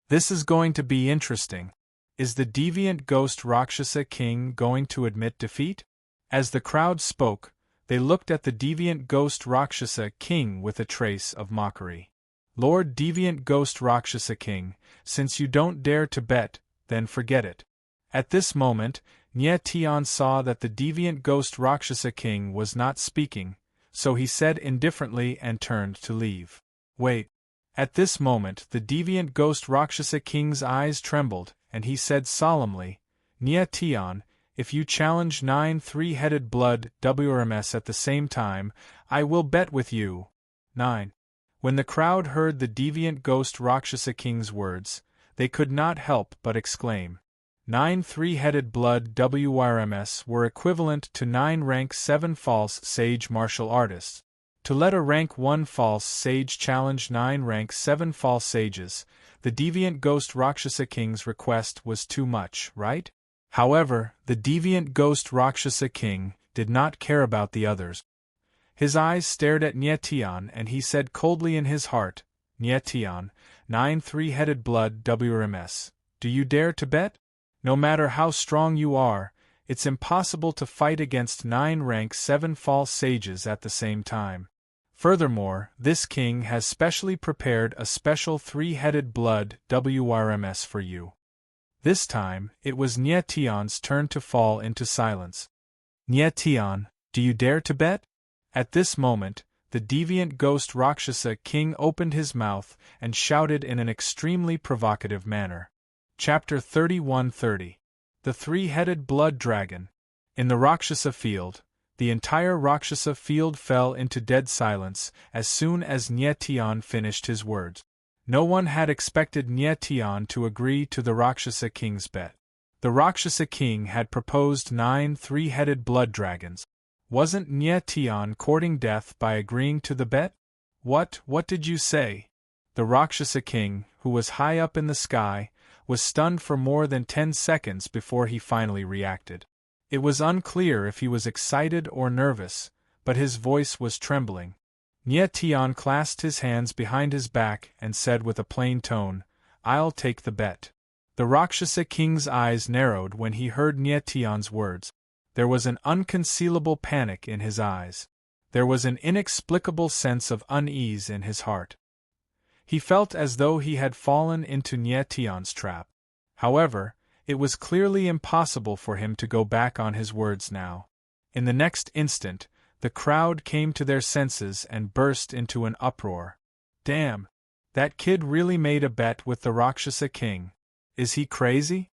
[SPEAKER 1] This is going to be interesting. Is the Deviant Ghost Rakshasa King going to admit defeat? As the crowd spoke, they looked at the Deviant Ghost Rakshasa King with a trace of mockery. Lord Deviant Ghost Rakshasa King, since you don't dare to bet, then forget it. At this moment, Nye Tian saw that the Deviant Ghost Rakshasa King was not speaking, so he said indifferently and turned to leave. Wait. At this moment the Deviant Ghost Rakshasa King's eyes trembled, and he said solemnly, Nye Tian, if you challenge 9 three-headed blood WRMS at the same time, I will bet with you. 9. When the crowd heard the Deviant Ghost Rakshasa King's words, they could not help but exclaim. 9 three-headed blood WRMS were equivalent to 9 rank 7 false sage martial artists. To let a rank 1 false sage challenge 9 rank 7 false sages, the Deviant Ghost Rakshasa King's request was too much, right? However, the Deviant Ghost Rakshasa King did not care about the others. His eyes stared at Nye Tian and he said coldly in his heart, Nye Tian, 9 three-headed blood WRMS, do you dare to bet? No matter how strong you are, it's impossible to fight against 9 rank 7 false sages at the same time. Furthermore, this king has specially prepared a special 3-headed blood WRMS for you. This time, it was Nye Tion's turn to fall into silence. Nye Tion, do you dare to bet? At this moment, the deviant ghost Rakshasa king opened his mouth and shouted in an extremely provocative manner. Chapter 31:30. The 3-headed blood dragon. In the Rakshasa field, the entire Rakshasa field fell into dead silence as soon as Nye Tion finished his words. No one had expected Nye Tion to agree to the Rakshasa king's bet. The Rakshasa king had proposed 9 3-headed blood dragons. Wasn't Nye Tion courting death by agreeing to the bet? What did you say? The Rakshasa king, who was high up in the sky, was stunned for more than 10 seconds before he finally reacted. It was unclear if he was excited or nervous, but his voice was trembling. Nye Tion clasped his hands behind his back and said with a plain tone, "I'll take the bet." The Rakshasa king's eyes narrowed when he heard Nye Tion's words. There was an unconcealable panic in his eyes. There was an inexplicable sense of unease in his heart. He felt as though he had fallen into Nye Tion's trap. However, it was clearly impossible for him to go back on his words now. In the next instant, the crowd came to their senses and burst into an uproar. Damn! That kid really made a bet with the Rakshasa king. Is he crazy?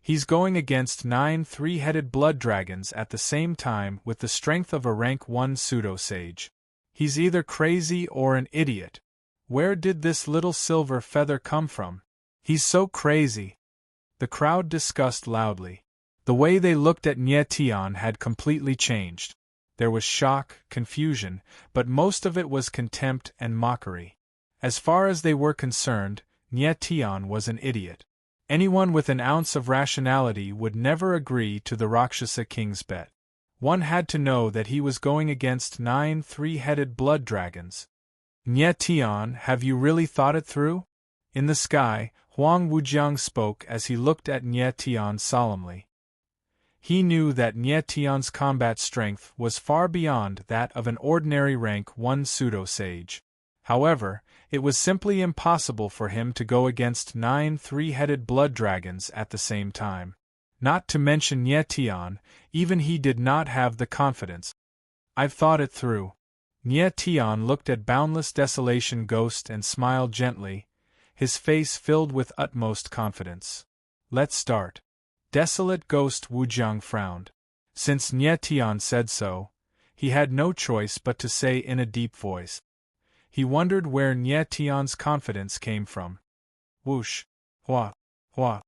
[SPEAKER 1] He's going against 9 3-headed blood dragons at the same time with the strength of a rank 1 pseudo-sage. He's either crazy or an idiot. Where did this little silver feather come from? He's so crazy. The crowd discussed loudly. The way they looked at Nye Tion had completely changed. There was shock, confusion, but most of it was contempt and mockery. As far as they were concerned, Nye Tion was an idiot. Anyone with an ounce of rationality would never agree to the Rakshasa king's bet. One had to know that he was going against 9 3-headed blood dragons. Nye Tion, have you really thought it through? In the sky, Huang Wujiang spoke as he looked at Nye Tion solemnly. He knew that Nye Tion's combat strength was far beyond that of an ordinary rank 1 pseudo-sage. However, it was simply impossible for him to go against 9 3-headed blood dragons at the same time. Not to mention Nye Tion, even he did not have the confidence. I've thought it through. Nye Tion looked at Boundless Desolation Ghost and smiled gently, his face filled with utmost confidence. Let's start. Desolate Ghost Wujiang frowned. Since Nye Tion said so, he had no choice but to say in a deep voice. He wondered where Nye Tion's confidence came from. Whoosh! Hua! Hua!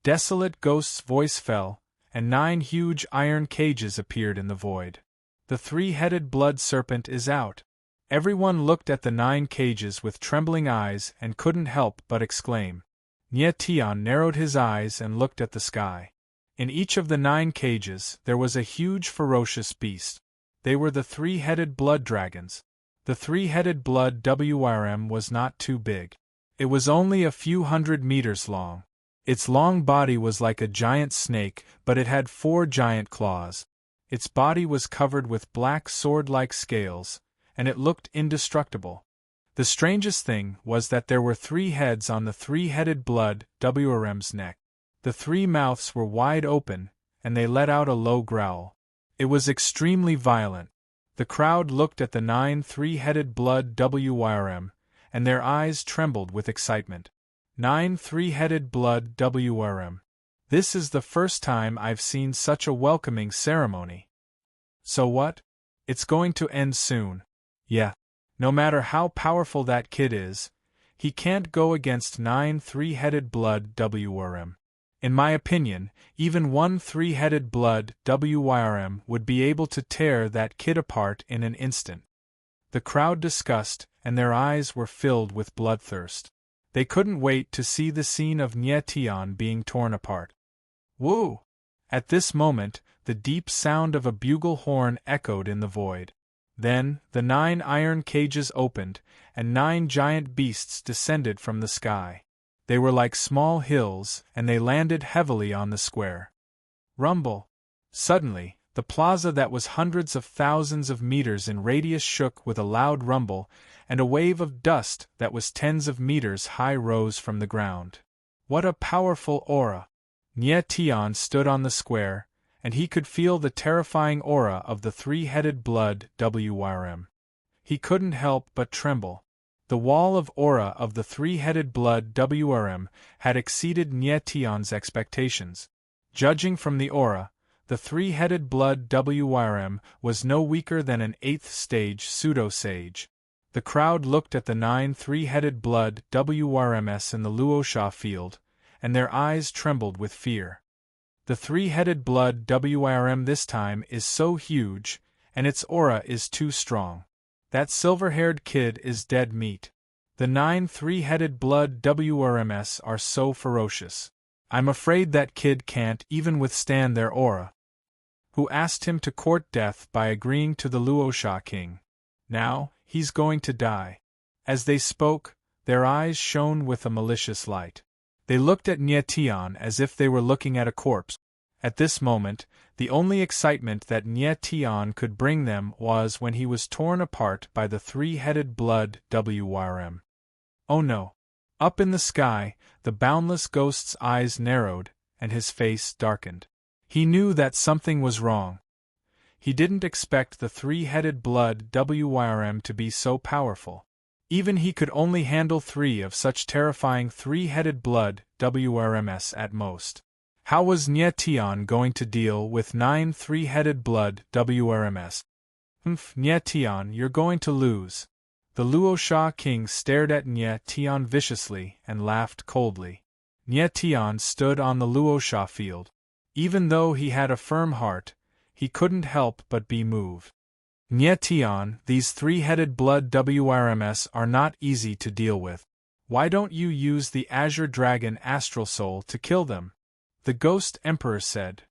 [SPEAKER 1] Desolate Ghost's voice fell, and 9 huge iron cages appeared in the void. The 3-headed blood serpent is out. Everyone looked at the 9 cages with trembling eyes and couldn't help but exclaim. Nye Tion narrowed his eyes and looked at the sky. In each of the 9 cages there was a huge ferocious beast. They were the 3-headed blood dragons. The 3-headed blood WRM was not too big. It was only a few hundred meters long. Its long body was like a giant snake, but it had 4 giant claws. Its body was covered with black sword-like scales, and it looked indestructible. The strangest thing was that there were 3 heads on the 3-headed blood WRM's neck. The 3 mouths were wide open, and they let out a low growl. It was extremely violent. The crowd looked at the 9 3-headed blood WRM, and their eyes trembled with excitement. 9 3-headed blood WRM. This is the first time I've seen such a welcoming ceremony. So what? It's going to end soon. Yeah. No matter how powerful that kid is, he can't go against 9 3-headed blood WRM. In my opinion, even 1 3-headed blood WRM would be able to tear that kid apart in an instant. The crowd discussed, and their eyes were filled with bloodthirst. They couldn't wait to see the scene of Nye Tion being torn apart. Woo! At this moment, the deep sound of a bugle horn echoed in the void. Then, the 9 iron cages opened, and 9 giant beasts descended from the sky. They were like small hills, and they landed heavily on the square. Rumble! Suddenly, the plaza that was hundreds of thousands of meters in radius shook with a loud rumble, and a wave of dust that was tens of meters high rose from the ground. What a powerful aura! Nye Tian stood on the square, and he could feel the terrifying aura of the three-headed blood WRM. He couldn't help but tremble. The wall of aura of the three-headed blood WRM had exceeded Nye Tian's expectations. Judging from the aura, the three-headed blood WRM was no weaker than an 8th-stage pseudo-sage. The crowd looked at the 9 three-headed blood WRMs in the Luosha field, and their eyes trembled with fear. The three-headed blood WRM this time is so huge, and its aura is too strong. That silver-haired kid is dead meat. The 9 three-headed blood WRMs are so ferocious. I'm afraid that kid can't even withstand their aura. Who asked him to court death by agreeing to the Luosha king. Now, he's going to die. As they spoke, their eyes shone with a malicious light. They looked at Nye Tian as if they were looking at a corpse. At this moment, the only excitement that Nye Tian could bring them was when he was torn apart by the three-headed blood WRM. Oh no! Up in the sky, the boundless ghost's eyes narrowed, and his face darkened. He knew that something was wrong. He didn't expect the three-headed blood WRM to be so powerful. Even he could only handle 3 of such terrifying three-headed blood WRMs at most. How was Nye Tian going to deal with 9 three-headed blood WRMs? Nye Tian, you're going to lose. The Luosha king stared at Nye Tian viciously and laughed coldly. Nye Tian stood on the Luosha field. Even though he had a firm heart, he couldn't help but be moved. Nye Tian, these three-headed blood WRMs are not easy to deal with. Why don't you use the Azure Dragon Astral Soul to kill them? The Ghost Emperor said.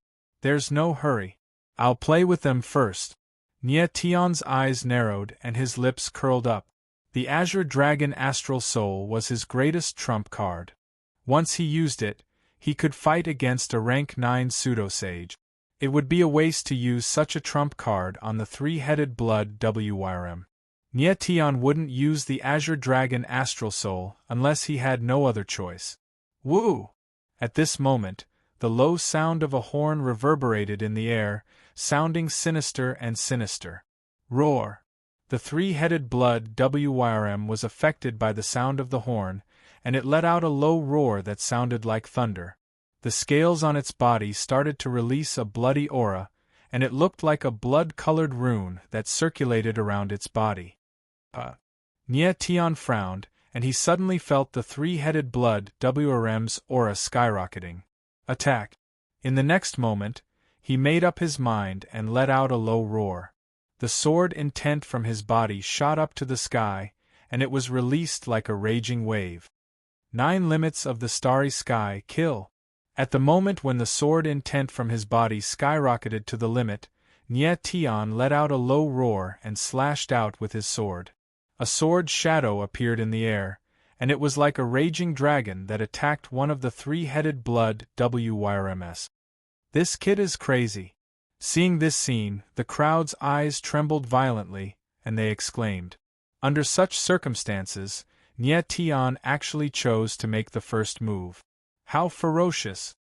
[SPEAKER 1] There's no hurry. I'll play with them first. Nye Tian's eyes narrowed and his lips curled up. The Azure Dragon Astral Soul was his greatest trump card. Once he used it, he could fight against a rank 9 pseudo-sage. It would be a waste to use such a trump card on the three-headed blood WRM. Nye Tian wouldn't use the Azure Dragon Astral Soul unless he had no other choice. Woo! At this moment, the low sound of a horn reverberated in the air, sounding sinister and sinister. Roar! The three-headed blood WRM was affected by the sound of the horn, and it let out a low roar that sounded like thunder. The scales on its body started to release a bloody aura, and it looked like a blood-colored rune that circulated around its body. Nye Tian frowned, and he suddenly felt the three-headed blood WRM's aura skyrocketing. Attack! In the next moment, he made up his mind and let out a low roar. The sword intent from his body shot up to the sky, and it was released like a raging wave. 9 limits of the starry sky, kill! At the moment when the sword intent from his body skyrocketed to the limit, Nye Tian let out a low roar and slashed out with his sword. A sword shadow appeared in the air, and it was like a raging dragon that attacked one of the three-headed blood WRMs. This kid is crazy. Seeing this scene, the crowd's eyes trembled violently, and they exclaimed. Under such circumstances, Nye Tian actually chose to make the first move. How ferocious!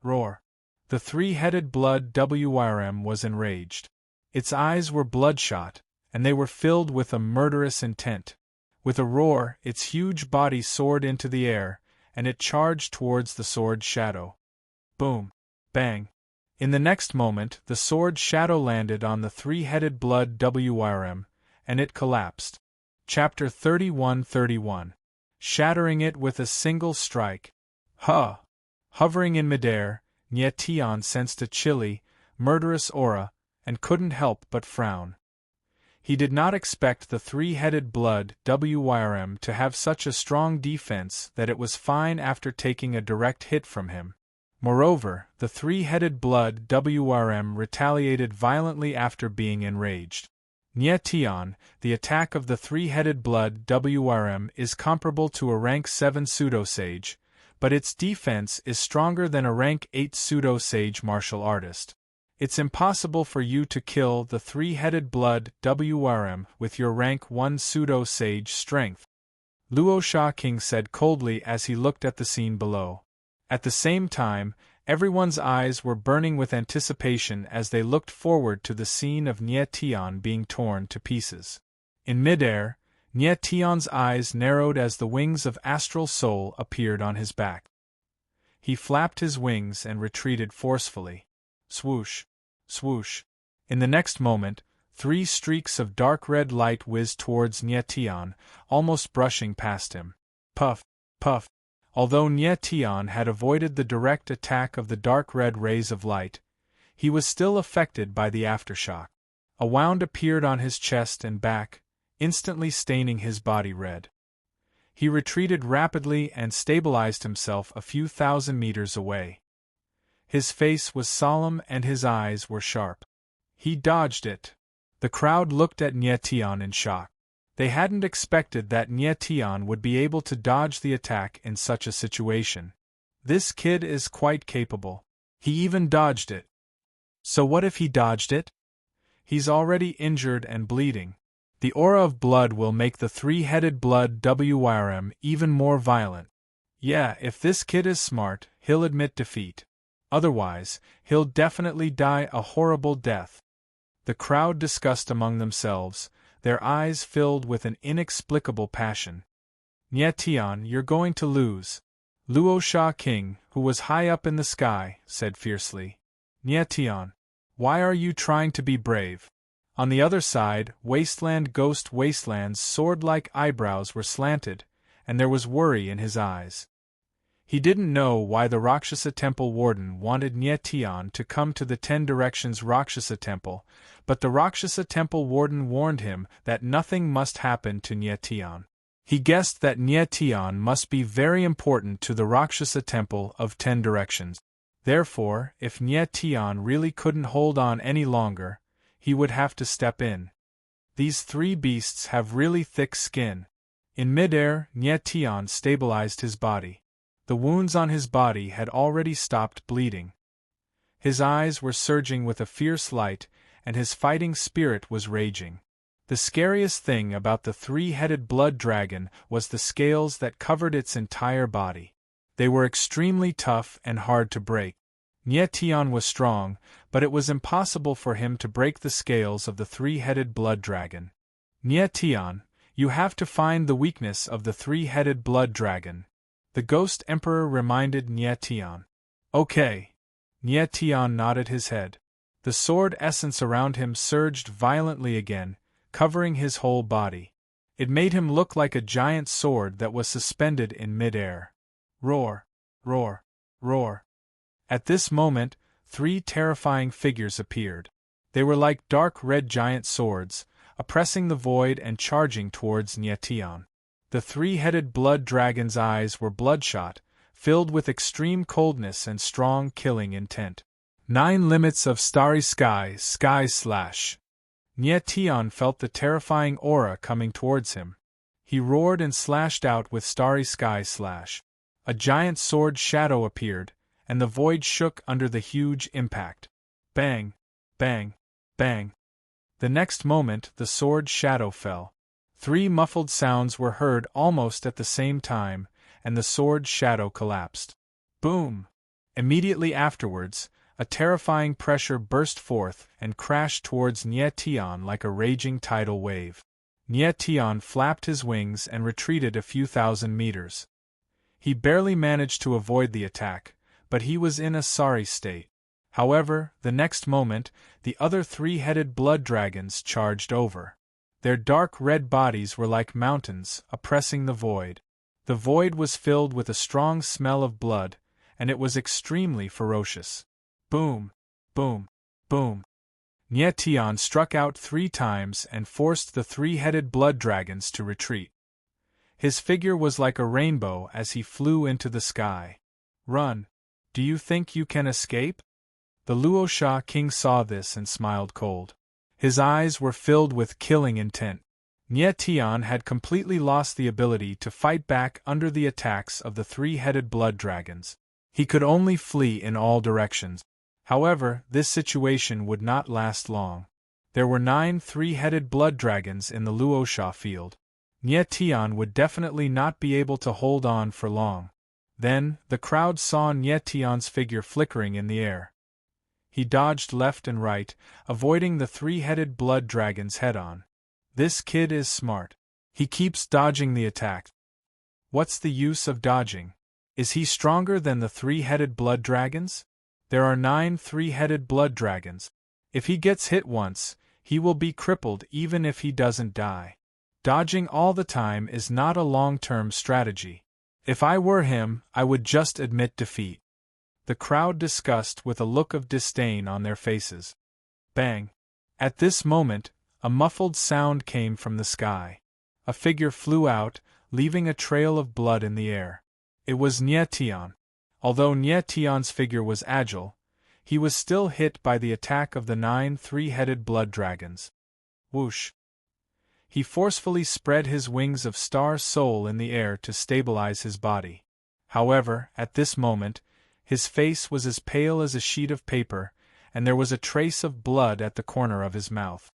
[SPEAKER 1] Roar! The three-headed blood WRM was enraged. Its eyes were bloodshot, and they were filled with a murderous intent. With a roar, its huge body soared into the air, and it charged towards the sword shadow. Boom! Bang! In the next moment, the sword shadow landed on the three-headed blood WRM, and it collapsed. Chapter 31:31. Shattering it with a single strike. Hovering in midair, Nye Tian sensed a chilly, murderous aura, and couldn't help but frown. He did not expect the three-headed blood WRM to have such a strong defense that it was fine after taking a direct hit from him. Moreover, the three-headed blood WRM retaliated violently after being enraged. Nye Tian, the attack of the three-headed blood WRM is comparable to a rank 7 pseudo-sage, but its defense is stronger than a rank 8 pseudo-sage martial artist. It's impossible for you to kill the three-headed blood WRM with your rank 1 pseudo-sage strength, Luo Sha King said coldly as he looked at the scene below. At the same time, everyone's eyes were burning with anticipation as they looked forward to the scene of Nie Tian being torn to pieces. In midair, Nie Tian's eyes narrowed as the wings of Astral Soul appeared on his back. He flapped his wings and retreated forcefully. Swoosh! Swoosh! In the next moment, 3 streaks of dark red light whizzed towards Nie Tian, almost brushing past him. Puff! Puff! Although Nie Tian had avoided the direct attack of the dark red rays of light, he was still affected by the aftershock. A wound appeared on his chest and back, instantly staining his body red. He retreated rapidly and stabilized himself a few thousand meters away. His face was solemn and his eyes were sharp. He dodged it. The crowd looked at Nie Tian in shock. They hadn't expected that Nie Tian would be able to dodge the attack in such a situation. This kid is quite capable. He even dodged it. So what if he dodged it? He's already injured and bleeding. The aura of blood will make the three-headed blood WRM even more violent. Yeah, if this kid is smart, he'll admit defeat. Otherwise, he'll definitely die a horrible death. The crowd discussed among themselves, their eyes filled with an inexplicable passion. Nie Tian, you're going to lose. Luo Sha King, who was high up in the sky, said fiercely. Nie Tian, why are you trying to be brave? On the other side, Wasteland Ghost Wasteland's sword-like eyebrows were slanted, and there was worry in his eyes. He didn't know why the Rakshasa Temple Warden wanted Nie Tian to come to the 10 Directions Rakshasa Temple, but the Rakshasa Temple Warden warned him that nothing must happen to Nie Tian. He guessed that Nie Tian must be very important to the Rakshasa Temple of 10 Directions. Therefore, if Nie Tian really couldn't hold on any longer, he would have to step in. These 3 beasts have really thick skin. In midair, Nie Tian stabilized his body. The wounds on his body had already stopped bleeding. His eyes were surging with a fierce light, and his fighting spirit was raging. The scariest thing about the three-headed blood dragon was the scales that covered its entire body. They were extremely tough and hard to break. Nie Tian was strong, but it was impossible for him to break the scales of the three-headed blood dragon. Nie Tian, you have to find the weakness of the three-headed blood dragon. The Ghost Emperor reminded Nie Tian. Okay. Nie Tian nodded his head. The sword essence around him surged violently again, covering his whole body. It made him look like a giant sword that was suspended in mid-air. Roar! Roar! Roar! At this moment, 3 terrifying figures appeared. They were like dark red giant swords, oppressing the void and charging towards Nie Tian. The three-headed blood dragon's eyes were bloodshot, filled with extreme coldness and strong killing intent. 9 limits of Starry Sky, Sky Slash. Nie Tian felt the terrifying aura coming towards him. He roared and slashed out with Starry Sky Slash. A giant sword shadow appeared, and the void shook under the huge impact. Bang! Bang! Bang! The next moment the sword shadow fell. 3 muffled sounds were heard almost at the same time, and the sword shadow collapsed. Boom! Immediately afterwards, a terrifying pressure burst forth and crashed towards Nie Tian like a raging tidal wave. Nie Tian flapped his wings and retreated a few thousand meters. He barely managed to avoid the attack, but he was in a sorry state. However, the next moment, the other 3-headed blood dragons charged over. Their dark red bodies were like mountains, oppressing the void. The void was filled with a strong smell of blood, and it was extremely ferocious. Boom! Boom! Boom! Nie Tian struck out 3 times and forced the 3-headed blood dragons to retreat. His figure was like a rainbow as he flew into the sky. Run! Do you think you can escape? The Luo Sha King saw this and smiled cold. His eyes were filled with killing intent. Nie Tian had completely lost the ability to fight back under the attacks of the three-headed blood dragons. He could only flee in all directions. However, this situation would not last long. There were 9 three-headed blood dragons in the Luosha field. Nie Tian would definitely not be able to hold on for long. Then, the crowd saw Nie Tian's figure flickering in the air. He dodged left and right, avoiding the three-headed blood dragons head-on. This kid is smart. He keeps dodging the attack. What's the use of dodging? Is he stronger than the three-headed blood dragons? There are 9 three-headed blood dragons. If he gets hit once, he will be crippled even if he doesn't die. Dodging all the time is not a long-term strategy. If I were him, I would just admit defeat. The crowd discussed with a look of disdain on their faces. Bang! At this moment, a muffled sound came from the sky. A figure flew out, leaving a trail of blood in the air. It was Nie Tian. Although Nie Tian's figure was agile, he was still hit by the attack of the 9 three-headed blood dragons. Whoosh! He forcefully spread his wings of star soul in the air to stabilize his body. However, at this moment, his face was as pale as a sheet of paper, and there was a trace of blood at the corner of his mouth.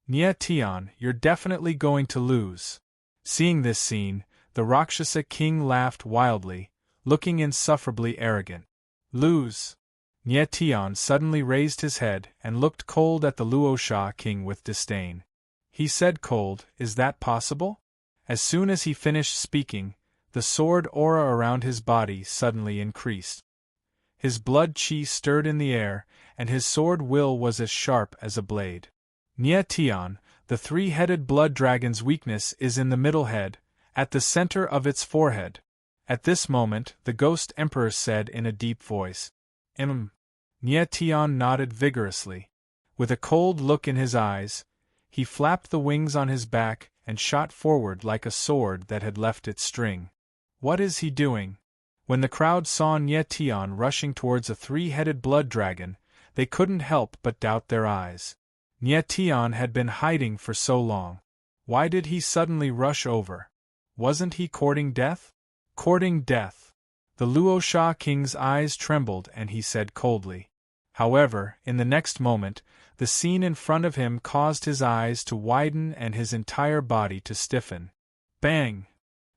[SPEAKER 1] Nie Tian, you're definitely going to lose. Seeing this scene, the Rakshasa king laughed wildly, looking insufferably arrogant. Lose? Nie Tian suddenly raised his head and looked cold at the Luosha king with disdain. He said cold, is that possible? As soon as he finished speaking, the sword aura around his body suddenly increased. His blood chi stirred in the air, and his sword will was as sharp as a blade. Nie Tian, the three-headed blood dragon's weakness is in the middle head, at the center of its forehead. At this moment, the Ghost Emperor said in a deep voice. Nie Tian nodded vigorously. With a cold look in his eyes, he flapped the wings on his back and shot forward like a sword that had left its string. What is he doing? When the crowd saw Nie Tian rushing towards a three-headed blood dragon, they couldn't help but doubt their eyes. Nie Tian had been hiding for so long. Why did he suddenly rush over? Wasn't he courting death? Courting death. The Luosha king's eyes trembled and he said coldly. However, in the next moment, the scene in front of him caused his eyes to widen and his entire body to stiffen. Bang!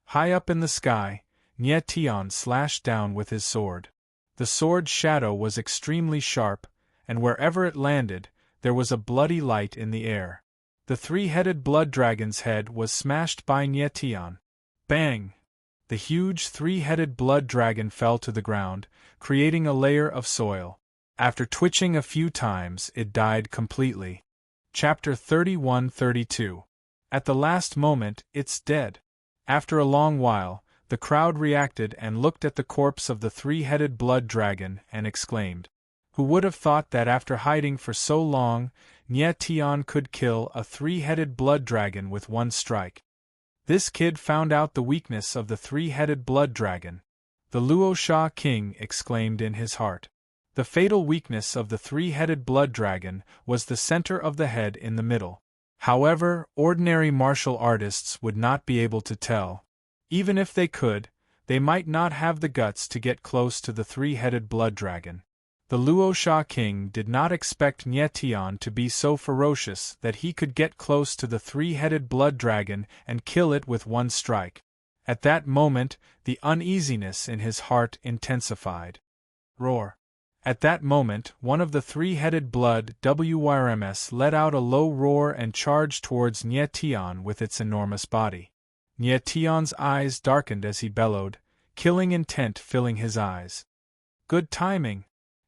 [SPEAKER 1] High up in the sky, Nie Tian slashed down with his sword. The sword's shadow was extremely sharp, and wherever it landed, there was a bloody light in the air. The three-headed blood dragon's head was smashed by Nie Tian. Bang! The huge three-headed blood dragon fell to the ground, creating a layer of soil. After twitching a few times, it died completely. Chapter 31-32. At the last moment, it's dead. After a long while, the crowd reacted and looked at the corpse of the three-headed blood dragon and exclaimed. Who would have thought that after hiding for so long, Nie Tian could kill a three-headed blood dragon with one strike? This kid found out the weakness of the three-headed blood dragon. The Luosha king exclaimed in his heart. The fatal weakness of the three-headed blood dragon was the center of the head in the middle. However, ordinary martial artists would not be able to tell. Even if they could, they might not have the guts to get close to the three-headed blood dragon. The Luosha king did not expect Nie Tian to be so ferocious that he could get close to the three-headed blood dragon and kill it with one strike. At that moment, the uneasiness in his heart intensified. Roar! At that moment, one of the three-headed blood WRMs let out a low roar and charged towards Nie Tian with its enormous body. Nie Tian's eyes darkened as he bellowed, killing intent filling his eyes. Good timing!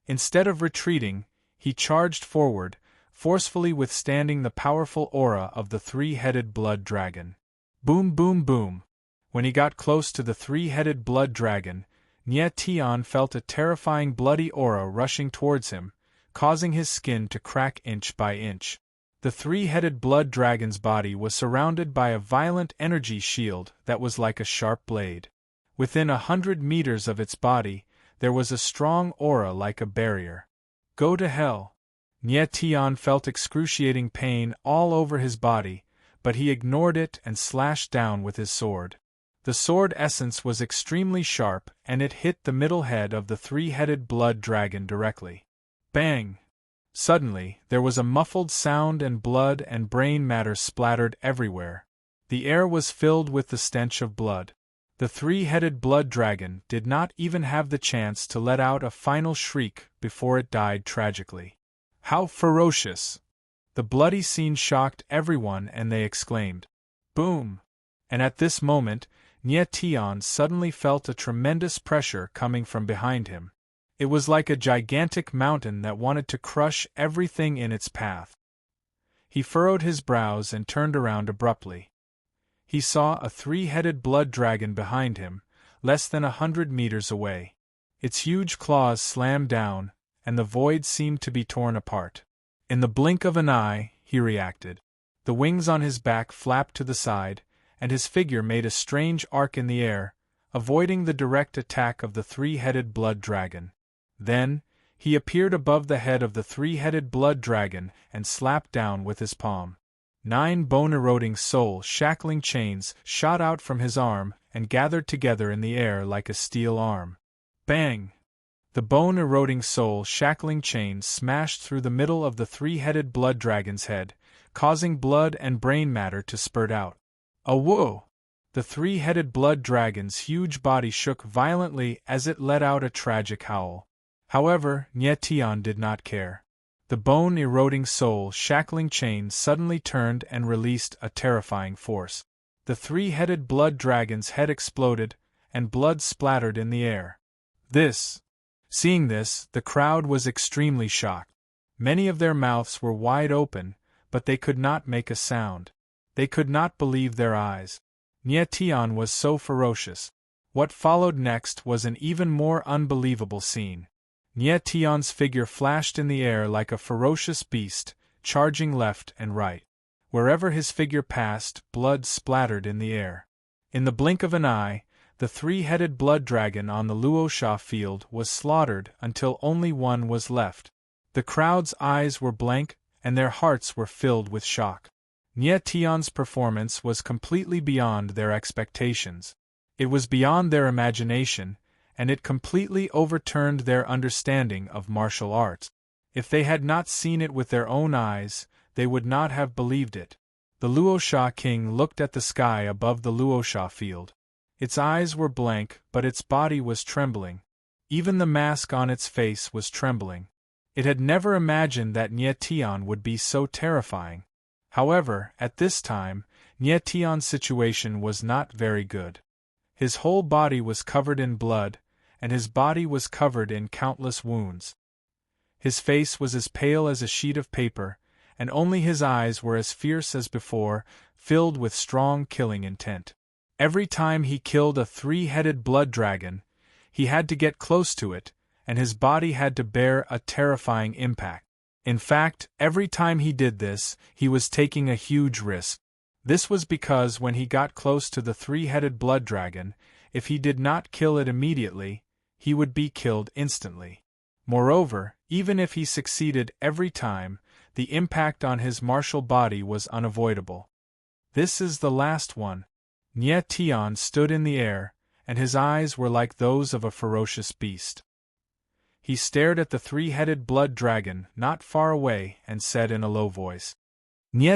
[SPEAKER 1] Instead of retreating, he charged forward, forcefully withstanding the powerful aura of the three-headed blood dragon. Boom boom boom! When he got close to the three-headed blood dragon, Nie Tian felt a terrifying bloody aura rushing towards him, causing his skin to crack inch by inch. The three-headed blood dragon's body was surrounded by a violent energy shield that was like a sharp blade. Within 100 meters of its body, there was a strong aura like a barrier. Go to hell! Nie Tian felt excruciating pain all over his body, but he ignored it and slashed down with his sword. The sword essence was extremely sharp, and it hit the middle head of the three-headed blood dragon directly. Bang! Suddenly, there was a muffled sound and blood and brain matter splattered everywhere. The air was filled with the stench of blood. The three-headed blood dragon did not even have the chance to let out a final shriek before it died tragically. How ferocious! The bloody scene shocked everyone and they exclaimed, "Boom!" And at this moment, Tian suddenly felt a tremendous pressure coming from behind him. It was like a gigantic mountain that wanted to crush everything in its path. He furrowed his brows and turned around abruptly. He saw a three-headed blood dragon behind him, less than 100 meters away. Its huge claws slammed down, and the void seemed to be torn apart. In the blink of an eye, he reacted. The wings on his back flapped to the side, and his figure made a strange arc in the air, avoiding the direct attack of the three-headed blood dragon. Then, he appeared above the head of the three-headed blood dragon and slapped down with his palm. 9 bone-eroding soul-shackling chains shot out from his arm and gathered together in the air like a steel arm. Bang! The bone-eroding soul-shackling chains smashed through the middle of the three-headed blood dragon's head, causing blood and brain matter to spurt out. Whoa! The three-headed blood dragon's huge body shook violently as it let out a tragic howl. However, Tian did not care. The bone-eroding soul-shackling chain suddenly turned and released a terrifying force. The three-headed blood dragon's head exploded, and blood splattered in the air. Seeing this, the crowd was extremely shocked. Many of their mouths were wide open, but they could not make a sound. They could not believe their eyes. Tian was so ferocious. What followed next was an even more unbelievable scene. Tian's figure flashed in the air like a ferocious beast, charging left and right. Wherever his figure passed, blood splattered in the air. In the blink of an eye, the three-headed blood dragon on the Luosha field was slaughtered until only one was left. The crowd's eyes were blank, and their hearts were filled with shock. Tian's performance was completely beyond their expectations. It was beyond their imagination, and it completely overturned their understanding of martial arts. If they had not seen it with their own eyes, they would not have believed it. The Luosha king looked at the sky above the Luosha field. Its eyes were blank, but its body was trembling. Even the mask on its face was trembling. It had never imagined that Tian would be so terrifying. However, at this time, Tian's situation was not very good. His whole body was covered in blood, and his body was covered in countless wounds. His face was as pale as a sheet of paper, and only his eyes were as fierce as before, filled with strong killing intent. Every time he killed a three-headed blood dragon, he had to get close to it, and his body had to bear a terrifying impact. In fact, every time he did this, he was taking a huge risk. This was because when he got close to the three-headed blood dragon, if he did not kill it immediately, he would be killed instantly. Moreover, even if he succeeded every time, the impact on his martial body was unavoidable. This is the last one. Tian stood in the air, and his eyes were like those of a ferocious beast. He stared at the three-headed blood dragon not far away and said in a low voice,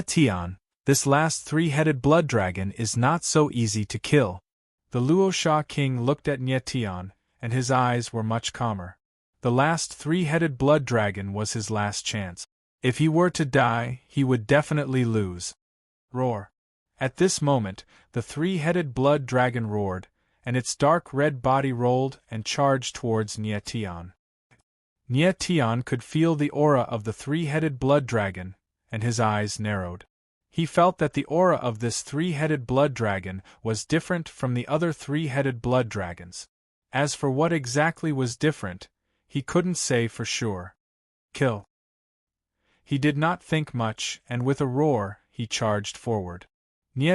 [SPEAKER 1] "Tian, this last three-headed blood dragon is not so easy to kill." The Luosha king looked at Tian, and his eyes were much calmer. The last three-headed blood dragon was his last chance. If he were to die, he would definitely lose. Roar! At this moment, the three-headed blood dragon roared, and its dark red body rolled and charged towards Tian. Tian could feel the aura of the three-headed blood dragon, and his eyes narrowed. He felt that the aura of this three-headed blood dragon was different from the other three-headed blood dragons. As for what exactly was different, he couldn't say for sure. Kill. He did not think much, and with a roar, he charged forward.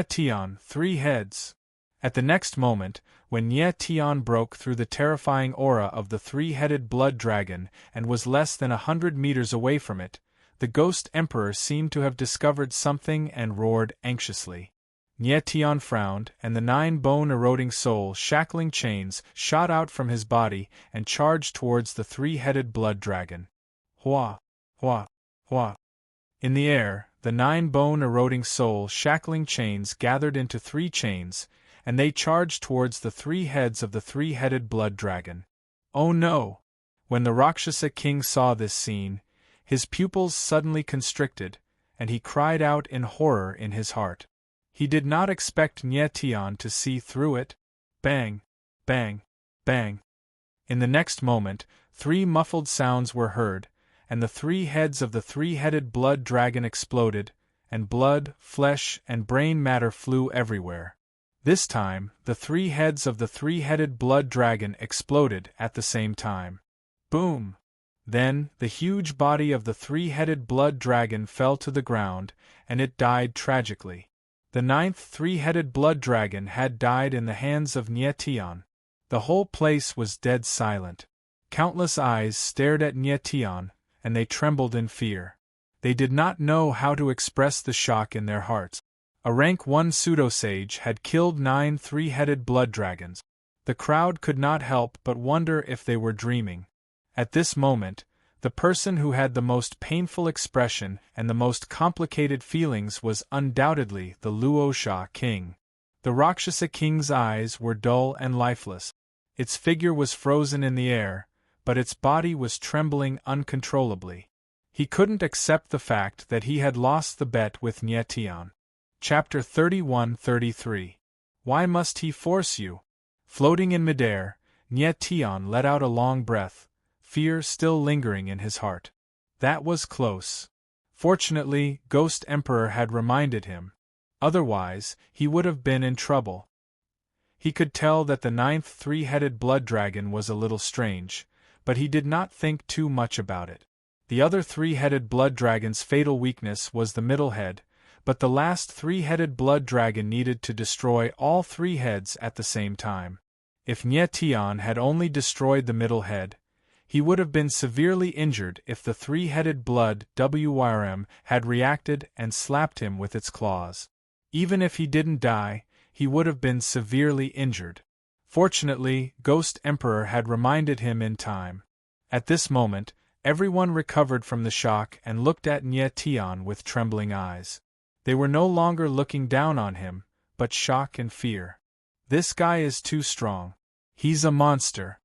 [SPEAKER 1] Tian, 3 heads. At the next moment, when Tian broke through the terrifying aura of the three-headed blood dragon and was less than 100 meters away from it, the Ghost Emperor seemed to have discovered something and roared anxiously. Nyetian frowned, and the 9 bone-eroding soul-shackling chains shot out from his body and charged towards the 3-headed blood dragon. Hua! Hua! Hua! In the air, the 9 bone-eroding soul-shackling chains gathered into 3 chains, and they charged towards the 3 heads of the 3-headed blood dragon. Oh no! When the Rakshasa king saw this scene, his pupils suddenly constricted, and he cried out in horror in his heart. He did not expect Nyetian to see through it. Bang! Bang! Bang! In the next moment, 3 muffled sounds were heard, and the 3 heads of the 3-headed blood dragon exploded, and blood, flesh, and brain matter flew everywhere. This time, the 3 heads of the 3-headed blood dragon exploded at the same time. Boom! Then, the huge body of the 3-headed blood dragon fell to the ground, and it died tragically. The 9th 3-headed blood dragon had died in the hands of Nyetian. The whole place was dead silent. Countless eyes stared at Nyetian, and they trembled in fear. They did not know how to express the shock in their hearts. A rank 1 pseudo-sage had killed 9 3-headed blood dragons. The crowd could not help but wonder if they were dreaming. At this moment, the person who had the most painful expression and the most complicated feelings was undoubtedly the Luosha king. The Rakshasa king's eyes were dull and lifeless. Its figure was frozen in the air, but its body was trembling uncontrollably. He couldn't accept the fact that he had lost the bet with Nyetian. Chapter 31-33. Why must he force you? Floating in midair, Nyetian let out a long breath, fear still lingering in his heart. That was close. Fortunately, Ghost Emperor had reminded him. Otherwise, he would have been in trouble. He could tell that the 9th 3-headed blood dragon was a little strange, but he did not think too much about it. The other 3-headed blood dragon's fatal weakness was the middle head, but the last 3-headed blood dragon needed to destroy all 3 heads at the same time. If Nyetian had only destroyed the middle head, he would have been severely injured if the 3-headed blood WRM had reacted and slapped him with its claws. Even if he didn't die, he would have been severely injured. Fortunately, Ghost Emperor had reminded him in time. At this moment, everyone recovered from the shock and looked at Nyetian with trembling eyes. They were no longer looking down on him, but shock and fear. This guy is too strong. He's a monster.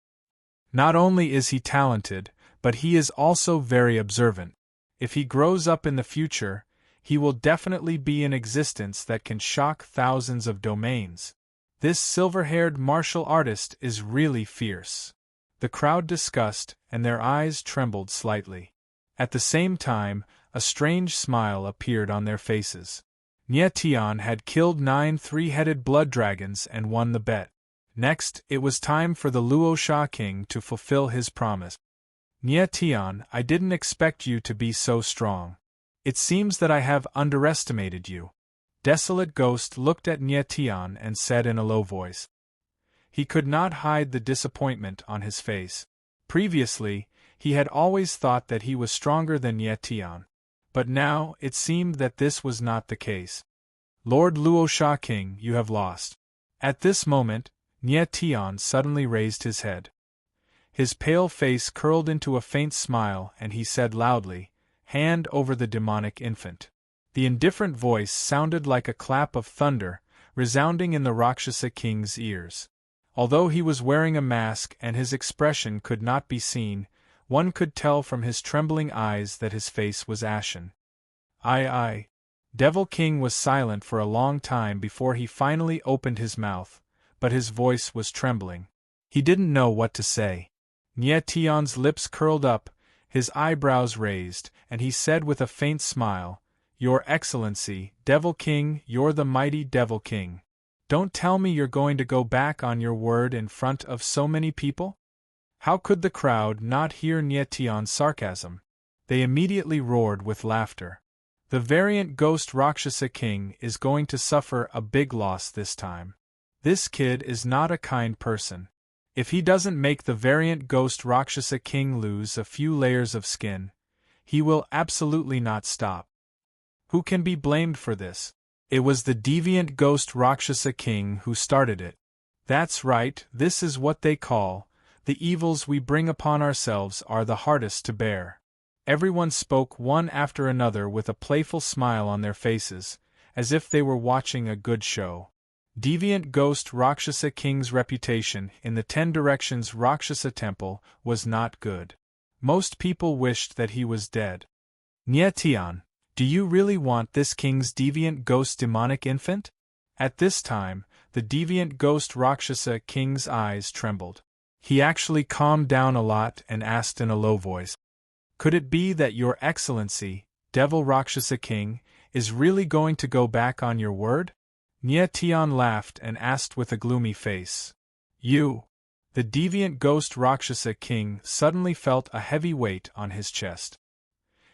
[SPEAKER 1] Not only is he talented, but he is also very observant. If he grows up in the future, he will definitely be an existence that can shock thousands of domains. This silver-haired martial artist is really fierce. The crowd discussed, and their eyes trembled slightly. At the same time, a strange smile appeared on their faces. Nyetian had killed 9 3-headed blood dragons and won the bet. Next, it was time for the Luosha king to fulfill his promise. Nyetian, I didn't expect you to be so strong. It seems that I have underestimated you. Desolate Ghost looked at Nyetian and said in a low voice. He could not hide the disappointment on his face. Previously, he had always thought that he was stronger than Nyetian. But now, it seemed that this was not the case. Lord Luosha king, you have lost. At this moment, Nyetian suddenly raised his head. His pale face curled into a faint smile and he said loudly, "Hand over the demonic infant." The indifferent voice sounded like a clap of thunder, resounding in the Rakshasa king's ears. Although he was wearing a mask and his expression could not be seen, one could tell from his trembling eyes that his face was ashen. Aye. Devil King was silent for a long time before he finally opened his mouth, but his voice was trembling. He didn't know what to say. Nyetian's lips curled up, his eyebrows raised, and he said with a faint smile, "Your Excellency, Devil King, you're the mighty Devil King. Don't tell me you're going to go back on your word in front of so many people?" How could the crowd not hear Nyetian's sarcasm? They immediately roared with laughter. The variant Ghost Rakshasa King is going to suffer a big loss this time. This kid is not a kind person. If he doesn't make the variant Ghost Rakshasa King lose a few layers of skin, he will absolutely not stop. Who can be blamed for this? It was the deviant ghost Rakshasa king who started it. That's right, this is what they call, the evils we bring upon ourselves are the hardest to bear. Everyone spoke one after another with a playful smile on their faces, as if they were watching a good show. Deviant ghost Rakshasa king's reputation in the 10 directions Rakshasa temple was not good. Most people wished that he was dead. Nyetian, do you really want this king's deviant ghost demonic infant? At this time, the deviant ghost Rakshasa king's eyes trembled. He actually calmed down a lot and asked in a low voice, "Could it be that your excellency, devil Rakshasa king, is really going to go back on your word?" Nyetian laughed and asked with a gloomy face. "You?" The deviant ghost Rakshasa king suddenly felt a heavy weight on his chest.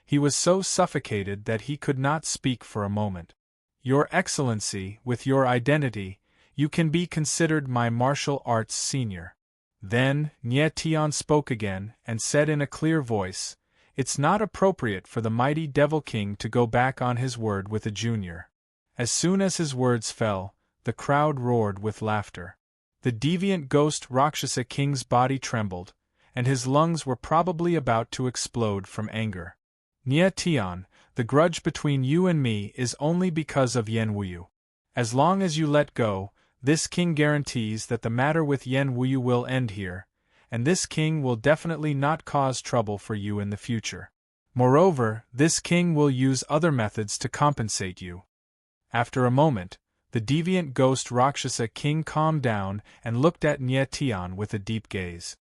[SPEAKER 1] He was so suffocated that he could not speak for a moment. "Your Excellency, with your identity, you can be considered my martial arts senior." Then, Nyetian spoke again and said in a clear voice, "It's not appropriate for the mighty Devil King to go back on his word with a junior." As soon as his words fell, the crowd roared with laughter. The deviant ghost Rakshasa King's body trembled, and his lungs were probably about to explode from anger. "Nyetian, the grudge between you and me is only because of Yen Wuyu. As long as you let go, this king guarantees that the matter with Yen Wuyu will end here, and this king will definitely not cause trouble for you in the future. Moreover, this king will use other methods to compensate you." After a moment, the deviant ghost Rakshasa king calmed down and looked at Nyetian with a deep gaze.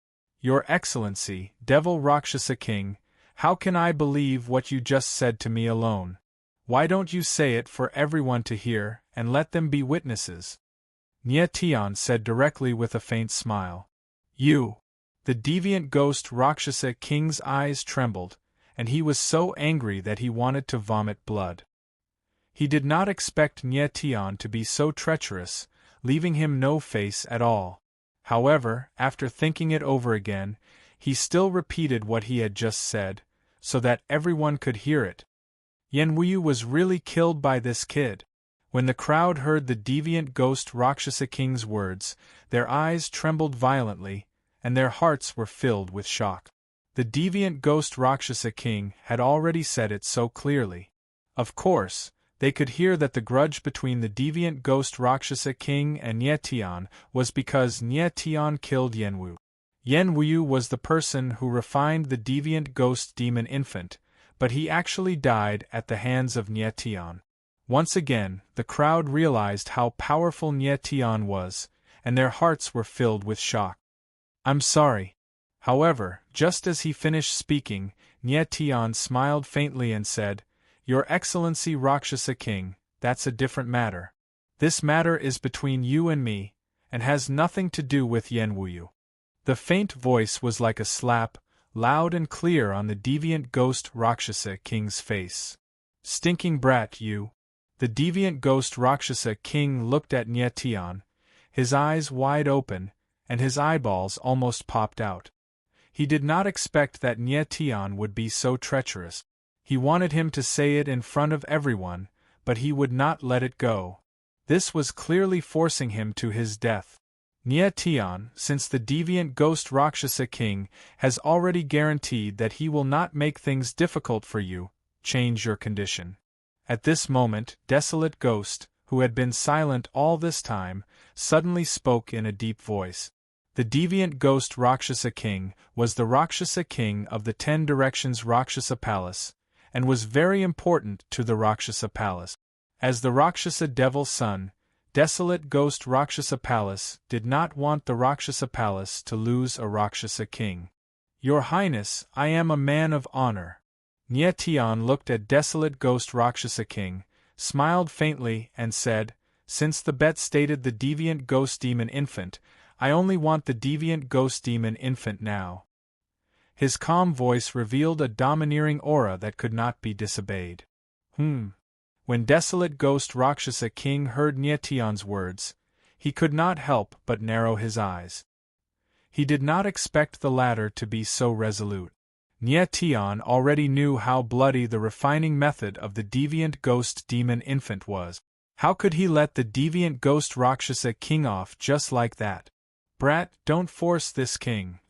[SPEAKER 1] "Your Excellency, Devil Rakshasa king, how can I believe what you just said to me alone? Why don't you say it for everyone to hear, and let them be witnesses?" Nyetian said directly with a faint smile. "You!" The deviant ghost Rakshasa king's eyes trembled, and he was so angry that he wanted to vomit blood. He did not expect Nyetian to be so treacherous, leaving him no face at all. However, after thinking it over again, he still repeated what he had just said, so that everyone could hear it. Yen Wuyu was really killed by this kid. When the crowd heard the deviant ghost Rakshasa King's words, their eyes trembled violently, and their hearts were filled with shock. The deviant ghost Rakshasa King had already said it so clearly. Of course, they could hear that the grudge between the deviant ghost Rakshasa King and Nyetian was because Nyetian killed Yen Wuyu. Yen Wuyu was the person who refined the deviant ghost demon infant, but he actually died at the hands of Nyetian. Once again, the crowd realized how powerful Nyetian was, and their hearts were filled with shock. "I'm sorry." However, just as he finished speaking, Nyetian smiled faintly and said, "Your Excellency Rakshasa King, that's a different matter. This matter is between you and me, and has nothing to do with Yen Wuyu." The faint voice was like a slap, loud and clear on the deviant ghost Rakshasa King's face. "Stinking brat, you!" The deviant ghost Rakshasa King looked at Nyetian, his eyes wide open, and his eyeballs almost popped out. He did not expect that Nyetian would be so treacherous. He wanted him to say it in front of everyone, but he would not let it go. This was clearly forcing him to his death. "Nyetian, since the deviant ghost Rakshasa King has already guaranteed that he will not make things difficult for you, change your condition." At this moment, Desolate Ghost, who had been silent all this time, suddenly spoke in a deep voice. The deviant ghost Rakshasa King was the Rakshasa King of the 10 Directions Rakshasa Palace, and was very important to the Rakshasa Palace. As the Rakshasa Devil's son, Desolate Ghost Rakshasa Palace did not want the Rakshasa Palace to lose a Rakshasa King. "Your Highness, I am a man of honor." Nyetian looked at Desolate Ghost Rakshasa King, smiled faintly and said, "Since the bet stated the deviant ghost demon infant, I only want the deviant ghost demon infant now." His calm voice revealed a domineering aura that could not be disobeyed. When Desolate Ghost Rakshasa King heard Nyetian's words, he could not help but narrow his eyes. He did not expect the latter to be so resolute. Nye already knew how bloody the refining method of the deviant ghost demon infant was. How could he let the deviant ghost Rakshasa king off just like that? Brat, don't force this king.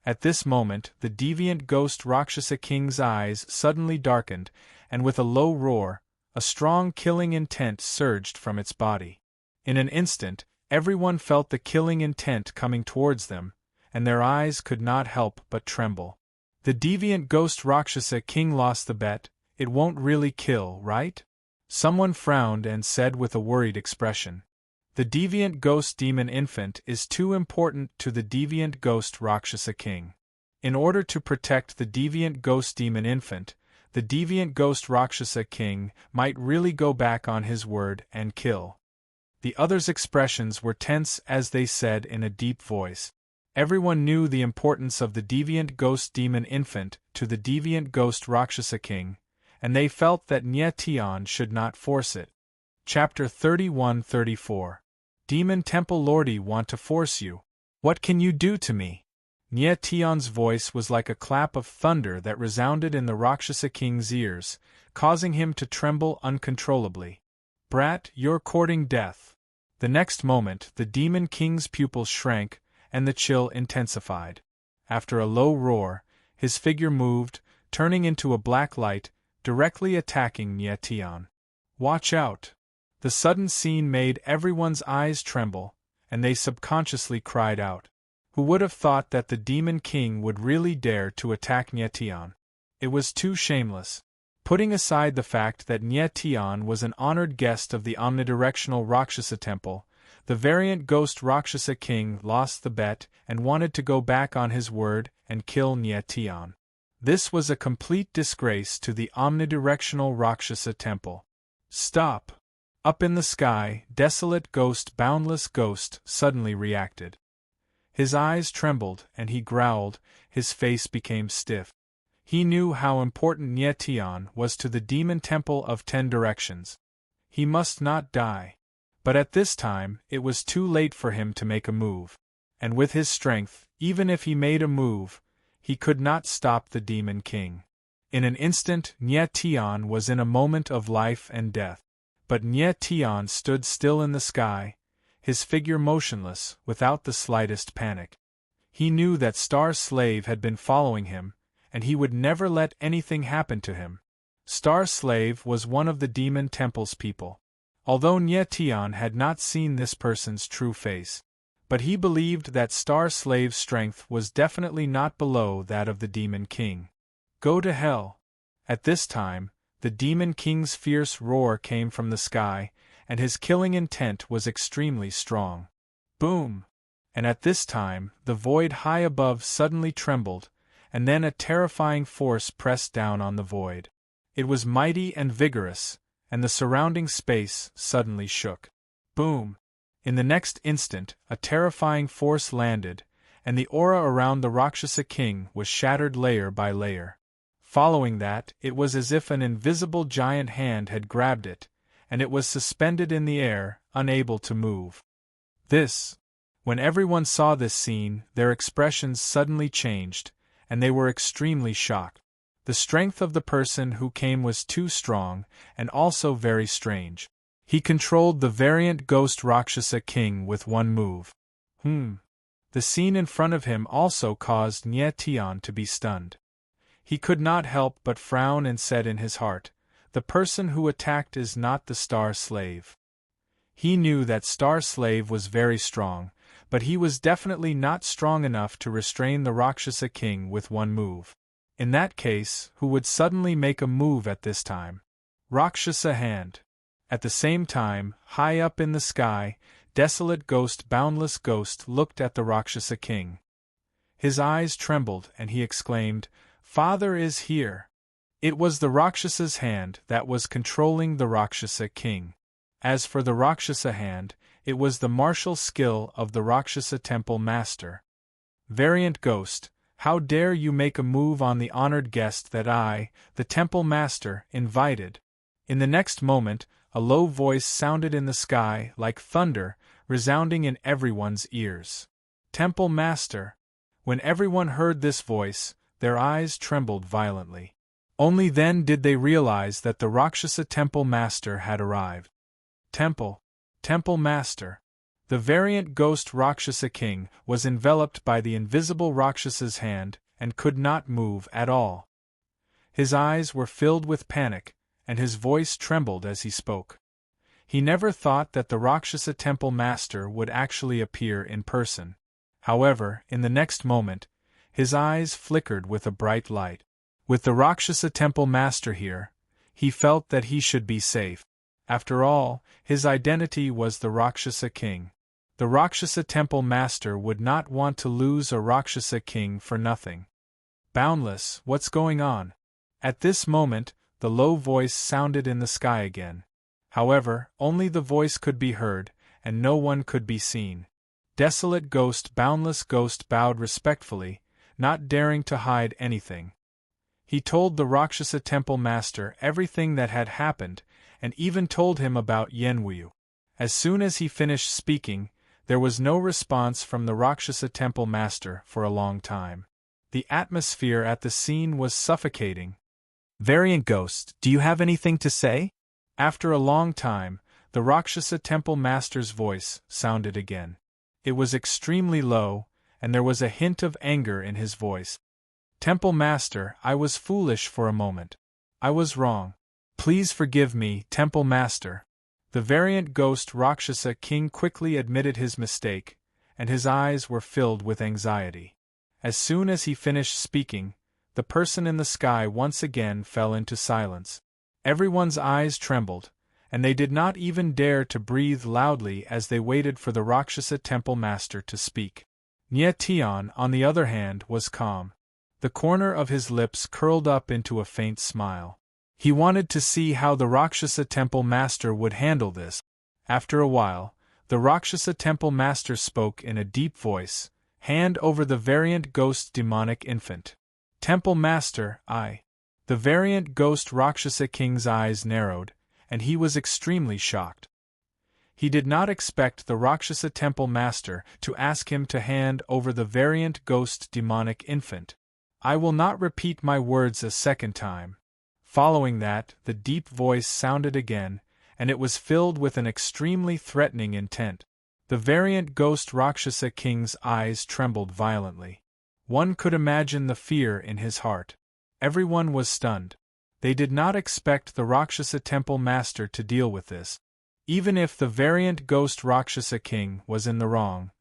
[SPEAKER 1] At this moment, the deviant ghost Rakshasa king's eyes suddenly darkened, and with a low roar, a strong killing intent surged from its body. In an instant, everyone felt the killing intent coming towards them, and their eyes could not help but tremble. The deviant ghost Rakshasa king lost the bet. It won't really kill, right? Someone frowned and said with a worried expression. The deviant ghost demon infant is too important to the deviant ghost Rakshasa king. In order to protect the deviant ghost demon infant, the deviant ghost Rakshasa king might really go back on his word and kill. The others' expressions were tense as they said in a deep voice. Everyone knew the importance of the deviant ghost demon infant to the deviant ghost Rakshasa king, and they felt that Nye should not force it. Chapter 31-34. Demon Temple Lordy want to force you. What can you do to me? Nye voice was like a clap of thunder that resounded in the Rakshasa king's ears, causing him to tremble uncontrollably. Brat, you're courting death. The next moment, the demon king's pupils shrank, and the chill intensified. After a low roar, his figure moved, turning into a black light, directly attacking Nye. Watch out! The sudden scene made everyone's eyes tremble, and they subconsciously cried out. Who would have thought that the demon king would really dare to attack Nye? It was too shameless. Putting aside the fact that Nye was an honored guest of the omnidirectional Rakshasa temple, the variant ghost Rakshasa king lost the bet and wanted to go back on his word and kill Nye. This was a complete disgrace to the omnidirectional Rakshasa temple. Stop! Up in the sky, desolate ghost boundless ghost suddenly reacted. His eyes trembled and he growled, his face became stiff. He knew how important Nye was to the demon temple of 10 directions. He must not die. But at this time, it was too late for him to make a move. And with his strength, even if he made a move, he could not stop the demon king. In an instant, Nye was in a moment of life and death. But Nye stood still in the sky, his figure motionless, without the slightest panic. He knew that Star Slave had been following him, and he would never let anything happen to him. Star Slave was one of the demon temple's people. Although Nye had not seen this person's true face, but he believed that Star Slave's strength was definitely not below that of the demon king. Go to hell! At this time, the demon king's fierce roar came from the sky, and his killing intent was extremely strong. Boom! And at this time, the void high above suddenly trembled, and then a terrifying force pressed down on the void. It was mighty and vigorous, and the surrounding space suddenly shook. Boom! In the next instant, a terrifying force landed, and the aura around the Rakshasa king was shattered layer by layer. Following that, it was as if an invisible giant hand had grabbed it, and it was suspended in the air, unable to move. When everyone saw this scene, their expressions suddenly changed, and they were extremely shocked. The strength of the person who came was too strong, and also very strange. He controlled the variant ghost Rakshasa king with one move. The scene in front of him also caused Nye to be stunned. He could not help but frown and said in his heart, the person who attacked is not the Star Slave. He knew that Star Slave was very strong, but he was definitely not strong enough to restrain the Rakshasa king with one move. In that case, who would suddenly make a move at this time? Rakshasa hand. At the same time, high up in the sky, desolate ghost boundless ghost looked at the Rakshasa king. His eyes trembled and he exclaimed, Father is here. It was the Rakshsa's hand that was controlling the Rakshasa king. As for the Rakshasa hand, it was the martial skill of the Rakshasa temple master. Variant ghost, how dare you make a move on the honored guest that I, the temple master, invited? In the next moment, a low voice sounded in the sky like thunder, resounding in everyone's ears. Temple master. When everyone heard this voice, their eyes trembled violently. Only then did they realize that the Rakshasa Temple Master had arrived. Temple Master. The variant ghost Rakshasa King was enveloped by the invisible Rakshsa's hand and could not move at all. His eyes were filled with panic, and his voice trembled as he spoke. He never thought that the Rakshasa Temple Master would actually appear in person. However, in the next moment, his eyes flickered with a bright light. With the Rakshasa Temple Master here, he felt that he should be safe. After all, his identity was the Rakshasa King. The Rakshasa Temple Master would not want to lose a Rakshasa King for nothing. Boundless, what's going on? At this moment, the low voice sounded in the sky again. However, only the voice could be heard, and no one could be seen. Desolate Ghost Boundless Ghost bowed respectfully, not daring to hide anything. He told the Rakshasa Temple Master everything that had happened, and even told him about Yenwuyu. As soon as he finished speaking, there was no response from the Rakshasa Temple Master for a long time. The atmosphere at the scene was suffocating. Variant Ghost, do you have anything to say? After a long time, the Rakshasa Temple Master's voice sounded again. It was extremely low, and there was a hint of anger in his voice. Temple Master, I was foolish for a moment. I was wrong. Please forgive me, Temple Master. The variant ghost Rakshasa King quickly admitted his mistake, and his eyes were filled with anxiety. As soon as he finished speaking, the person in the sky once again fell into silence. Everyone's eyes trembled, and they did not even dare to breathe loudly as they waited for the Rakshasa Temple Master to speak. Nye Tian, on the other hand, was calm. The corner of his lips curled up into a faint smile. He wanted to see how the Rakshasa Temple Master would handle this. After a while, the Rakshasa Temple Master spoke in a deep voice, "Hand over the variant ghost demonic infant." Temple Master, I. The variant ghost Rakshasa King's eyes narrowed, and he was extremely shocked. He did not expect the Rakshasa Temple Master to ask him to hand over the variant ghost demonic infant. I will not repeat my words a second time. Following that, the deep voice sounded again, and it was filled with an extremely threatening intent. The variant ghost Rakshasa King's eyes trembled violently. One could imagine the fear in his heart. Everyone was stunned. They did not expect the Rakshasa Temple Master to deal with this. Even if the variant ghost Rakshasa King was in the wrong,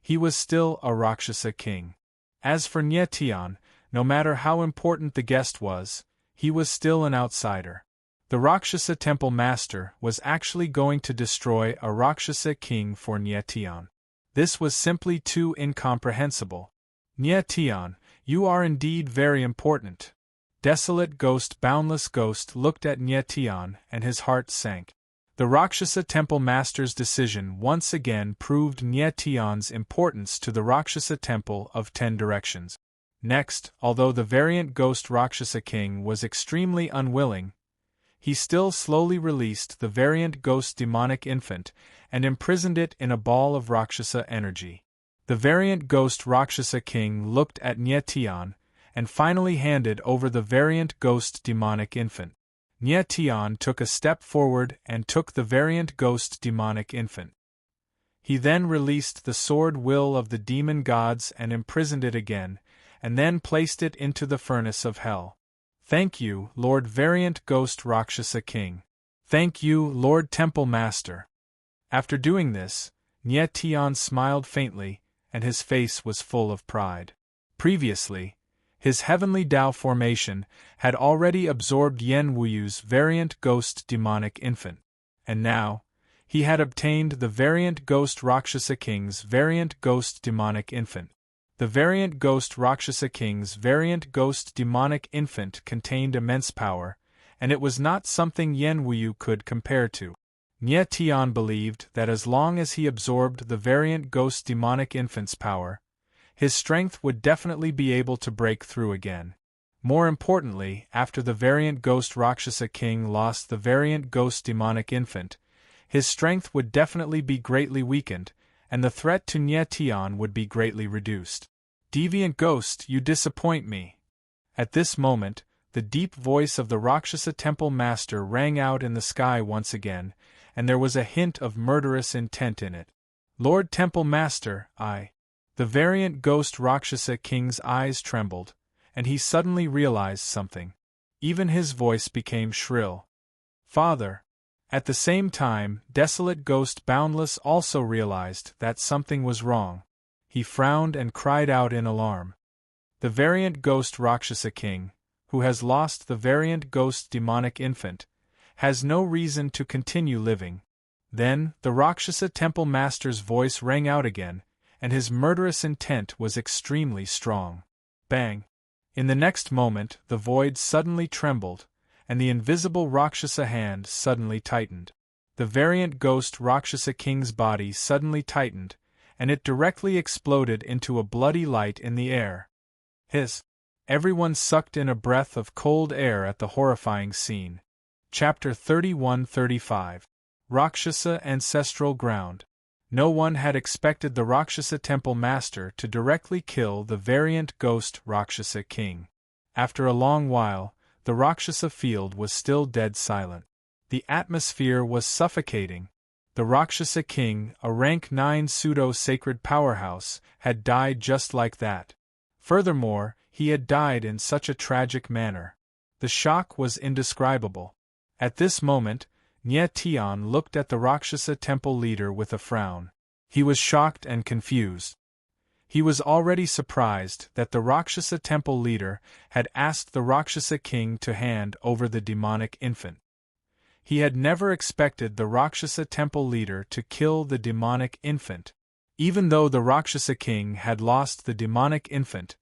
[SPEAKER 1] he was still a Rakshasa King. As for Nye Tian, no matter how important the guest was, he was still an outsider. The Rakshasa Temple Master was actually going to destroy a Rakshasa King for Nye Tian. This was simply too incomprehensible. Nye Tian, you are indeed very important. Desolate Ghost Boundless Ghost looked at Nye Tian and his heart sank. The Rakshasa Temple Master's decision once again proved Nye Tian's importance to the Rakshasa Temple of 10 Directions. Next, although the variant ghost Rakshasa King was extremely unwilling, he still slowly released the variant ghost demonic infant and imprisoned it in a ball of Rakshasa energy. The variant ghost Rakshasa King looked at Nye Tian and finally handed over the variant ghost demonic infant. Nye Tian took a step forward and took the variant ghost demonic infant. He then released the sword will of the demon gods and imprisoned it again, and then placed it into the furnace of hell. Thank you, Lord Variant Ghost Rakshasa King. Thank you, Lord Temple Master. After doing this, Nye Tian smiled faintly, and his face was full of pride. Previously, his heavenly Tao formation had already absorbed Yenwuyu's variant ghost demonic infant, and now, he had obtained the variant ghost Rakshasa King's variant ghost demonic infant. The variant ghost Rakshasa King's variant ghost demonic infant contained immense power, and it was not something Yenwuyu could compare to. Nye Tian believed that as long as he absorbed the variant ghost demonic infant's power, his strength would definitely be able to break through again. More importantly, after the variant ghost Rakshasa King lost the variant ghost demonic infant, his strength would definitely be greatly weakened, and the threat to Nye Tian would be greatly reduced. Deviant Ghost, you disappoint me. At this moment, the deep voice of the Rakshasa temple master rang out in the sky once again, and there was a hint of murderous intent in it. Lord Temple Master, I. The variant ghost Rakshasa king's eyes trembled, and he suddenly realized something. Even his voice became shrill. Father. At the same time, desolate ghost Boundless also realized that something was wrong. He frowned and cried out in alarm. The variant ghost Rakshasa king, who has lost the variant ghost demonic infant, has no reason to continue living. Then, the Rakshasa temple master's voice rang out again, and his murderous intent was extremely strong. Bang! In the next moment, the void suddenly trembled, and the invisible Rakshasa hand suddenly tightened. The variant ghost Rakshasa king's body suddenly tightened, and it directly exploded into a bloody light in the air. Hiss! Everyone sucked in a breath of cold air at the horrifying scene. Chapter 31-35. Rakshasa Ancestral Ground. No one had expected the Rakshasa temple master to directly kill the variant ghost Rakshasa king. After a long while, the Rakshasa field was still dead silent. The atmosphere was suffocating. The Rakshasa king, a rank 9 pseudo-sacred powerhouse, had died just like that. Furthermore, he had died in such a tragic manner. The shock was indescribable. At this moment, Nye Tian looked at the Rakshasa temple leader with a frown. He was shocked and confused. He was already surprised that the Rakshasa temple leader had asked the Rakshasa king to hand over the demonic infant. He had never expected the Rakshasa temple leader to kill the demonic infant. Even though the Rakshasa king had lost the demonic infant,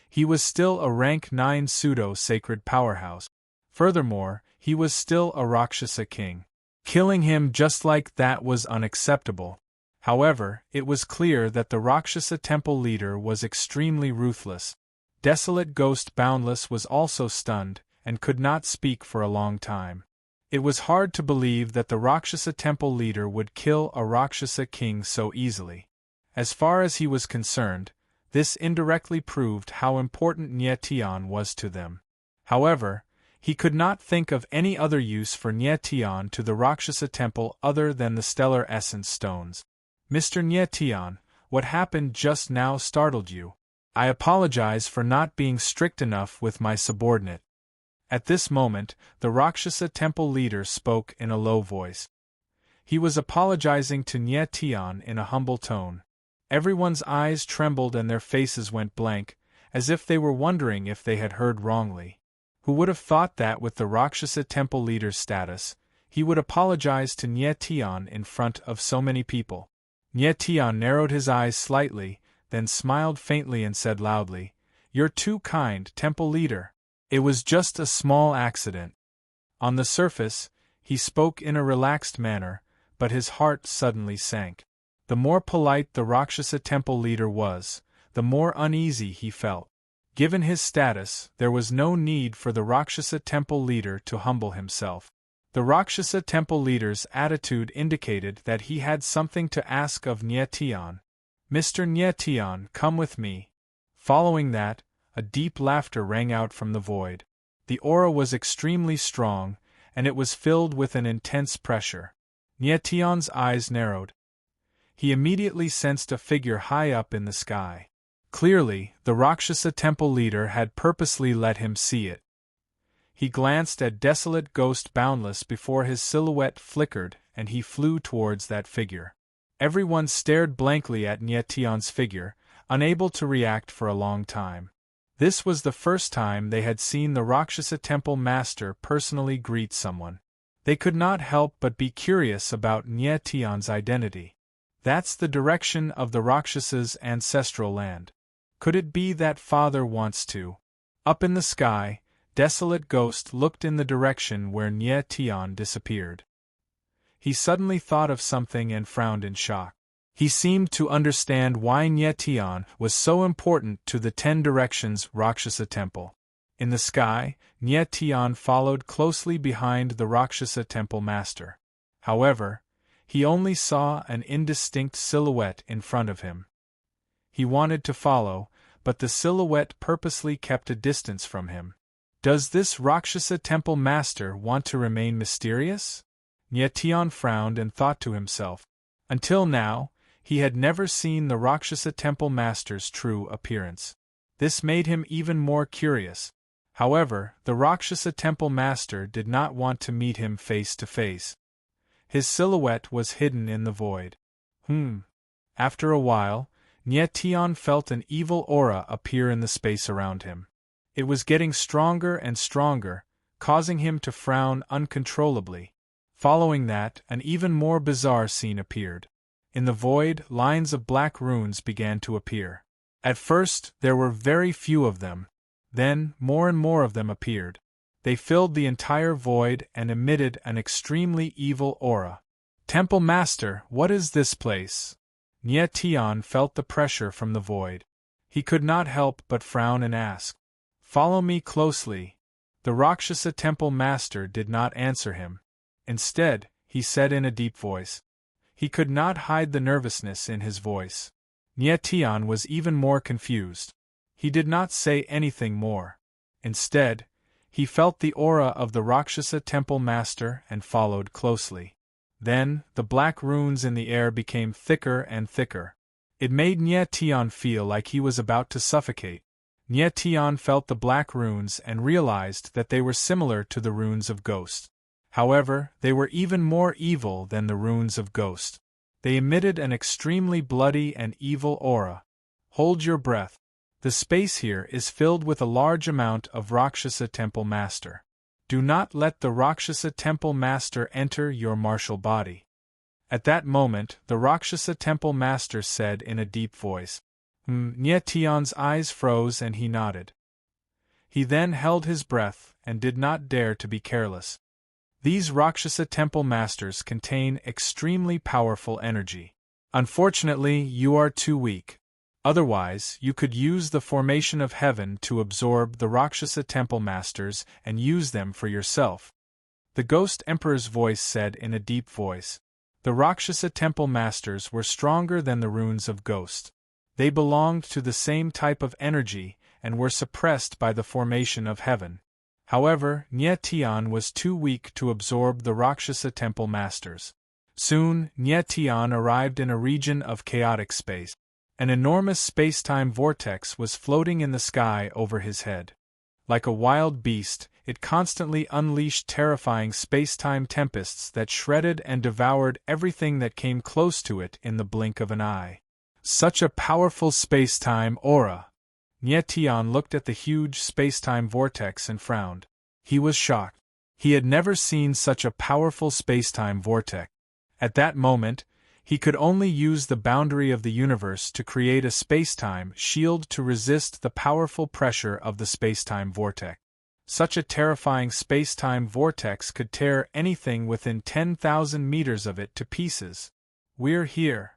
[SPEAKER 1] he was still a rank 9 pseudo-sacred powerhouse. Furthermore, he was still a Rakshasa king. Killing him just like that was unacceptable. However, it was clear that the Rakshasa temple leader was extremely ruthless. Desolate Ghost Boundless was also stunned, and could not speak for a long time. It was hard to believe that the Rakshasa temple leader would kill a Rakshasa king so easily. As far as he was concerned, this indirectly proved how important Nye Tian was to them. However, he could not think of any other use for Nye Tian to the Rakshasa temple other than the stellar essence stones. Mr. Nye Tian, what happened just now startled you. I apologize for not being strict enough with my subordinate. At this moment, the Rakshasa temple leader spoke in a low voice. He was apologizing to Nye Tian in a humble tone. Everyone's eyes trembled and their faces went blank, as if they were wondering if they had heard wrongly. Who would have thought that with the Rakshasa temple leader's status, he would apologize to Nye Tian in front of so many people? Nye Tian narrowed his eyes slightly, then smiled faintly and said loudly, "You're too kind, temple leader. It was just a small accident." On the surface, he spoke in a relaxed manner, but his heart suddenly sank. The more polite the Rakshasa temple leader was, the more uneasy he felt. Given his status, there was no need for the Rakshasa temple leader to humble himself. The Rakshasa temple leader's attitude indicated that he had something to ask of Nye Tian. "Mr. Nye Tian, come with me." Following that, a deep laughter rang out from the void. The aura was extremely strong, and it was filled with an intense pressure. Nye Tian's eyes narrowed. He immediately sensed a figure high up in the sky. Clearly, the Rakshasa temple leader had purposely let him see it. He glanced at Desolate Ghost Boundless before his silhouette flickered, and he flew towards that figure. Everyone stared blankly at Nye Tian's figure, unable to react for a long time. This was the first time they had seen the Rakshasa temple master personally greet someone. They could not help but be curious about Nye Tian's identity. That's the direction of the Rakshasa's ancestral land. Could it be that father wants to? Up in the sky, Desolate Ghost looked in the direction where Nye Tian disappeared. He suddenly thought of something and frowned in shock. He seemed to understand why Nye Tian was so important to the 10 Directions Rakshasa temple. In the sky, Nye Tian followed closely behind the Rakshasa temple master. However, he only saw an indistinct silhouette in front of him. He wanted to follow, but the silhouette purposely kept a distance from him. Does this Rakshasa temple master want to remain mysterious? Nyetian frowned and thought to himself. Until now, he had never seen the Rakshasa temple master's true appearance. This made him even more curious. However, the Rakshasa temple master did not want to meet him face to face. His silhouette was hidden in the void. After a while, Nyetian felt an evil aura appear in the space around him. It was getting stronger and stronger, causing him to frown uncontrollably. Following that, an even more bizarre scene appeared. In the void, lines of black runes began to appear. At first, there were very few of them. Then, more and more of them appeared. They filled the entire void and emitted an extremely evil aura. Temple Master, what is this place? Nyetian felt the pressure from the void. He could not help but frown and ask. Follow me closely. The Rakshasa temple master did not answer him. Instead, he said in a deep voice. He could not hide the nervousness in his voice. Nyetian was even more confused. He did not say anything more. Instead, he felt the aura of the Rakshasa temple master and followed closely. Then, the black runes in the air became thicker and thicker. It made Nyetian feel like he was about to suffocate. Nyetian felt the black runes and realized that they were similar to the runes of Ghost. However, they were even more evil than the runes of Ghost. They emitted an extremely bloody and evil aura. Hold your breath. The space here is filled with a large amount of Rakshasa temple master. Do not let the Rakshasa temple master enter your martial body. At that moment, the Rakshasa temple master said in a deep voice. Nyetian's eyes froze and he nodded. He then held his breath and did not dare to be careless. These Rakshasa temple masters contain extremely powerful energy. Unfortunately, you are too weak. Otherwise, you could use the formation of heaven to absorb the Rakshasa temple masters and use them for yourself. The Ghost Emperor's voice said in a deep voice. The Rakshasa temple masters were stronger than the runes of Ghost. They belonged to the same type of energy and were suppressed by the formation of heaven. However, Nyetian was too weak to absorb the Rakshasa temple masters. Soon, Nyetian arrived in a region of chaotic space. An enormous space-time vortex was floating in the sky over his head. Like a wild beast, it constantly unleashed terrifying space-time tempests that shredded and devoured everything that came close to it in the blink of an eye. Such a powerful space-time aura! Nyetian looked at the huge space-time vortex and frowned. He was shocked. He had never seen such a powerful space-time vortex. At that moment, he could only use the boundary of the universe to create a space-time shield to resist the powerful pressure of the space-time vortex. Such a terrifying space-time vortex could tear anything within 10,000 meters of it to pieces. We're here.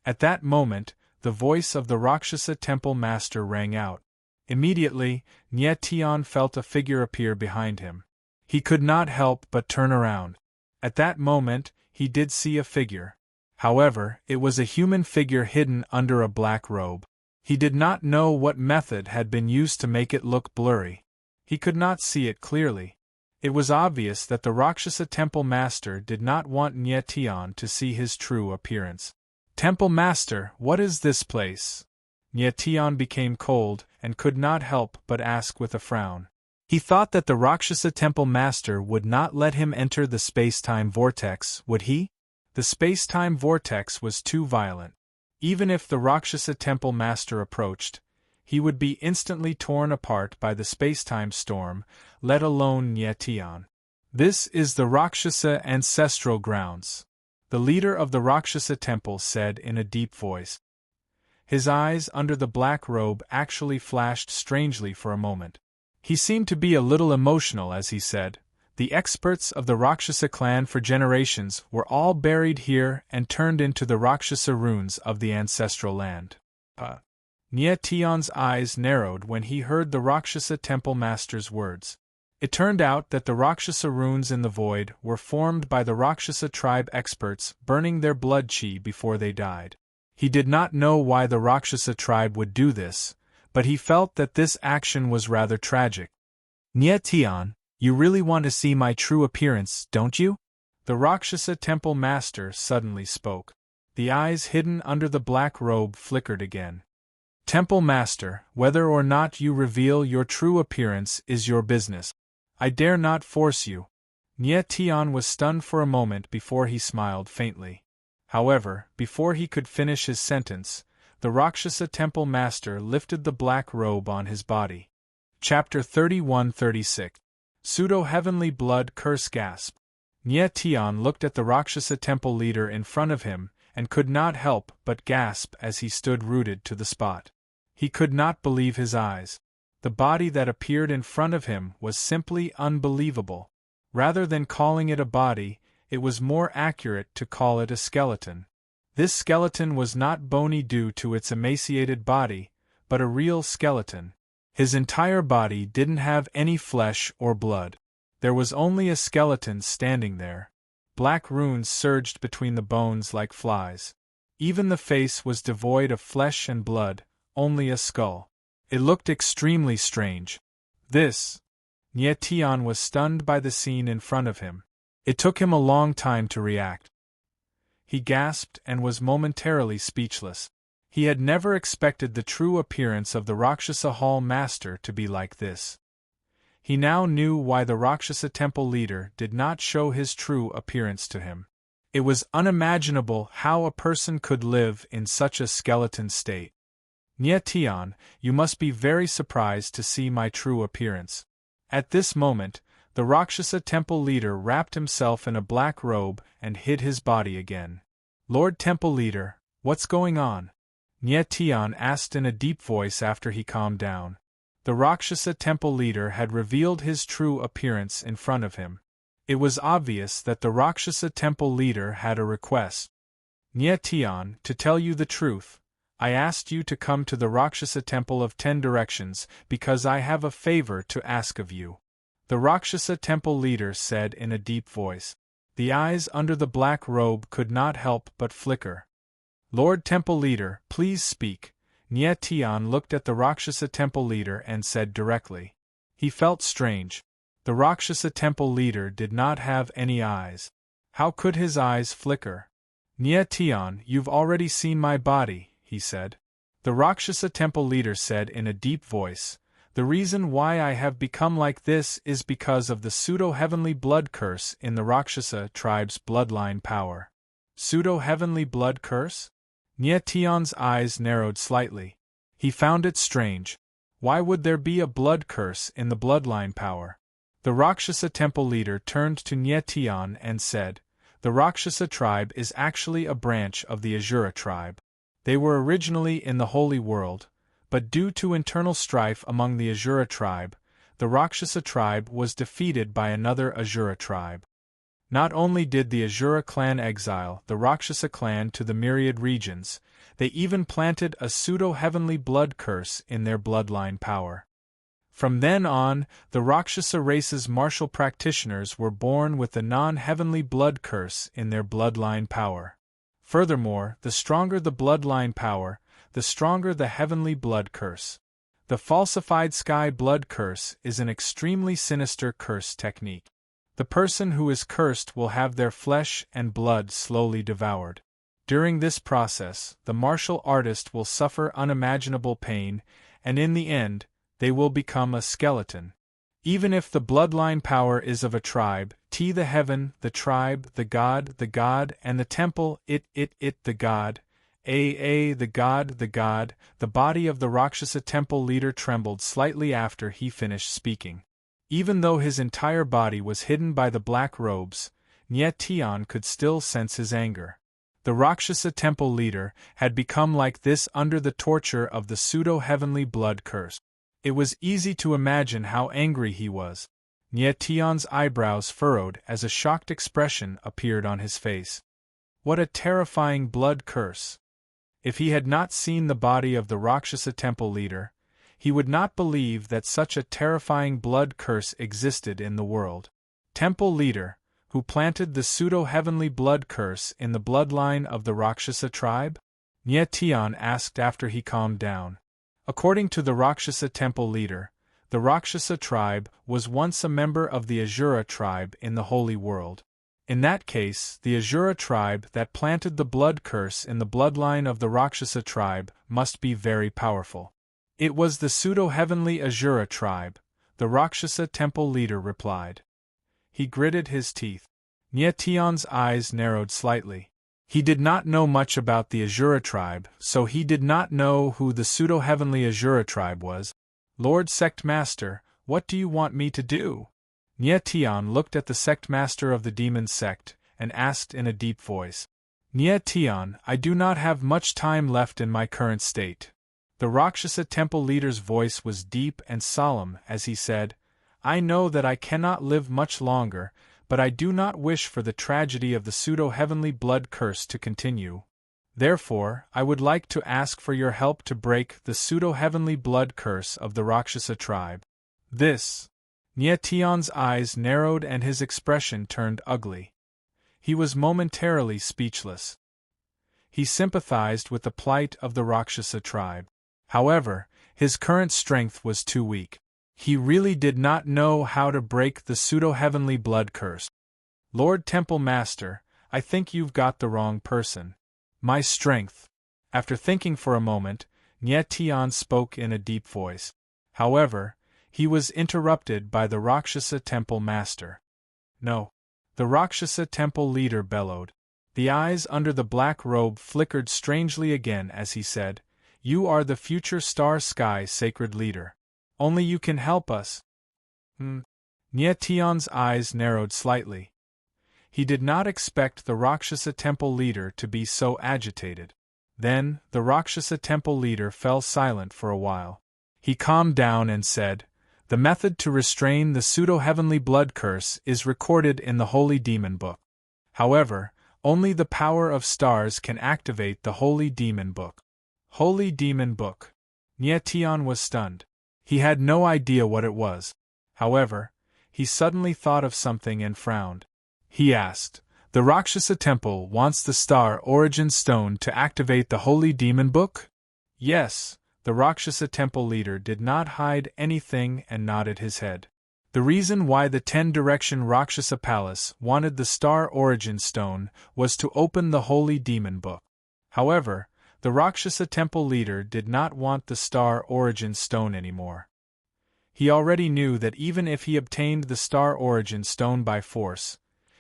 [SPEAKER 1] At that moment, the voice of the Rakshasa temple master rang out. Immediately, Nyetian felt a figure appear behind him. He could not help but turn around. At that moment, he did see a figure. However, it was a human figure hidden under a black robe. He did not know what method had been used to make it look blurry. He could not see it clearly. It was obvious that the Rakshasa temple master did not want Nyetian to see his true appearance. Temple Master, what is this place? Nyetian became cold and could not help but ask with a frown. He thought that the Rakshasa temple master would not let him enter the space-time vortex, would he? The space-time vortex was too violent. Even if the Rakshasa temple master approached, he would be instantly torn apart by the space-time storm, let alone Nyetian. This is the Rakshasa ancestral grounds. The leader of the Rakshasa temple said in a deep voice. His eyes under the black robe actually flashed strangely for a moment. He seemed to be a little emotional as he said, "The experts of the Rakshasa clan for generations were all buried here and turned into the Rakshasa runes of the ancestral land." Nyetian's eyes narrowed when he heard the Rakshasa temple master's words. It turned out that the Rakshasa runes in the void were formed by the Rakshasa tribe experts burning their blood chi before they died. He did not know why the Rakshasa tribe would do this, but he felt that this action was rather tragic. "Nye Tian, you really want to see my true appearance, don't you?" The Rakshasa temple master suddenly spoke. The eyes hidden under the black robe flickered again. "Temple master, whether or not you reveal your true appearance is your business. I dare not force you." Nye Tian was stunned for a moment before he smiled faintly. However, before he could finish his sentence, the Rakshasa temple master lifted the black robe on his body. Chapter 31-36. Pseudo-Heavenly Blood Curse Gasp. Nye Tian looked at the Rakshasa temple leader in front of him, and could not help but gasp as he stood rooted to the spot. He could not believe his eyes. The body that appeared in front of him was simply unbelievable. Rather than calling it a body, it was more accurate to call it a skeleton. This skeleton was not bony due to its emaciated body, but a real skeleton. His entire body didn't have any flesh or blood. There was only a skeleton standing there. Black runes surged between the bones like flies. Even the face was devoid of flesh and blood, only a skull. It looked extremely strange. Nye Tian was stunned by the scene in front of him. It took him a long time to react. He gasped and was momentarily speechless. He had never expected the true appearance of the Rakshasa Hall Master to be like this. He now knew why the Rakshasa temple leader did not show his true appearance to him. It was unimaginable how a person could live in such a skeleton state. "Nye Tian, you must be very surprised to see my true appearance." At this moment, the Rakshasa temple leader wrapped himself in a black robe and hid his body again. "Lord Temple Leader, what's going on?" Nye Tian asked in a deep voice after he calmed down. The Rakshasa temple leader had revealed his true appearance in front of him. It was obvious that the Rakshasa temple leader had a request. "Nye Tian, to tell you the truth, I asked you to come to the Rakshasa temple of 10 directions because I have a favor to ask of you," the Rakshasa temple leader said in a deep voice. The eyes under the black robe could not help but flicker. "Lord Temple Leader, please speak." Nye Tian looked at the Rakshasa temple leader and said directly. He felt strange. The Rakshasa temple leader did not have any eyes. How could his eyes flicker? "Nye Tian, you've already seen my body," he said. The Rakshasa temple leader said in a deep voice, "The reason why I have become like this is because of the pseudo-heavenly blood curse in the Rakshasa tribe's bloodline power." Pseudo-heavenly blood curse? Nye Tian's eyes narrowed slightly. He found it strange. Why would there be a blood curse in the bloodline power? The Rakshasa temple leader turned to Nye Tian and said, "The Rakshasa tribe is actually a branch of the Asura tribe. They were originally in the Holy World, but due to internal strife among the Asura tribe, the Rakshasa tribe was defeated by another Asura tribe. Not only did the Asura clan exile the Rakshasa clan to the myriad regions, they even planted a pseudo-heavenly blood curse in their bloodline power. From then on, the Rakshasa race's martial practitioners were born with the non-heavenly blood curse in their bloodline power. Furthermore, the stronger the bloodline power, the stronger the heavenly blood curse. The falsified sky blood curse is an extremely sinister curse technique. The person who is cursed will have their flesh and blood slowly devoured. During this process, the martial artist will suffer unimaginable pain, and in the end, they will become a skeleton. Even if the bloodline power is of a tribe, the heaven, the tribe, the god, and the temple, the god, the god, the body of the Rakshasa temple leader trembled slightly after he finished speaking. Even though his entire body was hidden by the black robes, Nye Tian could still sense his anger. The Rakshasa temple leader had become like this under the torture of the pseudo-heavenly blood curse. It was easy to imagine how angry he was. Nye Tian's eyebrows furrowed as a shocked expression appeared on his face. What a terrifying blood curse! If he had not seen the body of the Rakshasa temple leader, he would not believe that such a terrifying blood curse existed in the world. Temple leader, who planted the pseudo-heavenly blood curse in the bloodline of the Rakshasa tribe? Nye Tian asked after he calmed down. According to the Rakshasa temple leader, the Rakshasa tribe was once a member of the Asura tribe in the holy world. In that case, the Asura tribe that planted the blood curse in the bloodline of the Rakshasa tribe must be very powerful. It was the pseudo-heavenly Asura tribe, the Rakshasa temple leader replied. He gritted his teeth. Nyetian's eyes narrowed slightly. He did not know much about the Asura tribe, so he did not know who the pseudo-heavenly Asura tribe was. Lord Sect Master, what do you want me to do? Nyetian looked at the sect master of the demon sect, and asked in a deep voice. Nyetian, I do not have much time left in my current state. The Rakshasa temple leader's voice was deep and solemn as he said, I know that I cannot live much longer, but I do not wish for the tragedy of the pseudo-heavenly blood curse to continue. Therefore, I would like to ask for your help to break the pseudo-heavenly blood curse of the Rakshasa tribe. This. Nyetian's eyes narrowed and his expression turned ugly. He was momentarily speechless. He sympathized with the plight of the Rakshasa tribe. However, his current strength was too weak. He really did not know how to break the pseudo-heavenly blood curse. Lord Temple Master, I think you've got the wrong person. My strength. After thinking for a moment, Nyetian spoke in a deep voice. However, he was interrupted by the Rakshasa temple master. No. The Rakshasa temple leader bellowed. The eyes under the black robe flickered strangely again as he said, You are the future star sky sacred leader. Only you can help us. Nyetian's eyes narrowed slightly. He did not expect the Rakshasa temple leader to be so agitated. Then, the Rakshasa temple leader fell silent for a while. He calmed down and said, The method to restrain the pseudo-heavenly blood curse is recorded in the Holy Demon Book. However, only the power of stars can activate the Holy Demon Book. Holy Demon Book. Nyetian was stunned. He had no idea what it was. However, he suddenly thought of something and frowned. He asked, The Rakshasa temple wants the star origin stone to activate the Holy Demon Book? Yes. The Rakshasa temple leader did not hide anything and nodded his head. The reason why the 10-direction Rakshasa palace wanted the star origin stone was to open the Holy Demon Book. However, the Rakshasa temple leader did not want the star origin stone anymore. He already knew that even if he obtained the star origin stone by force,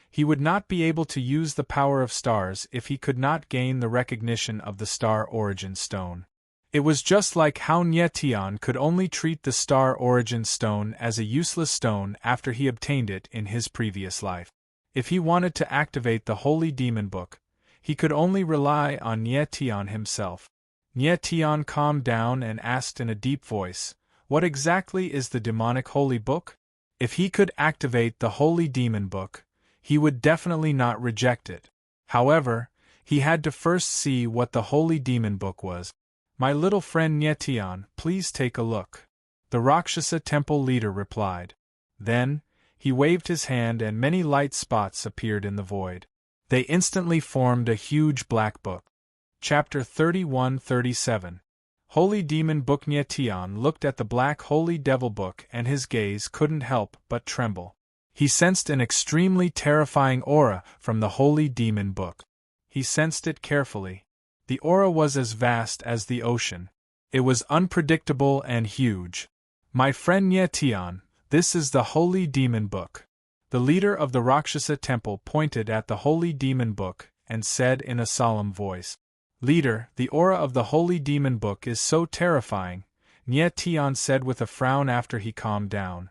[SPEAKER 1] he would not be able to use the power of stars if he could not gain the recognition of the star origin stone. It was just like how Nyetian could only treat the star origin stone as a useless stone after he obtained it in his previous life. If he wanted to activate the Holy Demon Book, he could only rely on Nyetian himself. Nyetian calmed down and asked in a deep voice, What exactly is the demonic Holy Book? If he could activate the Holy Demon Book, he would definitely not reject it. However, he had to first see what the Holy Demon Book was. My little friend Nyetian, please take a look. The Rakshasa temple leader replied. Then, he waved his hand and many light spots appeared in the void. They instantly formed a huge black book. Chapter 31-37. Holy Demon Book. Nyetian looked at the black Holy Devil Book and his gaze couldn't help but tremble. He sensed an extremely terrifying aura from the Holy Demon Book. He sensed it carefully. The aura was as vast as the ocean. It was unpredictable and huge. My friend Nyetian, this is the Holy Demon Book. The leader of the Rakshasa temple pointed at the Holy Demon Book and said in a solemn voice, Leader, the aura of the Holy Demon Book is so terrifying, Nyetian said with a frown after he calmed down.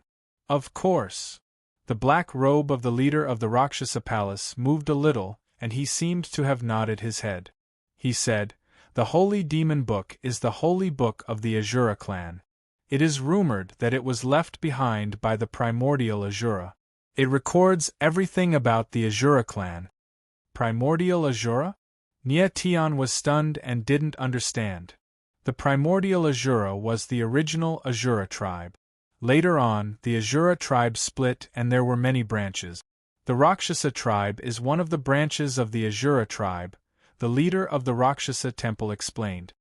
[SPEAKER 1] Of course. The black robe of the leader of the Rakshasa palace moved a little, and he seemed to have nodded his head. He said, The Holy Demon Book is the holy book of the Asura clan. It is rumored that it was left behind by the primordial Asura. It records everything about the Asura clan. Primordial Asura? Nyetian was stunned and didn't understand. The primordial Asura was the original Asura tribe. Later on, the Asura tribe split and there were many branches. The Rakshasa tribe is one of the branches of the Asura tribe, the leader of the Rakshasa temple explained.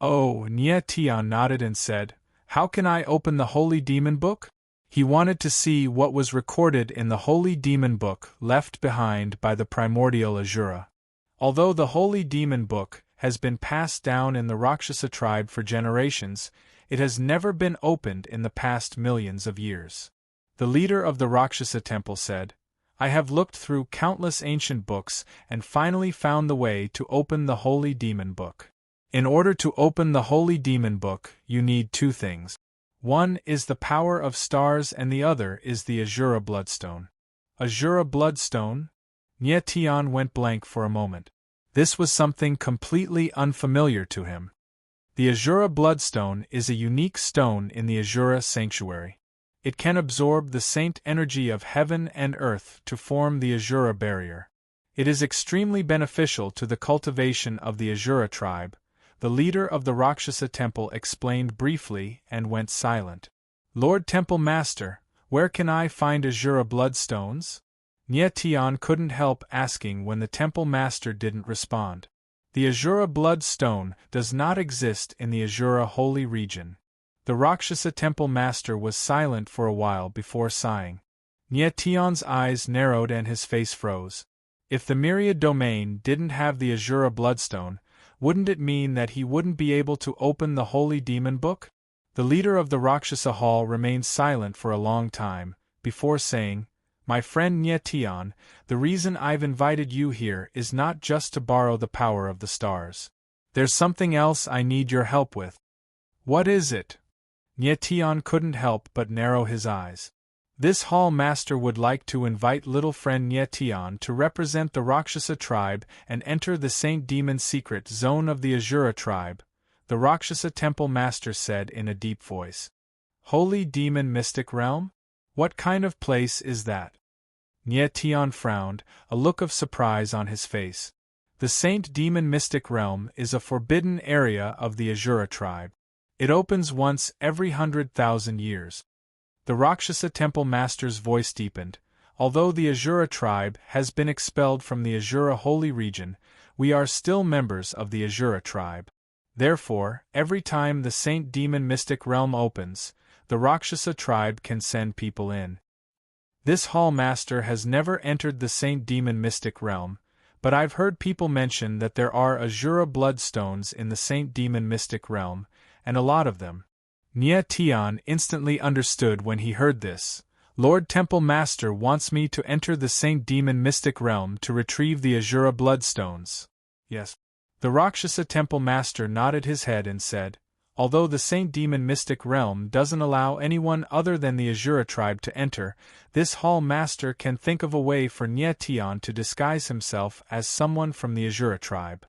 [SPEAKER 1] Oh, Nye Tian nodded and said, "How can I open the Holy Demon Book?" He wanted to see what was recorded in the Holy Demon Book left behind by the primordial Asura. Although the Holy Demon Book has been passed down in the Rakshasa tribe for generations, it has never been opened in the past millions of years. The leader of the Rakshasa temple said, "I have looked through countless ancient books and finally found the way to open the Holy Demon Book. In order to open the Holy Demon Book, you need two things. One is the power of stars and the other is the Asura Bloodstone." Asura Bloodstone? Nye Tian went blank for a moment. This was something completely unfamiliar to him. The Asura Bloodstone is a unique stone in the Asura Sanctuary. It can absorb the saint energy of heaven and earth to form the Asura barrier. It is extremely beneficial to the cultivation of the Asura tribe. The leader of the Rakshasa temple explained briefly and went silent. "Lord Temple Master, where can I find Asura bloodstones?" Nye Tian couldn't help asking when the temple master didn't respond. The Asura bloodstone does not exist in the Asura holy region. The Rakshasa temple master was silent for a while before sighing. Nye Tian's eyes narrowed and his face froze. If the Myriad domain didn't have the Asura bloodstone, wouldn't it mean that he wouldn't be able to open the Holy Demon Book? The leader of the Rakshasa Hall remained silent for a long time, before saying, "My friend Nye Tian, the reason I've invited you here is not just to borrow the power of the stars. There's something else I need your help with." "What is it?" Nye Tian couldn't help but narrow his eyes. This hall master would like to invite little friend Nye Tian to represent the Rakshasa tribe and enter the Saint Demon secret zone of the Asura tribe, the Rakshasa temple master said in a deep voice. "Holy Demon mystic realm? What kind of place is that?" Nye Tian frowned, a look of surprise on his face. The Saint Demon mystic realm is a forbidden area of the Asura tribe. It opens once every 100,000 years. The Rakshasa temple master's voice deepened. "Although the Asura tribe has been expelled from the Asura holy region, we are still members of the Asura tribe. Therefore, every time the Saint Demon mystic realm opens, the Rakshasa tribe can send people in. This hall master has never entered the Saint Demon mystic realm, but I've heard people mention that there are Asura bloodstones in the Saint Demon mystic realm, and a lot of them." Nye Tian instantly understood when he heard this. "Lord Temple Master wants me to enter the Saint Demon mystic realm to retrieve the Asura bloodstones." "Yes." The Rakshasa temple master nodded his head and said, "Although the Saint Demon mystic realm doesn't allow anyone other than the Asura tribe to enter, this hall master can think of a way for Nye Tian to disguise himself as someone from the Asura tribe."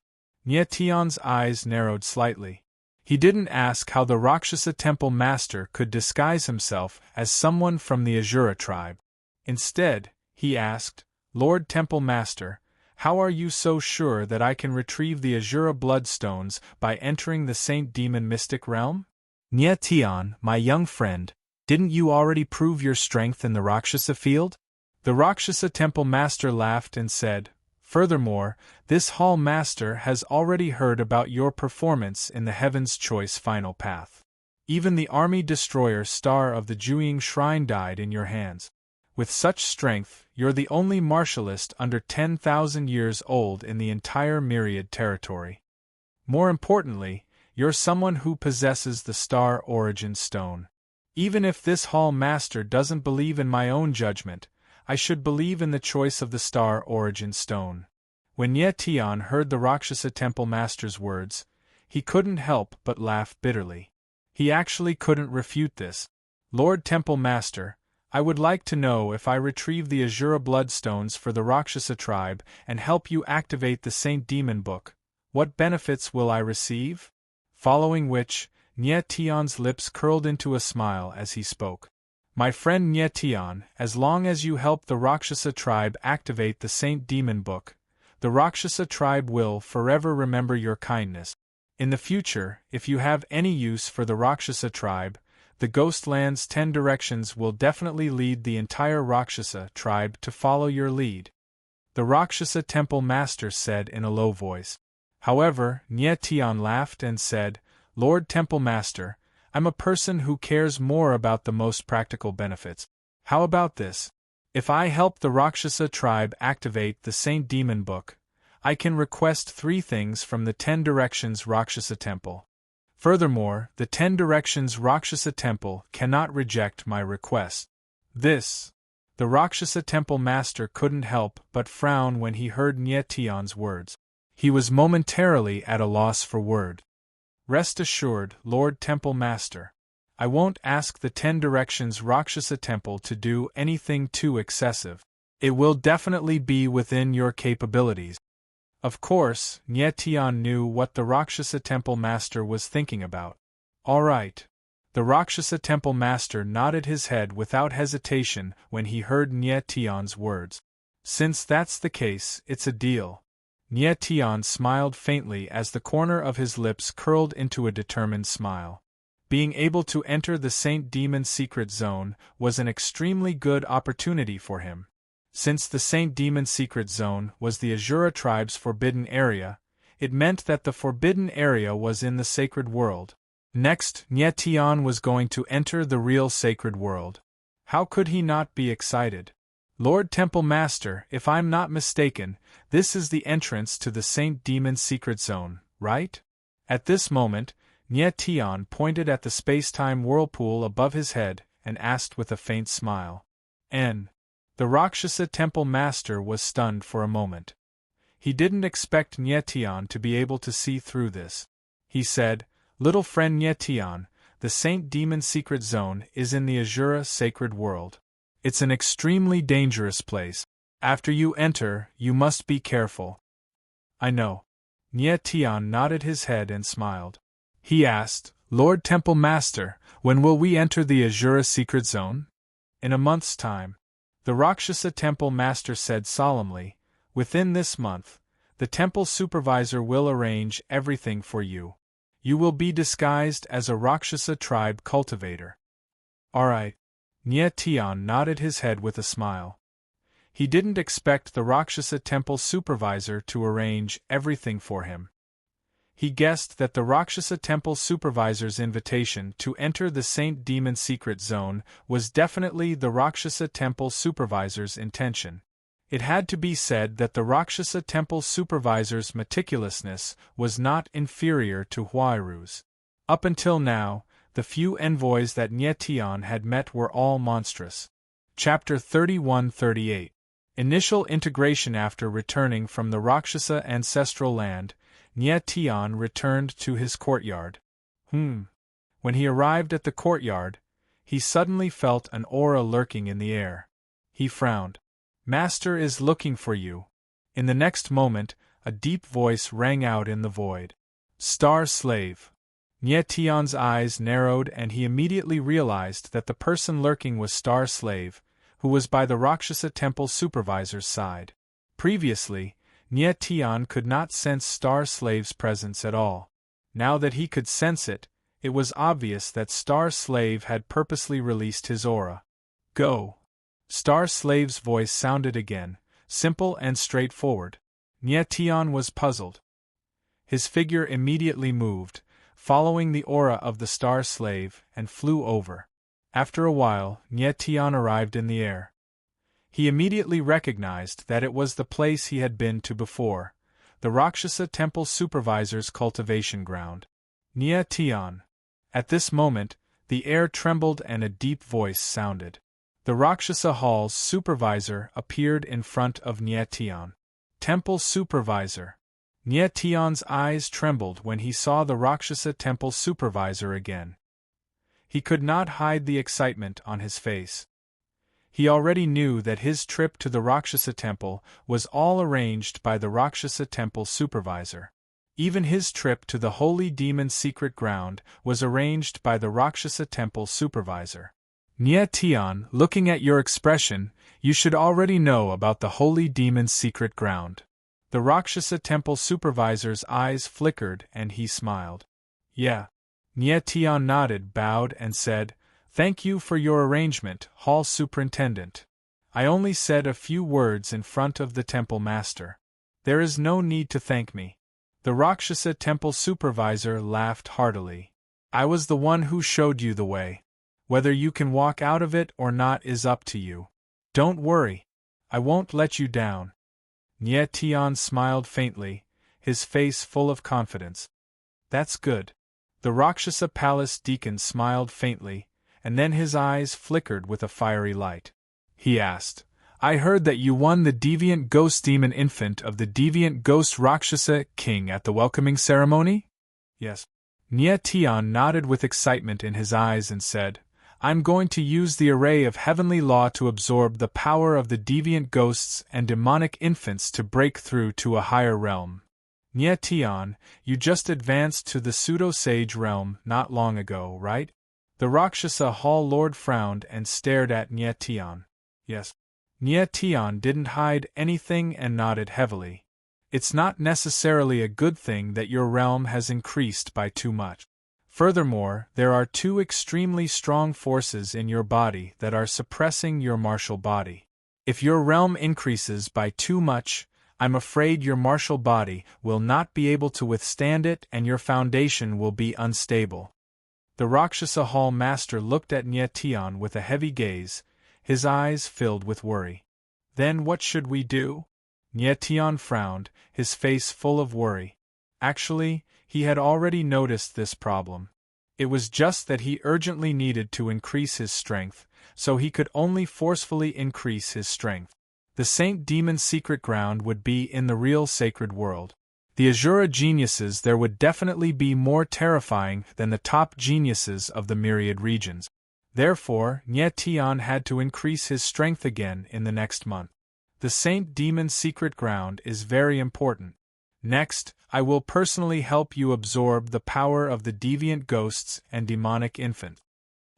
[SPEAKER 1] Nye Tian's eyes narrowed slightly. He didn't ask how the Rakshasa temple master could disguise himself as someone from the Asura tribe. Instead, he asked, "Lord Temple Master, how are you so sure that I can retrieve the Asura bloodstones by entering the Saint Demon mystic realm?" "Nye Tian, my young friend, didn't you already prove your strength in the Rakshasa field?" The Rakshasa temple master laughed and said, "Furthermore, this hall master has already heard about your performance in the Heaven's Choice Final Path. Even the army destroyer star of the Juying Shrine died in your hands. With such strength, you're the only martialist under 10,000 years old in the entire Myriad territory. More importantly, you're someone who possesses the Star Origin Stone. Even if this hall master doesn't believe in my own judgment, I should believe in the choice of the Star Origin Stone." When Nye Tian heard the Rakshasa temple master's words, he couldn't help but laugh bitterly. He actually couldn't refute this. "Lord Temple Master, I would like to know if I retrieve the Asura bloodstones for the Rakshasa tribe and help you activate the Saint Demon Book, what benefits will I receive?" Following which, Nye Tian's lips curled into a smile as he spoke. "My friend Nye Tian, as long as you help the Rakshasa tribe activate the Saint Demon Book, the Rakshasa tribe will forever remember your kindness. In the future, if you have any use for the Rakshasa tribe, the Ghostland's 10 directions will definitely lead the entire Rakshasa tribe to follow your lead," the Rakshasa temple master said in a low voice. However, Nye Tian laughed and said, Lord Temple Master, I'm a person who cares more about the most practical benefits. How about this? If I help the Rakshasa tribe activate the Saint Demon Book, I can request 3 things from the 10 Directions Rakshasa Temple. Furthermore, the 10 Directions Rakshasa Temple cannot reject my request. This. The Rakshasa Temple Master couldn't help but frown when he heard Nyetian's words. He was momentarily at a loss for words. Rest assured, Lord Temple Master. I won't ask the 10 Directions Rakshasa Temple to do anything too excessive. It will definitely be within your capabilities. Of course, Nyetian knew what the Rakshasa Temple Master was thinking about. All right. The Rakshasa Temple Master nodded his head without hesitation when he heard Nyetian's words. Since that's the case, it's a deal. Nyetian smiled faintly as the corner of his lips curled into a determined smile. Being able to enter the Saint Demon Secret Zone was an extremely good opportunity for him. Since the Saint Demon Secret Zone was the Azura tribe's forbidden area, it meant that the forbidden area was in the sacred world. Next, Nyetian was going to enter the real sacred world. How could he not be excited? Lord Temple Master, if I'm not mistaken, this is the entrance to the Saint Demon Secret Zone, right? At this moment, Nyetian pointed at the space-time whirlpool above his head and asked with a faint smile. N. The Rakshasa Temple Master was stunned for a moment. He didn't expect Nyetian to be able to see through this. He said, "Little friend Nyetian, the Saint Demon Secret Zone is in the Azura sacred world. It's an extremely dangerous place. After you enter, you must be careful." "I know." Nyetian nodded his head and smiled. He asked, "Lord Temple Master, when will we enter the Azura secret zone?" "In a month's time." The Rakshasa Temple Master said solemnly, "Within this month, the temple supervisor will arrange everything for you. You will be disguised as a Rakshasa tribe cultivator." "All right." Nyetian nodded his head with a smile. He didn't expect the Rakshasa Temple supervisor to arrange everything for him. He guessed that the Rakshasa Temple supervisor's invitation to enter the Saint Demon Secret Zone was definitely the Rakshasa Temple supervisor's intention. It had to be said that the Rakshasa Temple supervisor's meticulousness was not inferior to Huairu's. Up until now, the few envoys that Nyetian had met were all monstrous. Chapter 31-38. Initial integration. After returning from the Rakshasa ancestral land, Nyetian returned to his courtyard. When he arrived at the courtyard, he suddenly felt an aura lurking in the air. He frowned. "Master is looking for you." In the next moment, a deep voice rang out in the void. "Star Slave." Nyetian's eyes narrowed and he immediately realized that the person lurking was Star Slave, who was by the Rakshasa Temple supervisor's side. Previously, Nyetian could not sense Star Slave's presence at all. Now that he could sense it, it was obvious that Star Slave had purposely released his aura. "Go." Star Slave's voice sounded again, simple and straightforward. Nyetian was puzzled. His figure immediately moved, following the aura of the Star Slave, and flew over. After a while, Nyetian arrived in the air. He immediately recognized that it was the place he had been to before, the Rakshasa Temple supervisor's cultivation ground. Nyetian. At this moment, the air trembled and a deep voice sounded. The Rakshasa Hall's supervisor appeared in front of Nyetian. Temple supervisor. Nyetian's eyes trembled when he saw the Rakshasa Temple supervisor again. He could not hide the excitement on his face. He already knew that his trip to the Rakshasa Temple was all arranged by the Rakshasa Temple supervisor. Even his trip to the Holy Demon Secret Ground was arranged by the Rakshasa Temple supervisor. Nyetian, looking at your expression, you should already know about the Holy Demon Secret Ground. The Rakshasa Temple supervisor's eyes flickered and he smiled. Yeah. Nyetian nodded, bowed, and said, "Thank you for your arrangement, Hall Superintendent. I only said a few words in front of the Temple Master. There is no need to thank me. The Rakshasa temple supervisor laughed heartily. I was the one who showed you the way. Whether you can walk out of it or not is up to you. Don't worry. I won't let you down. Nye Tian smiled faintly, his face full of confidence. That's good. The Rakshasa palace deacon smiled faintly, and then his eyes flickered with a fiery light. He asked, I heard that you won the deviant ghost demon infant of the deviant ghost Rakshasa king at the welcoming ceremony? Yes. Nye Tian nodded with excitement in his eyes and said, I'm going to use the array of heavenly law to absorb the power of the deviant ghosts and demonic infants to break through to a higher realm. Nye Tian, you just advanced to the pseudo-sage realm not long ago, right? The Rakshasa Hall Lord frowned and stared at Nye Tian. Yes. Nye Tian didn't hide anything and nodded heavily. It's not necessarily a good thing that your realm has increased by too much. Furthermore, there are two extremely strong forces in your body that are suppressing your martial body. If your realm increases by too much, I'm afraid your martial body will not be able to withstand it and your foundation will be unstable. The Rakshasa Hall Master looked at Nye Tian with a heavy gaze, his eyes filled with worry. Then what should we do? Nye Tian frowned, his face full of worry. Actually, he had already noticed this problem. It was just that he urgently needed to increase his strength, so he could only forcefully increase his strength. The Saint Demon's secret ground would be in the real sacred world. The Azura geniuses there would definitely be more terrifying than the top geniuses of the myriad regions. Therefore, Nye Tian had to increase his strength again in the next month. The Saint Demon's secret ground is very important. Next, I will personally help you absorb the power of the deviant ghosts and demonic infant.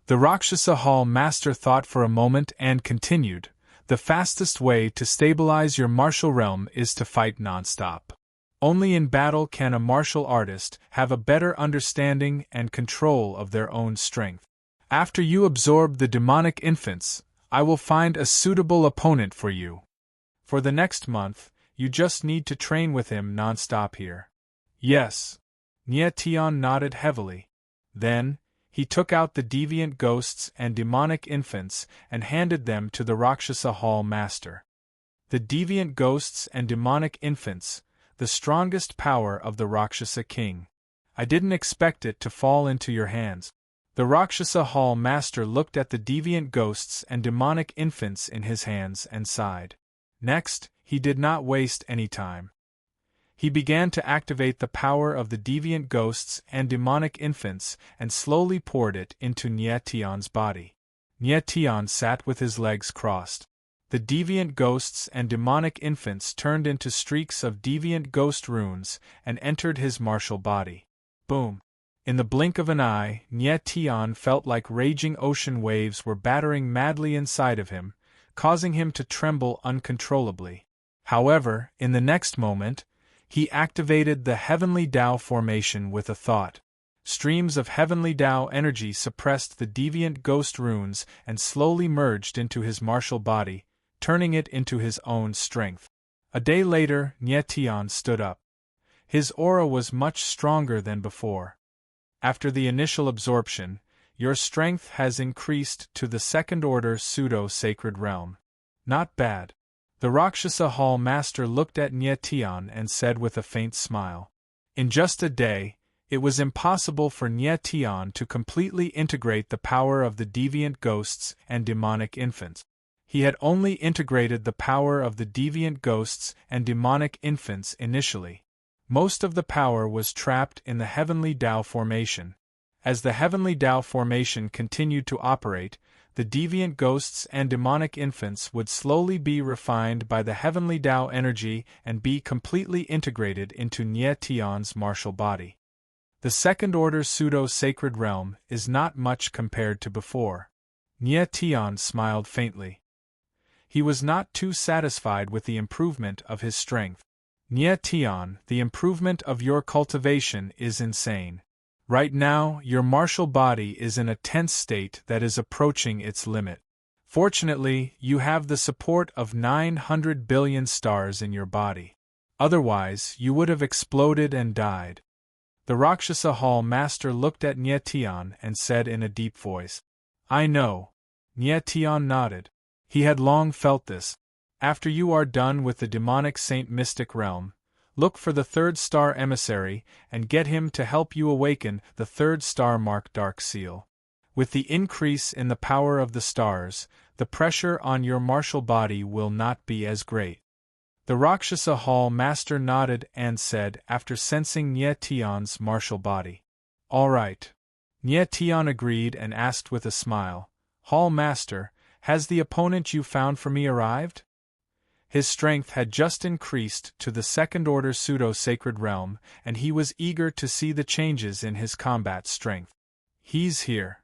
[SPEAKER 1] The Rakshasa Hall Master thought for a moment and continued, the fastest way to stabilize your martial realm is to fight non-stop. Only in battle can a martial artist have a better understanding and control of their own strength. After you absorb the demonic infants, I will find a suitable opponent for you. For the next month, you just need to train with him non-stop here. Yes. Nye Tian nodded heavily. Then, he took out the deviant ghosts and demonic infants and handed them to the Rakshasa Hall Master. The deviant ghosts and demonic infants, the strongest power of the Rakshasa King. I didn't expect it to fall into your hands. The Rakshasa Hall Master looked at the deviant ghosts and demonic infants in his hands and sighed. Next, he did not waste any time. He began to activate the power of the deviant ghosts and demonic infants and slowly poured it into Nye Tian's body. Nye Tian sat with his legs crossed. The deviant ghosts and demonic infants turned into streaks of deviant ghost runes and entered his martial body. Boom! In the blink of an eye, Nye Tian felt like raging ocean waves were battering madly inside of him, causing him to tremble uncontrollably. However, in the next moment, he activated the Heavenly Tao formation with a thought. Streams of Heavenly Tao energy suppressed the deviant ghost runes and slowly merged into his martial body, turning it into his own strength. A day later, Nye Tian stood up. His aura was much stronger than before. After the initial absorption, your strength has increased to the second-order pseudo-sacred realm. Not bad. The Rakshasa Hall Master looked at Nye Tian and said with a faint smile. In just a day, it was impossible for Nye Tian to completely integrate the power of the deviant ghosts and demonic infants. He had only integrated the power of the deviant ghosts and demonic infants initially. Most of the power was trapped in the Heavenly Tao formation. As the Heavenly Tao formation continued to operate, the deviant ghosts and demonic infants would slowly be refined by the Heavenly Tao energy and be completely integrated into Nye Tian's martial body. The second-order pseudo-sacred realm is not much compared to before. Nye Tian smiled faintly. He was not too satisfied with the improvement of his strength. Nye Tian, the improvement of your cultivation is insane. Right now, your martial body is in a tense state that is approaching its limit. Fortunately, you have the support of 900 billion stars in your body. Otherwise, you would have exploded and died. The Rakshasa Hall Master looked at Nyetian and said in a deep voice, I know. Nyetian nodded. He had long felt this. After you are done with the demonic Saint Mystic realm, look for the third star emissary and get him to help you awaken the third star marked Dark Seal. With the increase in the power of the stars, the pressure on your martial body will not be as great. The Rakshasa Hall Master nodded and said after sensing Nyetian's martial body. All right. Nyetian agreed and asked with a smile, Hall Master, has the opponent you found for me arrived? His strength had just increased to the second-order pseudo-sacred realm, and he was eager to see the changes in his combat strength. He's here.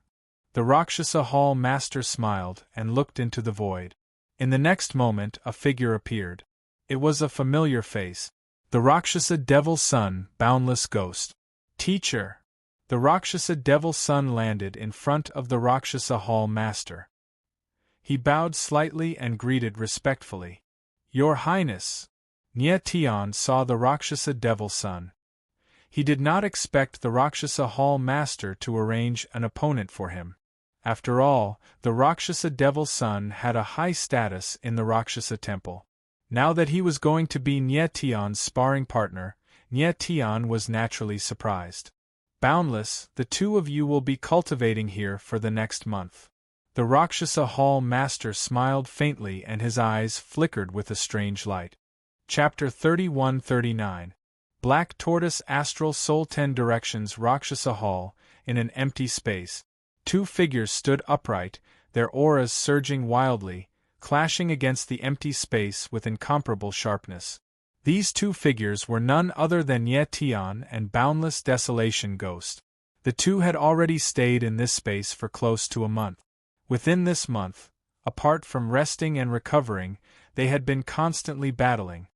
[SPEAKER 1] The Rakshasa Hall Master smiled and looked into the void. In the next moment a figure appeared. It was a familiar face. The Rakshasa Devil's Son, Boundless Ghost. Teacher. The Rakshasa Devil's Son landed in front of the Rakshasa Hall Master. He bowed slightly and greeted respectfully. Your Highness. Nyetian saw the Rakshasa Devil's Son. He did not expect the Rakshasa Hall Master to arrange an opponent for him. After all, the Rakshasa Devil's Son had a high status in the Rakshasa Temple. Now that he was going to be Nyetian's sparring partner, Nyetian was naturally surprised. Boundless, the two of you will be cultivating here for the next month. The Rakshasa Hall Master smiled faintly and his eyes flickered with a strange light. Chapter 31-39 Black Tortoise Astral Soul 10 Directions Rakshasa Hall, in an empty space. Two figures stood upright, their auras surging wildly, clashing against the empty space with incomparable sharpness. These two figures were none other than Nyetian and Boundless Desolation Ghost. The two had already stayed in this space for close to a month. Within this month, apart from resting and recovering, they had been constantly battling.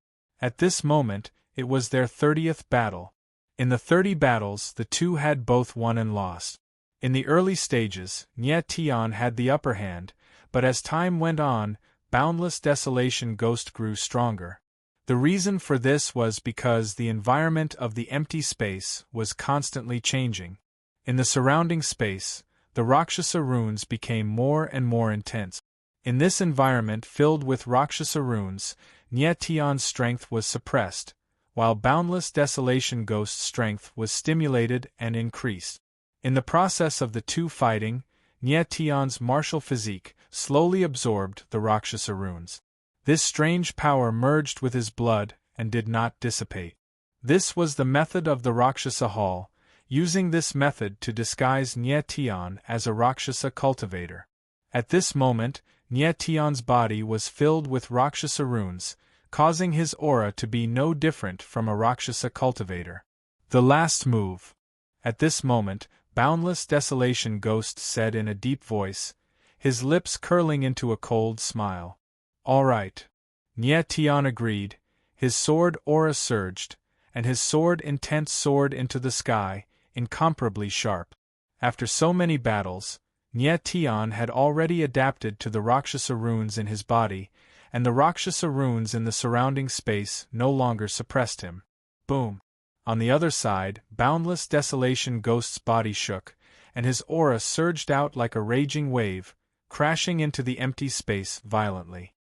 [SPEAKER 1] At this moment, it was their 30th battle. In the 30 battles, the two had both won and lost. In the early stages, Nyetian had the upper hand, but as time went on, Boundless Desolation Ghost grew stronger. The reason for this was because the environment of the empty space was constantly changing. In the surrounding space, the Rakshasa runes became more and more intense. In this environment filled with Rakshasa runes, Nyetian's strength was suppressed, while Boundless Desolation Ghost's strength was stimulated and increased. In the process of the two fighting, Nyetian's martial physique slowly absorbed the Rakshasa runes. This strange power merged with his blood and did not dissipate. This was the method of the Rakshasa Hall, using this method to disguise Nyetian as a Rakshasa cultivator. At this moment, Nyetian's body was filled with Rakshasa runes, causing his aura to be no different from a Rakshasa cultivator. The last move. At this moment, Boundless Desolation Ghost said in a deep voice, his lips curling into a cold smile. All right. Nyetian agreed, his sword aura surged, and his sword intent soared into the sky, incomparably sharp. After so many battles, Nyetian had already adapted to the Rakshasa runes in his body, and the Rakshasa runes in the surrounding space no longer suppressed him. Boom! On the other side, Boundless Desolation Ghost's body shook, and his aura surged out like a raging wave, crashing into the empty space violently.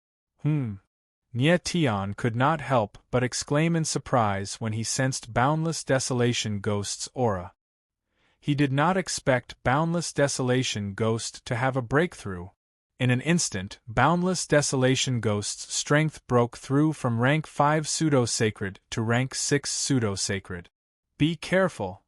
[SPEAKER 1] Nyetian could not help but exclaim in surprise when he sensed Boundless Desolation Ghost's aura. He did not expect Boundless Desolation Ghost to have a breakthrough. In an instant, Boundless Desolation Ghost's strength broke through from rank 5 pseudo-sacred to rank 6 pseudo-sacred. Be careful!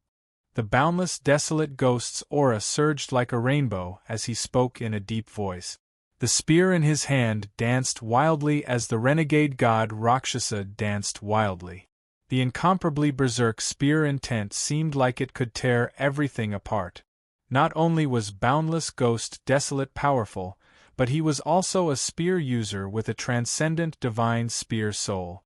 [SPEAKER 1] The Boundless Desolate Ghost's aura surged like a rainbow as he spoke in a deep voice. The spear in his hand danced wildly as the renegade god Rakshasa danced wildly. The incomparably berserk spear intent seemed like it could tear everything apart. Not only was Boundless Ghost Desolate powerful, but he was also a spear user with a transcendent divine spear soul.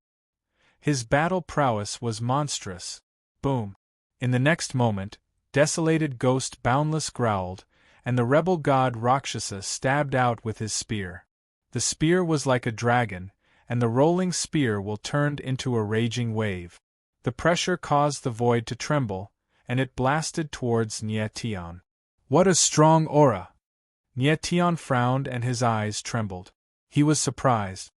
[SPEAKER 1] His battle prowess was monstrous. Boom! In the next moment, Desolated Ghost Boundless growled, and the rebel god Rakshasa stabbed out with his spear. The spear was like a dragon, and the rolling spear will turn into a raging wave. The pressure caused the void to tremble, and it blasted towards Nyetian. What a strong aura! Nyetian frowned and his eyes trembled. He was surprised.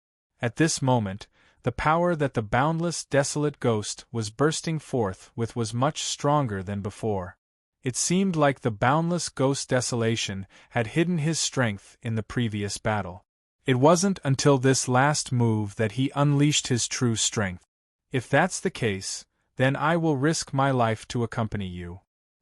[SPEAKER 1] At this moment, the power that the boundless, desolate ghost was bursting forth with was much stronger than before. It seemed like the boundless ghost desolation had hidden his strength in the previous battle. It wasn't until this last move that he unleashed his true strength. If that's the case, then I will risk my life to accompany you.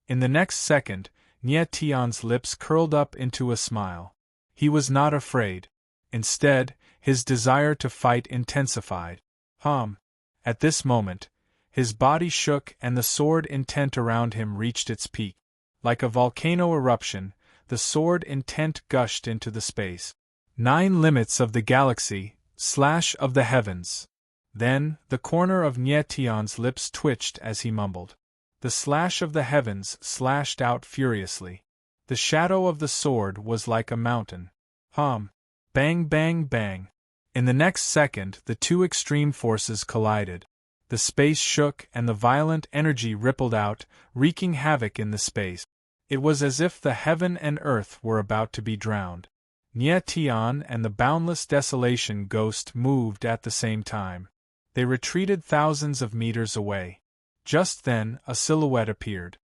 [SPEAKER 1] In the next second, Nyetian's lips curled up into a smile. He was not afraid. Instead, his desire to fight intensified. At this moment, his body shook and the sword intent around him reached its peak. Like a volcano eruption, the sword intent gushed into the space. 9 limits of the galaxy, / of the heavens. Then, the corner of Nyetian's lips twitched as he mumbled. The / of the heavens slashed out furiously. The shadow of the sword was like a mountain. Bang, bang, bang. In the next second, the two extreme forces collided. The space shook and the violent energy rippled out, wreaking havoc in the space. It was as if the heaven and earth were about to be drowned. Nyetian and the boundless desolation ghost moved at the same time. They retreated thousands of meters away. Just then, a silhouette appeared.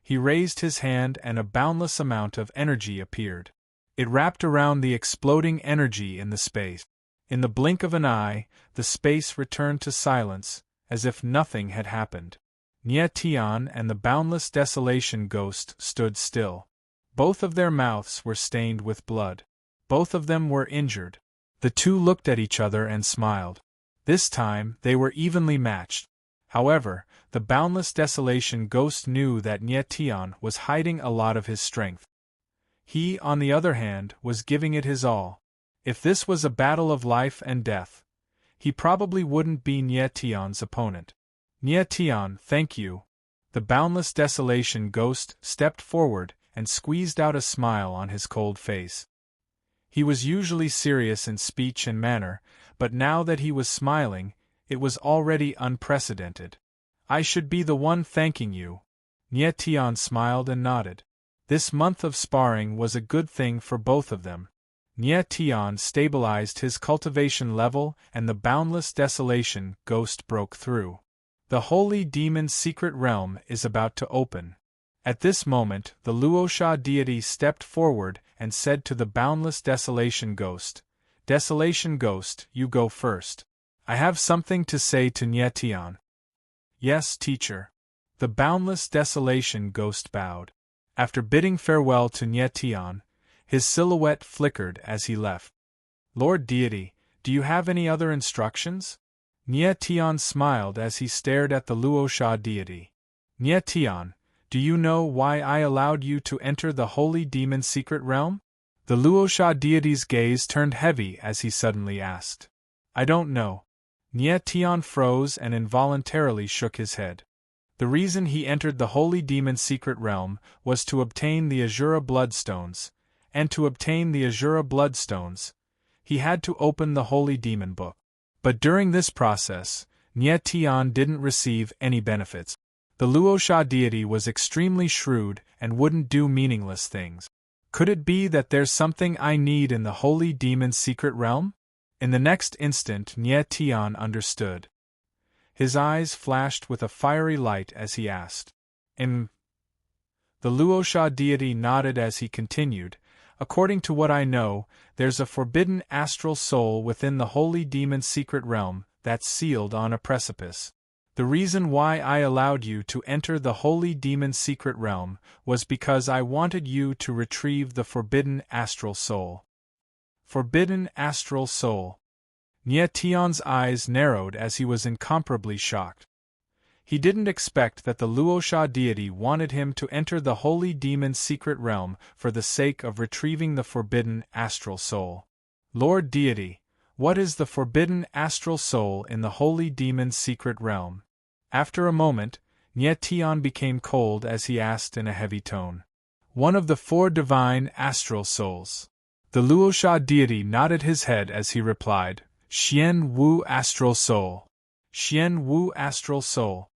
[SPEAKER 1] He raised his hand and a boundless amount of energy appeared. It wrapped around the exploding energy in the space. In the blink of an eye, the space returned to silence, as if nothing had happened. Nyetian and the boundless desolation ghost stood still. Both of their mouths were stained with blood. Both of them were injured. The two looked at each other and smiled. This time, they were evenly matched. However, the boundless desolation ghost knew that Nyetian was hiding a lot of his strength. He, on the other hand, was giving it his all. If this was a battle of life and death, he probably wouldn't be Nyetian's opponent. Nyetian, thank you. The boundless desolation ghost stepped forward and squeezed out a smile on his cold face. He was usually serious in speech and manner, but now that he was smiling, it was already unprecedented. I should be the one thanking you. Nyetian smiled and nodded. This month of sparring was a good thing for both of them. Nyetian stabilized his cultivation level and the boundless desolation ghost broke through. The holy demon's secret realm is about to open. At this moment, the Luosha deity stepped forward and said to the boundless desolation ghost, "Desolation ghost, you go first. I have something to say to Nyetian." "Yes, teacher." The boundless desolation ghost bowed. After bidding farewell to Nyetian, his silhouette flickered as he left. "Lord deity, do you have any other instructions?" Nyetian smiled as he stared at the Luosha deity. "Nyetian, do you know why I allowed you to enter the holy demon's secret realm?" The Luosha deity's gaze turned heavy as he suddenly asked. "I don't know." Nyetian froze and involuntarily shook his head. The reason he entered the holy demon's secret realm was to obtain the Azura bloodstones, and to obtain the Azura bloodstones, he had to open the holy demon book. But during this process, Nyetian didn't receive any benefits. The Luosha deity was extremely shrewd and wouldn't do meaningless things. Could it be that there's something I need in the holy demon's secret realm? In the next instant, Nyetian understood. His eyes flashed with a fiery light as he asked, The Luosha deity nodded as he continued, "According to what I know, there's a forbidden astral soul within the holy demon's secret realm that's sealed on a precipice. The reason why I allowed you to enter the holy demon's secret realm was because I wanted you to retrieve the forbidden astral soul." Forbidden astral soul. Nyetian's eyes narrowed as he was incomparably shocked. He didn't expect that the Luosha deity wanted him to enter the holy demon's secret realm for the sake of retrieving the forbidden astral soul. "Lord deity, what is the forbidden astral soul in the holy demon's secret realm?" After a moment, Nyetian became cold as he asked in a heavy tone. "One of the 4 divine astral souls." The Luosha deity nodded his head as he replied, Xian Wu Astral Soul. Xian Wu Astral Soul.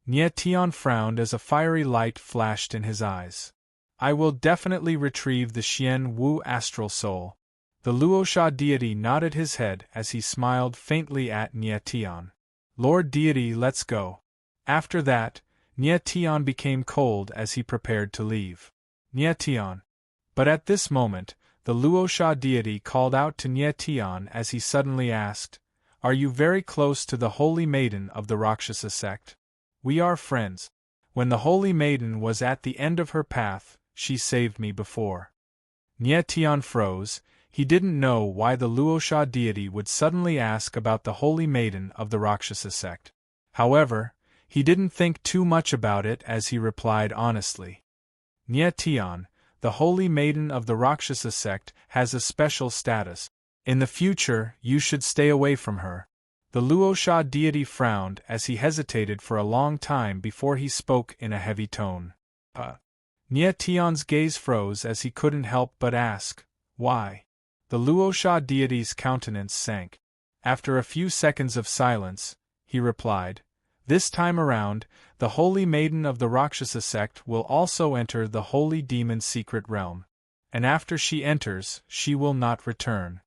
[SPEAKER 1] Nie Tian frowned as a fiery light flashed in his eyes. I will definitely retrieve the Xian Wu Astral Soul. The Luosha deity nodded his head as he smiled faintly at Nie Tian. Lord deity, let's go. After that, Nie Tian became cold as he prepared to leave. Nie Tian. But at this moment, the Luosha deity called out to Nie Tian as he suddenly asked, Are you very close to the holy maiden of the Rakshasa sect? We are friends. When the holy maiden was at the end of her path, she saved me before. Nie Tian froze. He didn't know why the Luosha deity would suddenly ask about the holy maiden of the Rakshasa sect. However, he didn't think too much about it as he replied honestly. Nie Tian, the holy maiden of the Rakshasa sect, has a special status. In the future, you should stay away from her. The Luosha deity frowned as he hesitated for a long time before he spoke in a heavy tone. Nie Tian's gaze froze as he couldn't help but ask, Why? The Luosha deity's countenance sank. After a few seconds of silence, he replied, This time around, the holy maiden of the Rakshasa sect will also enter the holy demon's secret realm. And after she enters, she will not return.